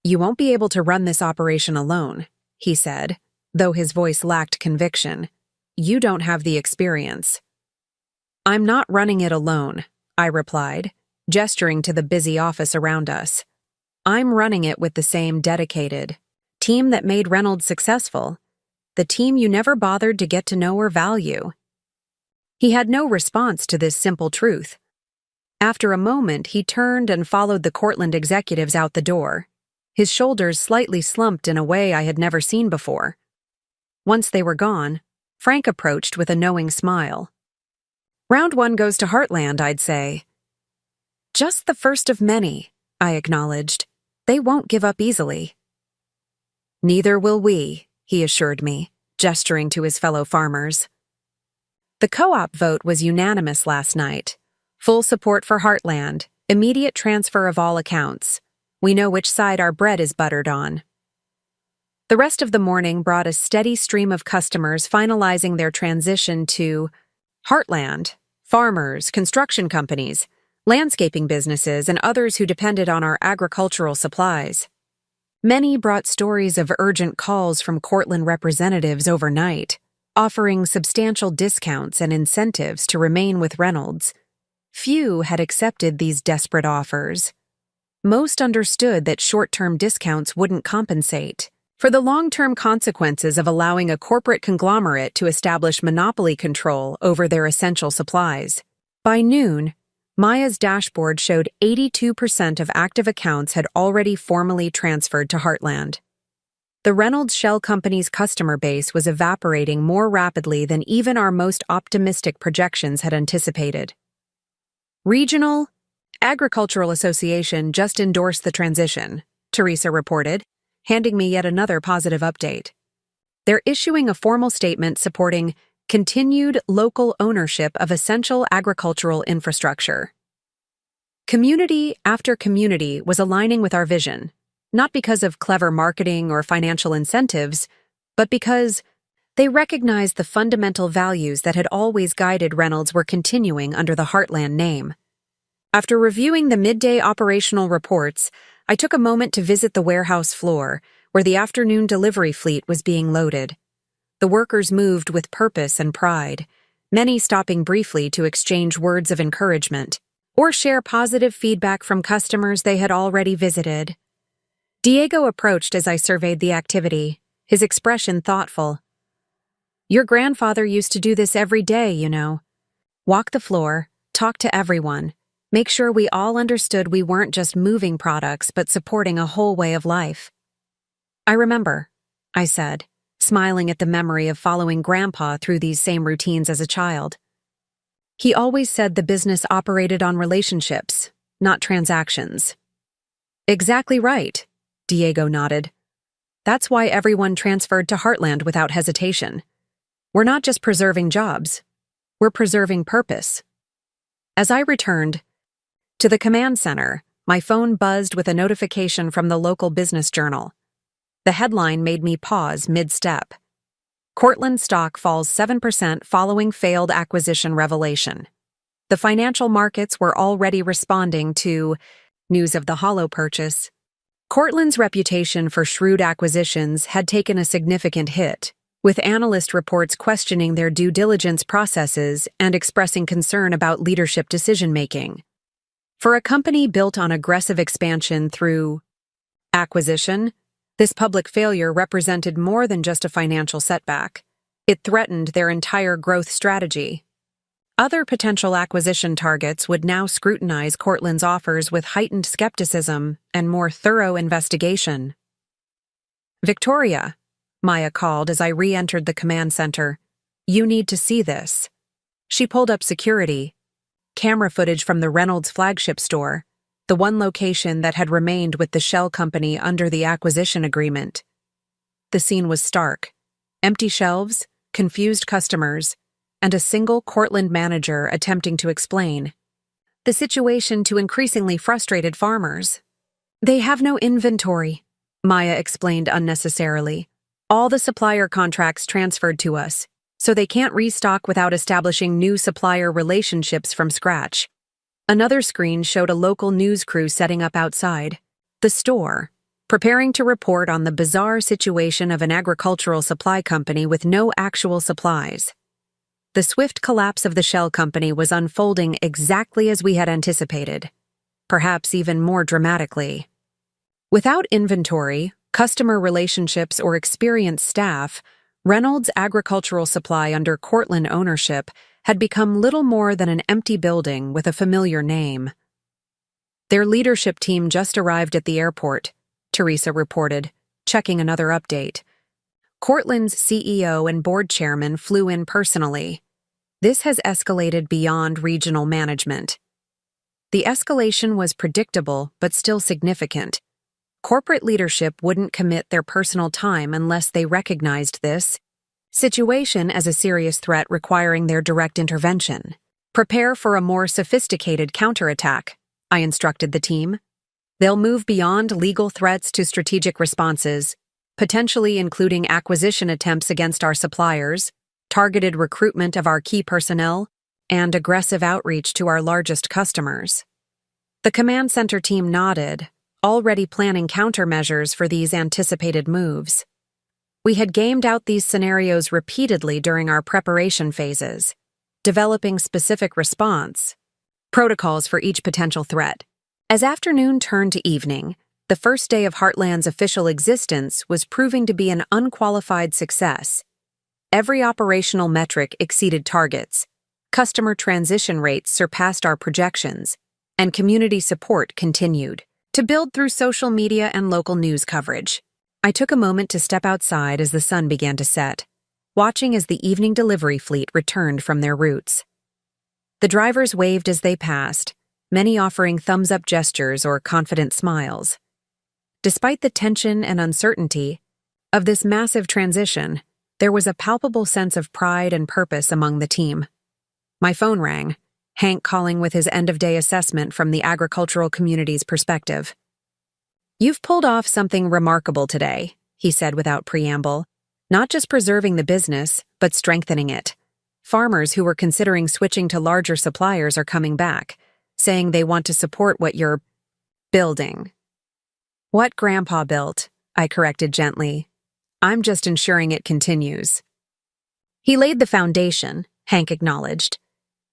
"You won't be able to run this operation alone," he said, though his voice lacked conviction. "You don't have the experience." "I'm not running it alone," I replied, gesturing to the busy office around us. "I'm running it with the same dedicated team that made Reynolds successful, the team you never bothered to get to know or value." He had no response to this simple truth. After a moment, he turned and followed the Cortland executives out the door, his shoulders slightly slumped in a way I had never seen before. Once they were gone, Frank approached with a knowing smile. "Round one goes to Heartland, I'd say." "Just the first of many," I acknowledged. "They won't give up easily." "Neither will we," he assured me, gesturing to his fellow farmers. The co-op vote was unanimous last night. Full support for Heartland, immediate transfer of all accounts. We know which side our bread is buttered on. The rest of the morning brought a steady stream of customers finalizing their transition to Heartland, farmers, construction companies, landscaping businesses, and others who depended on our agricultural supplies. Many brought stories of urgent calls from Cortland representatives overnight, offering substantial discounts and incentives to remain with Reynolds. Few had accepted these desperate offers. Most understood that short-term discounts wouldn't compensate for the long-term consequences of allowing a corporate conglomerate to establish monopoly control over their essential supplies. By noon, Maya's dashboard showed 82% of active accounts had already formally transferred to Heartland. The Reynolds Shell Company's customer base was evaporating more rapidly than even our most optimistic projections had anticipated. Regional Agricultural Association just endorsed the transition, Teresa reported, handing me yet another positive update. They're issuing a formal statement supporting continued local ownership of essential agricultural infrastructure. Community after community was aligning with our vision, not because of clever marketing or financial incentives, but because they recognized the fundamental values that had always guided Reynolds were continuing under the Heartland name. After reviewing the midday operational reports, I took a moment to visit the warehouse floor, where the afternoon delivery fleet was being loaded. The workers moved with purpose and pride, many stopping briefly to exchange words of encouragement or share positive feedback from customers they had already visited. Diego approached as I surveyed the activity, his expression thoughtful. "Your grandfather used to do this every day, you know. Walk the floor, talk to everyone, make sure we all understood we weren't just moving products but supporting a whole way of life." "I remember," I said, smiling at the memory of following Grandpa through these same routines as a child. "He always said the business operated on relationships, not transactions." "Exactly right," Diego nodded. "That's why everyone transferred to Heartland without hesitation. We're not just preserving jobs, we're preserving purpose." As I returned to the command center, my phone buzzed with a notification from the local business journal. The headline made me pause mid-step. Cortland stock falls 7% following failed acquisition revelation. The financial markets were already responding to news of the hollow purchase. Cortland's reputation for shrewd acquisitions had taken a significant hit, with analyst reports questioning their due diligence processes and expressing concern about leadership decision-making. For a company built on aggressive expansion through acquisition, this public failure represented more than just a financial setback. It threatened their entire growth strategy. Other potential acquisition targets would now scrutinize Cortland's offers with heightened skepticism and more thorough investigation. "Victoria," Maya called as I re-entered the command center. "You need to see this." She pulled up security, camera footage from the Reynolds flagship store, the one location that had remained with the shell company under the acquisition agreement. The scene was stark. Empty shelves, confused customers, and a single Cortland manager attempting to explain the situation to increasingly frustrated farmers. "They have no inventory," Maya explained unnecessarily. "All the supplier contracts transferred to us, so they can't restock without establishing new supplier relationships from scratch." Another screen showed a local news crew setting up outside the store, preparing to report on the bizarre situation of an agricultural supply company with no actual supplies. The swift collapse of the shell company was unfolding exactly as we had anticipated, perhaps even more dramatically. Without inventory, customer relationships, or experienced staff, Reynolds Agricultural Supply under Cortland ownership had become little more than an empty building with a familiar name. "Their leadership team just arrived at the airport," Teresa reported, checking another update. "Cortland's CEO and board chairman flew in personally. This has escalated beyond regional management." The escalation was predictable but still significant. Corporate leadership wouldn't commit their personal time unless they recognized this situation as a serious threat requiring their direct intervention. "Prepare for a more sophisticated counterattack," I instructed the team. "They'll move beyond legal threats to strategic responses, potentially including acquisition attempts against our suppliers, targeted recruitment of our key personnel, and aggressive outreach to our largest customers." The command center team nodded, already planning countermeasures for these anticipated moves. We had gamed out these scenarios repeatedly during our preparation phases, developing specific response protocols for each potential threat. As afternoon turned to evening, the first day of Heartland's official existence was proving to be an unqualified success. Every operational metric exceeded targets, customer transition rates surpassed our projections, and community support continued to build through social media and local news coverage. I took a moment to step outside as the sun began to set, watching as the evening delivery fleet returned from their routes. The drivers waved as they passed, many offering thumbs-up gestures or confident smiles. Despite the tension and uncertainty of this massive transition, there was a palpable sense of pride and purpose among the team. My phone rang, Hank calling with his end-of-day assessment from the agricultural community's perspective. "You've pulled off something remarkable today," he said without preamble. "Not just preserving the business, but strengthening it. Farmers who were considering switching to larger suppliers are coming back, saying they want to support what you're building." "What Grandpa built," I corrected gently. "I'm just ensuring it continues." "He laid the foundation," Hank acknowledged.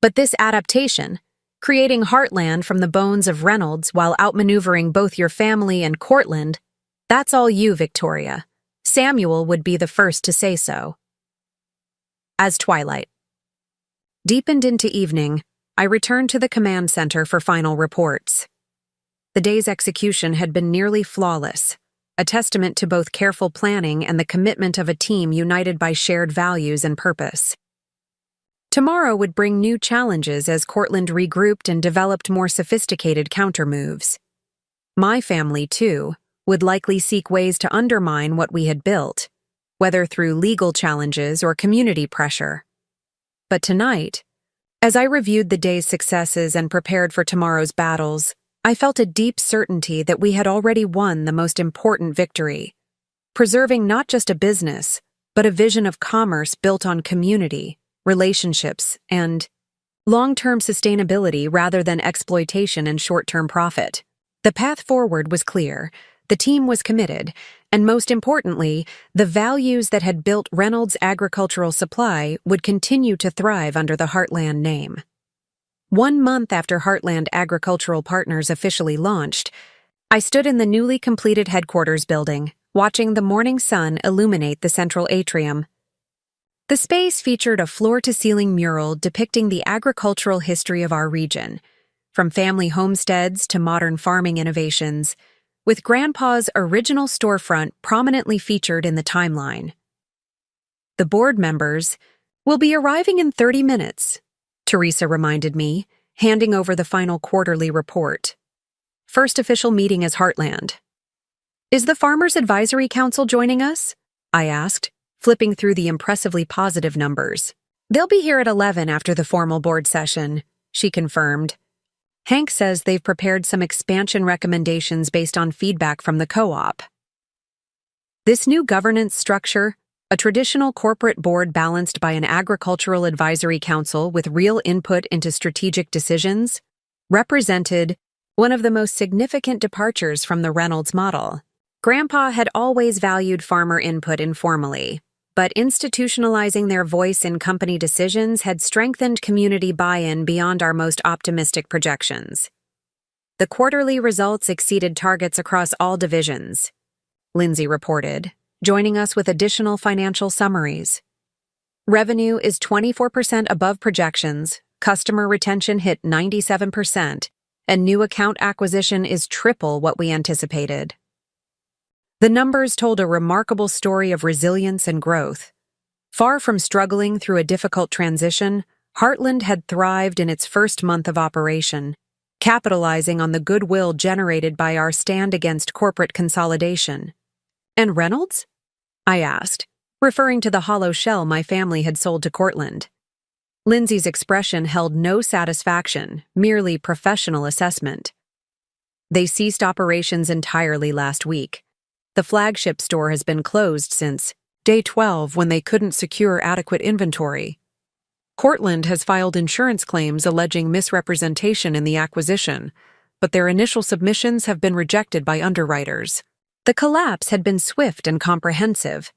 "But this adaptation, creating Heartland from the bones of Reynolds while outmaneuvering both your family and Cortland, that's all you, Victoria. Samuel would be the first to say so." As twilight deepened into evening, I returned to the command center for final reports. The day's execution had been nearly flawless, a testament to both careful planning and the commitment of a team united by shared values and purpose. Tomorrow would bring new challenges as Cortland regrouped and developed more sophisticated countermoves. My family, too, would likely seek ways to undermine what we had built, whether through legal challenges or community pressure. But tonight, as I reviewed the day's successes and prepared for tomorrow's battles, I felt a deep certainty that we had already won the most important victory, preserving not just a business, but a vision of commerce built on community, relationships, and long-term sustainability rather than exploitation and short-term profit. The path forward was clear, the team was committed, and most importantly, the values that had built Reynolds Agricultural Supply would continue to thrive under the Heartland name. 1 month after Heartland Agricultural Partners officially launched, I stood in the newly completed headquarters building, watching the morning sun illuminate the central atrium. The space featured a floor-to-ceiling mural depicting the agricultural history of our region, from family homesteads to modern farming innovations, with Grandpa's original storefront prominently featured in the timeline. The board members will be arriving in 30 minutes, Teresa reminded me, handing over the final quarterly report. First official meeting as Heartland. Is the Farmers Advisory Council joining us? I asked, flipping through the impressively positive numbers. They'll be here at 11 after the formal board session, she confirmed. Hank says they've prepared some expansion recommendations based on feedback from the co-op. This new governance structure, a traditional corporate board balanced by an agricultural advisory council with real input into strategic decisions, represented one of the most significant departures from the Reynolds model. Grandpa had always valued farmer input informally, but institutionalizing their voice in company decisions had strengthened community buy-in beyond our most optimistic projections. The quarterly results exceeded targets across all divisions, Lindsay reported, joining us with additional financial summaries. Revenue is 24% above projections, customer retention hit 97%, and new account acquisition is triple what we anticipated. The numbers told a remarkable story of resilience and growth. Far from struggling through a difficult transition, Heartland had thrived in its first month of operation, capitalizing on the goodwill generated by our stand against corporate consolidation. And Reynolds? I asked, referring to the hollow shell my family had sold to Cortland. Lindsay's expression held no satisfaction, merely professional assessment. They ceased operations entirely last week. The flagship store has been closed since day 12 when they couldn't secure adequate inventory. Cortland has filed insurance claims alleging misrepresentation in the acquisition, but their initial submissions have been rejected by underwriters. The collapse had been swift and comprehensive.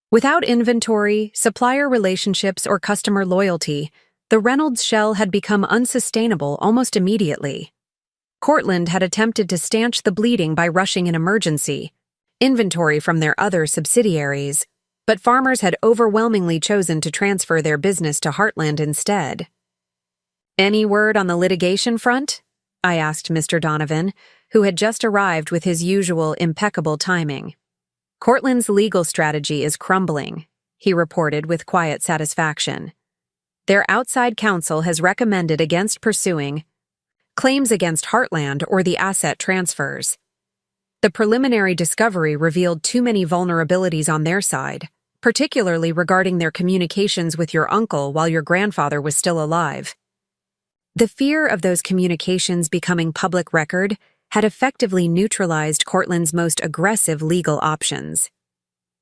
Without inventory, supplier relationships, or customer loyalty, the Reynolds shell had become unsustainable almost immediately. Cortland had attempted to stanch the bleeding by rushing an emergency inventory from their other subsidiaries, but farmers had overwhelmingly chosen to transfer their business to Heartland instead. Any word on the litigation front? I asked Mr. Donovan, who had just arrived with his usual impeccable timing. Cortland's legal strategy is crumbling, he reported with quiet satisfaction. Their outside counsel has recommended against pursuing claims against Heartland or the asset transfers. The preliminary discovery revealed too many vulnerabilities on their side, particularly regarding their communications with your uncle while your grandfather was still alive. The fear of those communications becoming public record had effectively neutralized Cortland's most aggressive legal options.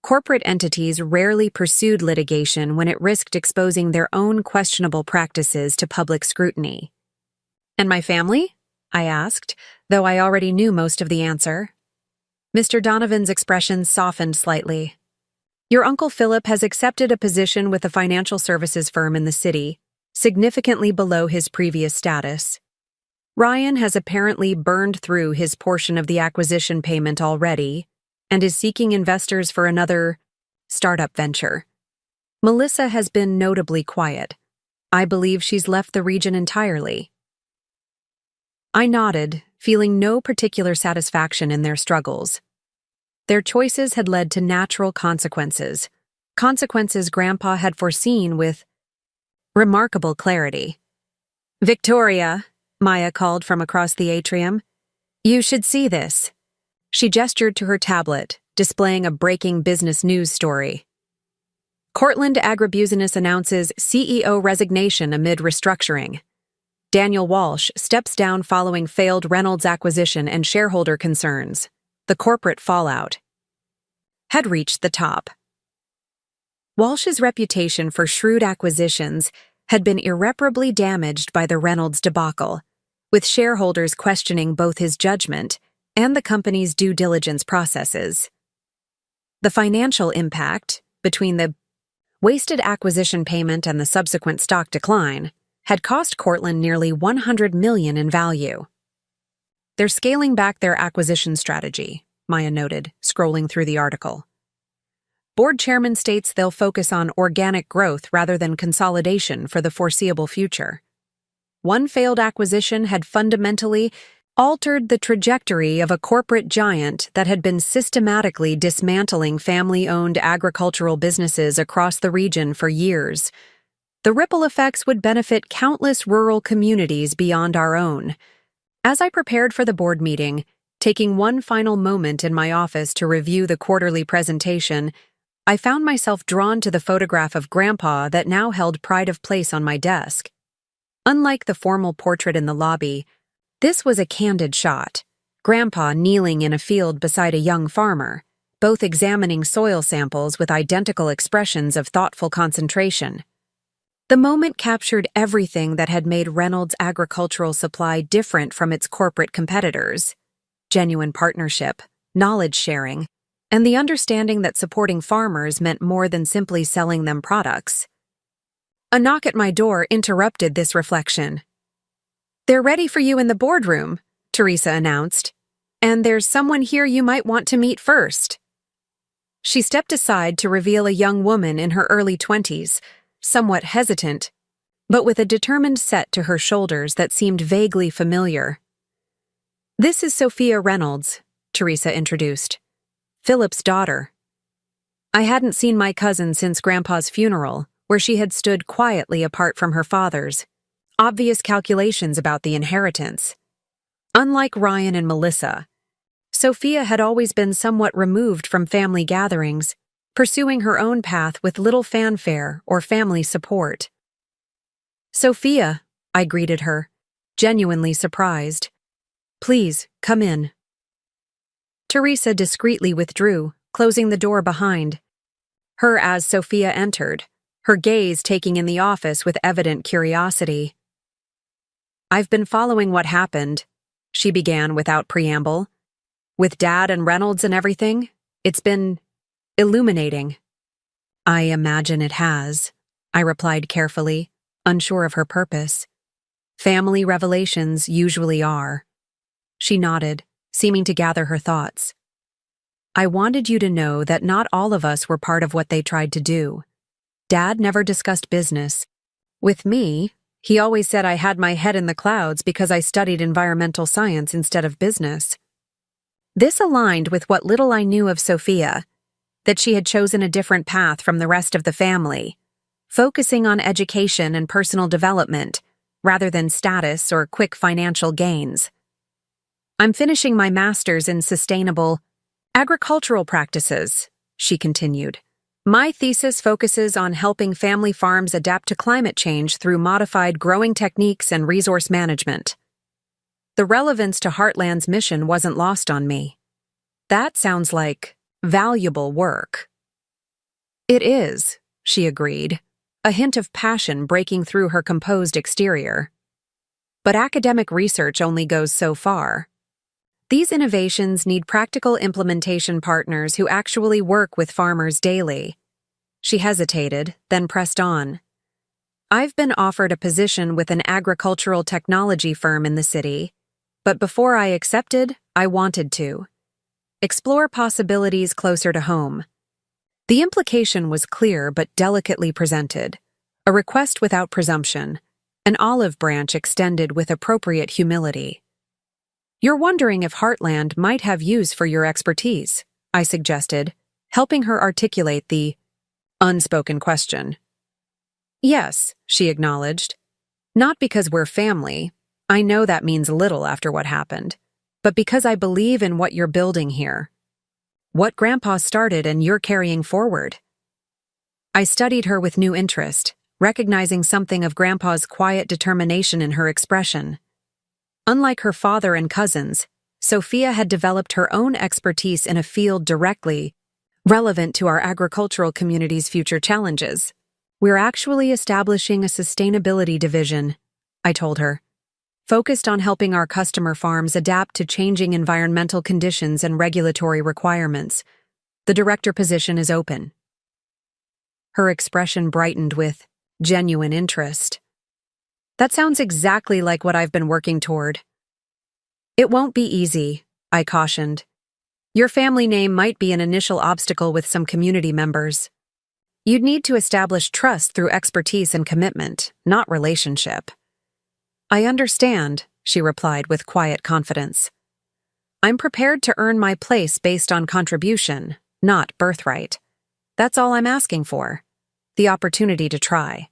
Corporate entities rarely pursued litigation when it risked exposing their own questionable practices to public scrutiny. And my family? I asked, though I already knew most of the answer. Mr. Donovan's expression softened slightly. Your Uncle Philip has accepted a position with a financial services firm in the city, significantly below his previous status. Ryan has apparently burned through his portion of the acquisition payment already and is seeking investors for another startup venture. Melissa has been notably quiet. I believe she's left the region entirely. I nodded, feeling no particular satisfaction in their struggles. Their choices had led to natural consequences Grandpa had foreseen with remarkable clarity. "Victoria," Maya called from across the atrium, "you should see this." She gestured to her tablet, displaying a breaking business news story. Cortland Agribusiness announces CEO resignation amid restructuring. Daniel Walsh steps down following failed Reynolds acquisition and shareholder concerns. The corporate fallout had reached the top. Walsh's reputation for shrewd acquisitions had been irreparably damaged by the Reynolds debacle, with shareholders questioning both his judgment and the company's due diligence processes. The financial impact, between the wasted acquisition payment and the subsequent stock decline, had cost Cortland nearly $100 million in value. They're scaling back their acquisition strategy, Maya noted, scrolling through the article. Board chairman states they'll focus on organic growth rather than consolidation for the foreseeable future. One failed acquisition had fundamentally altered the trajectory of a corporate giant that had been systematically dismantling family-owned agricultural businesses across the region for years. The ripple effects would benefit countless rural communities beyond our own. As I prepared for the board meeting, taking one final moment in my office to review the quarterly presentation, I found myself drawn to the photograph of Grandpa that now held pride of place on my desk. Unlike the formal portrait in the lobby, this was a candid shot, Grandpa kneeling in a field beside a young farmer, both examining soil samples with identical expressions of thoughtful concentration. The moment captured everything that had made Reynolds Agricultural Supply different from its corporate competitors: genuine partnership, knowledge sharing, and the understanding that supporting farmers meant more than simply selling them products. A knock at my door interrupted this reflection. "They're ready for you in the boardroom," Teresa announced, "and there's someone here you might want to meet first." She stepped aside to reveal a young woman in her early 20s, somewhat hesitant, but with a determined set to her shoulders that seemed vaguely familiar. "This is Sophia Reynolds," Teresa introduced, "Philip's daughter." I hadn't seen my cousin since Grandpa's funeral, where she had stood quietly apart from her father's, obvious calculations about the inheritance. Unlike Ryan and Melissa, Sophia had always been somewhat removed from family gatherings, pursuing her own path with little fanfare or family support. "Sophia," I greeted her, genuinely surprised. "Please, come in." Teresa discreetly withdrew, closing the door behind her as Sophia entered, her gaze taking in the office with evident curiosity. "I've been following what happened," she began without preamble. "With Dad and Reynolds and everything, it's been illuminating." "I imagine it has," I replied carefully, unsure of her purpose. "Family revelations usually are." She nodded, seeming to gather her thoughts. "I wanted you to know that not all of us were part of what they tried to do. Dad never discussed business. With me, he always said I had my head in the clouds because I studied environmental science instead of business." This aligned with what little I knew of Sophia, that she had chosen a different path from the rest of the family, focusing on education and personal development rather than status or quick financial gains. "I'm finishing my master's in sustainable agricultural practices," she continued. "My thesis focuses on helping family farms adapt to climate change through modified growing techniques and resource management." The relevance to Heartland's mission wasn't lost on me. "That sounds like valuable work." "It is," she agreed, a hint of passion breaking through her composed exterior. "But academic research only goes so far. These innovations need practical implementation partners who actually work with farmers daily." She hesitated, then pressed on. "I've been offered a position with an agricultural technology firm in the city, but before I accepted, I wanted to explore possibilities closer to home." The implication was clear but delicately presented, a request without presumption, an olive branch extended with appropriate humility. "You're wondering if Heartland might have use for your expertise," I suggested, helping her articulate the unspoken question. "Yes," she acknowledged. "Not because we're family. I know that means little after what happened, but because I believe in what you're building here. What Grandpa started and you're carrying forward." I studied her with new interest, recognizing something of Grandpa's quiet determination in her expression. Unlike her father and cousins, Sophia had developed her own expertise in a field directly relevant to our agricultural community's future challenges. "We're actually establishing a sustainability division," I told her. focused on helping our customer farms adapt to changing environmental conditions and regulatory requirements. The director position is open." Her expression brightened with genuine interest. "That sounds exactly like what I've been working toward." "It won't be easy," I cautioned. "Your family name might be an initial obstacle with some community members. You'd need to establish trust through expertise and commitment, not relationship." "I understand," she replied with quiet confidence. "I'm prepared to earn my place based on contribution, not birthright. That's all I'm asking for. The opportunity to try."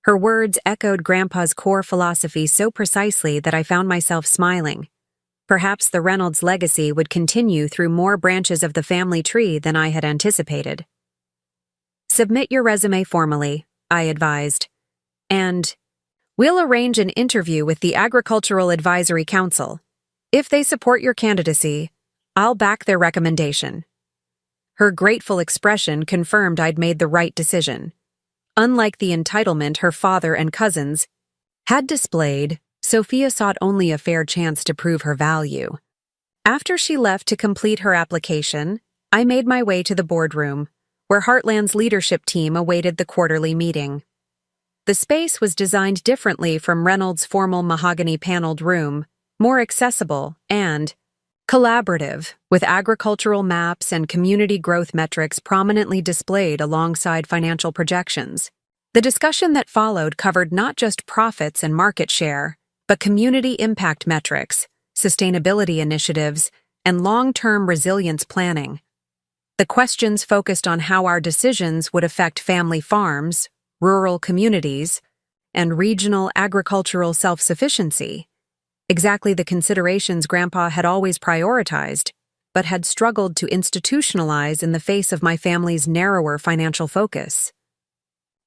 Her words echoed Grandpa's core philosophy so precisely that I found myself smiling. Perhaps the Reynolds legacy would continue through more branches of the family tree than I had anticipated. "Submit your resume formally," I advised. "And we'll arrange an interview with the Agricultural Advisory Council. If they support your candidacy, I'll back their recommendation." Her grateful expression confirmed I'd made the right decision. Unlike the entitlement her father and cousins had displayed, Sophia sought only a fair chance to prove her value. After she left to complete her application, I made my way to the boardroom, where Heartland's leadership team awaited the quarterly meeting. The space was designed differently from Reynolds' formal mahogany-paneled room, more accessible and collaborative, with agricultural maps and community growth metrics prominently displayed alongside financial projections. The discussion that followed covered not just profits and market share, but community impact metrics, sustainability initiatives, and long-term resilience planning. The questions focused on how our decisions would affect family farms, rural communities, and regional agricultural self-sufficiency. Exactly the considerations Grandpa had always prioritized, but had struggled to institutionalize in the face of my family's narrower financial focus.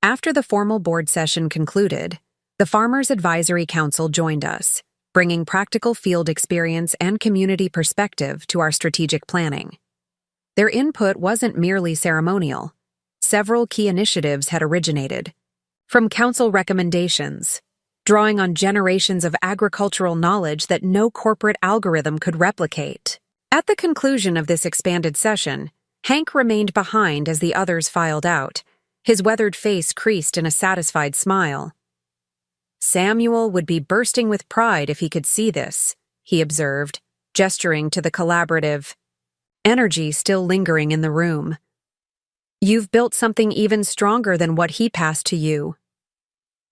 After the formal board session concluded, the Farmers Advisory Council joined us, bringing practical field experience and community perspective to our strategic planning. Their input wasn't merely ceremonial. Several key initiatives had originated. From council recommendations, drawing on generations of agricultural knowledge that no corporate algorithm could replicate. At the conclusion of this expanded session, Hank remained behind as the others filed out, his weathered face creased in a satisfied smile. "Samuel would be bursting with pride if he could see this," he observed, gesturing to the collaborative energy still lingering in the room. "You've built something even stronger than what he passed to you."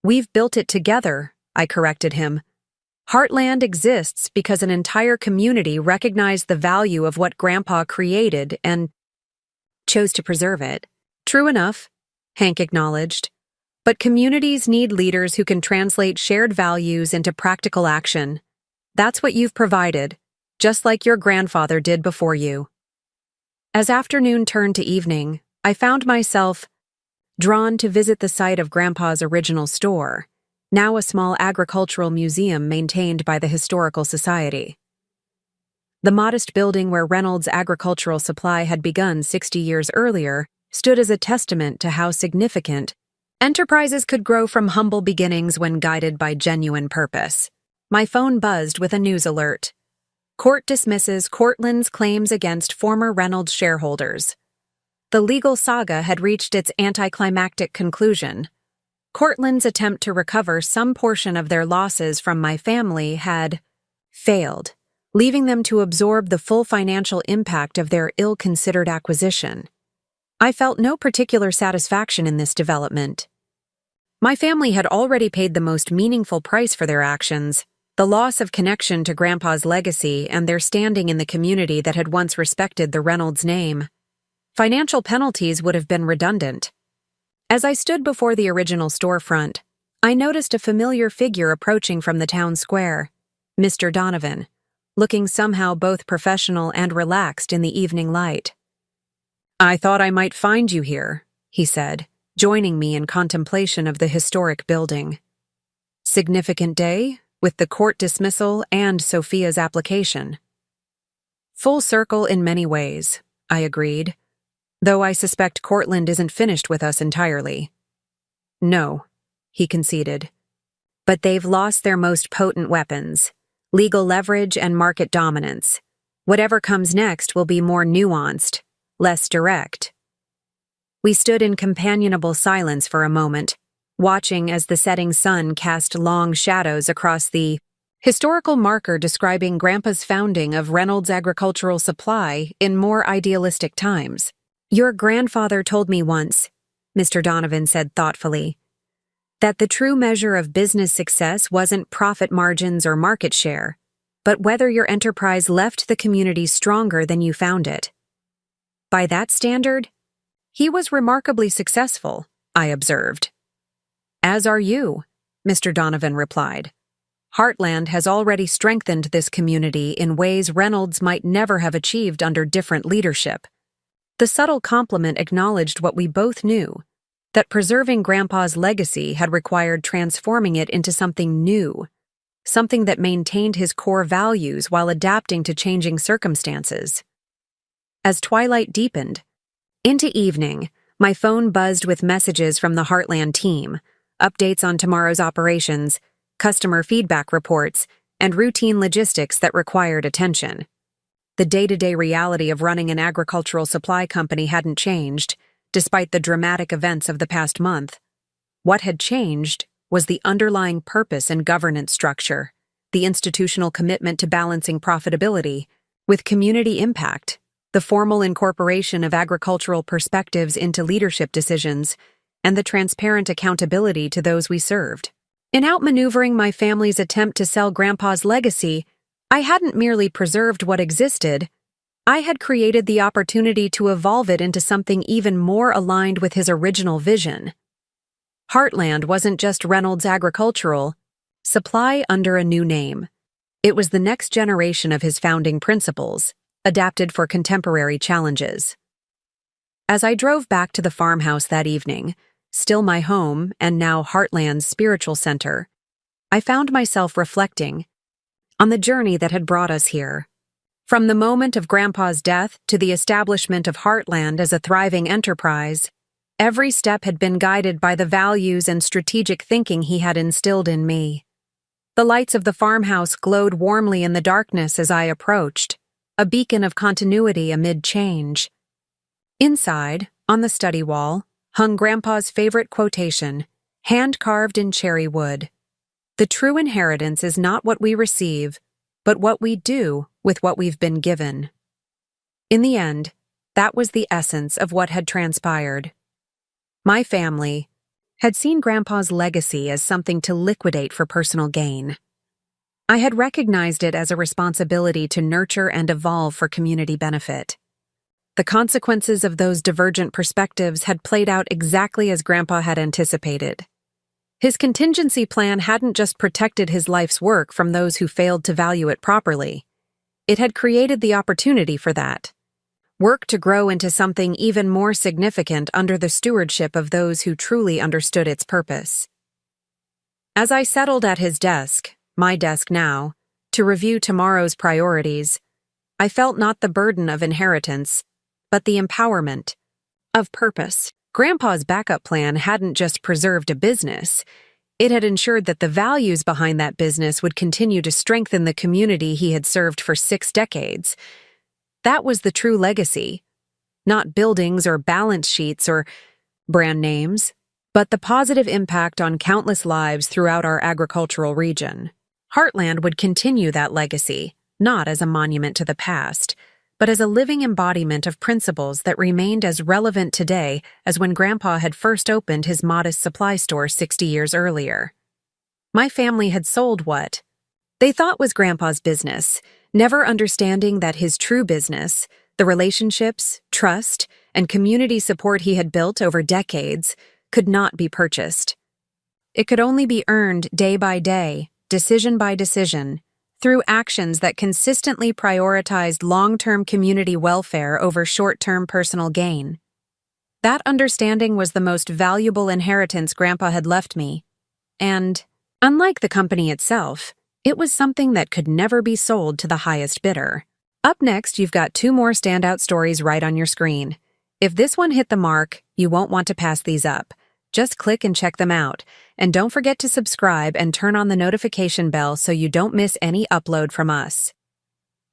"We've built it together," I corrected him. "Heartland exists because an entire community recognized the value of what Grandpa created and chose to preserve it." "True enough," Hank acknowledged. "But communities need leaders who can translate shared values into practical action. That's what you've provided, just like your grandfather did before you." As afternoon turned to evening, I found myself drawn to visit the site of Grandpa's original store, now a small agricultural museum maintained by the Historical Society. The modest building where Reynolds' agricultural supply had begun 60 years earlier stood as a testament to how significant enterprises could grow from humble beginnings when guided by genuine purpose. My phone buzzed with a news alert. Court dismisses Cortland's claims against former Reynolds shareholders. The legal saga had reached its anticlimactic conclusion. Cortland's attempt to recover some portion of their losses from my family had failed, leaving them to absorb the full financial impact of their ill-considered acquisition. I felt no particular satisfaction in this development. My family had already paid the most meaningful price for their actions, the loss of connection to Grandpa's legacy and their standing in the community that had once respected the Reynolds name. Financial penalties would have been redundant. As I stood before the original storefront, I noticed a familiar figure approaching from the town square, Mr. Donovan, looking somehow both professional and relaxed in the evening light. "I thought I might find you here," he said, joining me in contemplation of the historic building. "Significant day, with the court dismissal and Sophia's application." "Full circle in many ways," I agreed, "though I suspect Cortland isn't finished with us entirely." "No," he conceded. But they've lost their most potent weapons: legal leverage and market dominance. Whatever comes next will be more nuanced, less direct. We stood in companionable silence for a moment, watching as the setting sun cast long shadows across the historical marker describing Grandpa's founding of Reynolds Agricultural Supply in more idealistic times. "Your grandfather told me once," Mr. Donovan said thoughtfully, "that the true measure of business success wasn't profit margins or market share, but whether your enterprise left the community stronger than you found it." By that standard, he was remarkably successful, I observed. "As are you," Mr. Donovan replied. "Heartland has already strengthened this community in ways Reynolds might never have achieved under different leadership." The subtle compliment acknowledged what we both knew, that preserving Grandpa's legacy had required transforming it into something new, something that maintained his core values while adapting to changing circumstances. As twilight deepened into evening, my phone buzzed with messages from the Heartland team, updates on tomorrow's operations, customer feedback reports, and routine logistics that required attention. The day-to-day reality of running an agricultural supply company hadn't changed, despite the dramatic events of the past month. What had changed was the underlying purpose and governance structure, the institutional commitment to balancing profitability with community impact, the formal incorporation of agricultural perspectives into leadership decisions, and the transparent accountability to those we served. In outmaneuvering my family's attempt to sell Grandpa's legacy, I hadn't merely preserved what existed, I had created the opportunity to evolve it into something even more aligned with his original vision. Heartland wasn't just Reynolds Agricultural Supply under a new name. It was the next generation of his founding principles, adapted for contemporary challenges. As I drove back to the farmhouse that evening, still my home and now Heartland's spiritual center, I found myself reflecting on the journey that had brought us here. From the moment of Grandpa's death to the establishment of Heartland as a thriving enterprise, every step had been guided by the values and strategic thinking he had instilled in me. The lights of the farmhouse glowed warmly in the darkness as I approached, a beacon of continuity amid change. Inside, on the study wall, hung Grandpa's favorite quotation, hand-carved in cherry wood. "The true inheritance is not what we receive, but what we do with what we've been given." In the end, that was the essence of what had transpired. My family had seen Grandpa's legacy as something to liquidate for personal gain. I had recognized it as a responsibility to nurture and evolve for community benefit. The consequences of those divergent perspectives had played out exactly as Grandpa had anticipated. His contingency plan hadn't just protected his life's work from those who failed to value it properly. It had created the opportunity for that work to grow into something even more significant under the stewardship of those who truly understood its purpose. As I settled at his desk, my desk now, to review tomorrow's priorities, I felt not the burden of inheritance, but the empowerment of purpose. Grandpa's backup plan hadn't just preserved a business, it had ensured that the values behind that business would continue to strengthen the community he had served for 6 decades. That was the true legacy. Not buildings or balance sheets or brand names, but the positive impact on countless lives throughout our agricultural region. Heartland would continue that legacy, not as a monument to the past, but as a living embodiment of principles that remained as relevant today as when Grandpa had first opened his modest supply store 60 years earlier. My family had sold what they thought was Grandpa's business, never understanding that his true business, the relationships, trust, and community support he had built over decades, could not be purchased. It could only be earned day by day, decision by decision, through actions that consistently prioritized long-term community welfare over short-term personal gain. That understanding was the most valuable inheritance Grandpa had left me, and, unlike the company itself, it was something that could never be sold to the highest bidder. Up next, you've got 2 more standout stories right on your screen. If this one hit the mark, you won't want to pass these up. Just click and check them out. And don't forget to subscribe and turn on the notification bell so you don't miss any upload from us.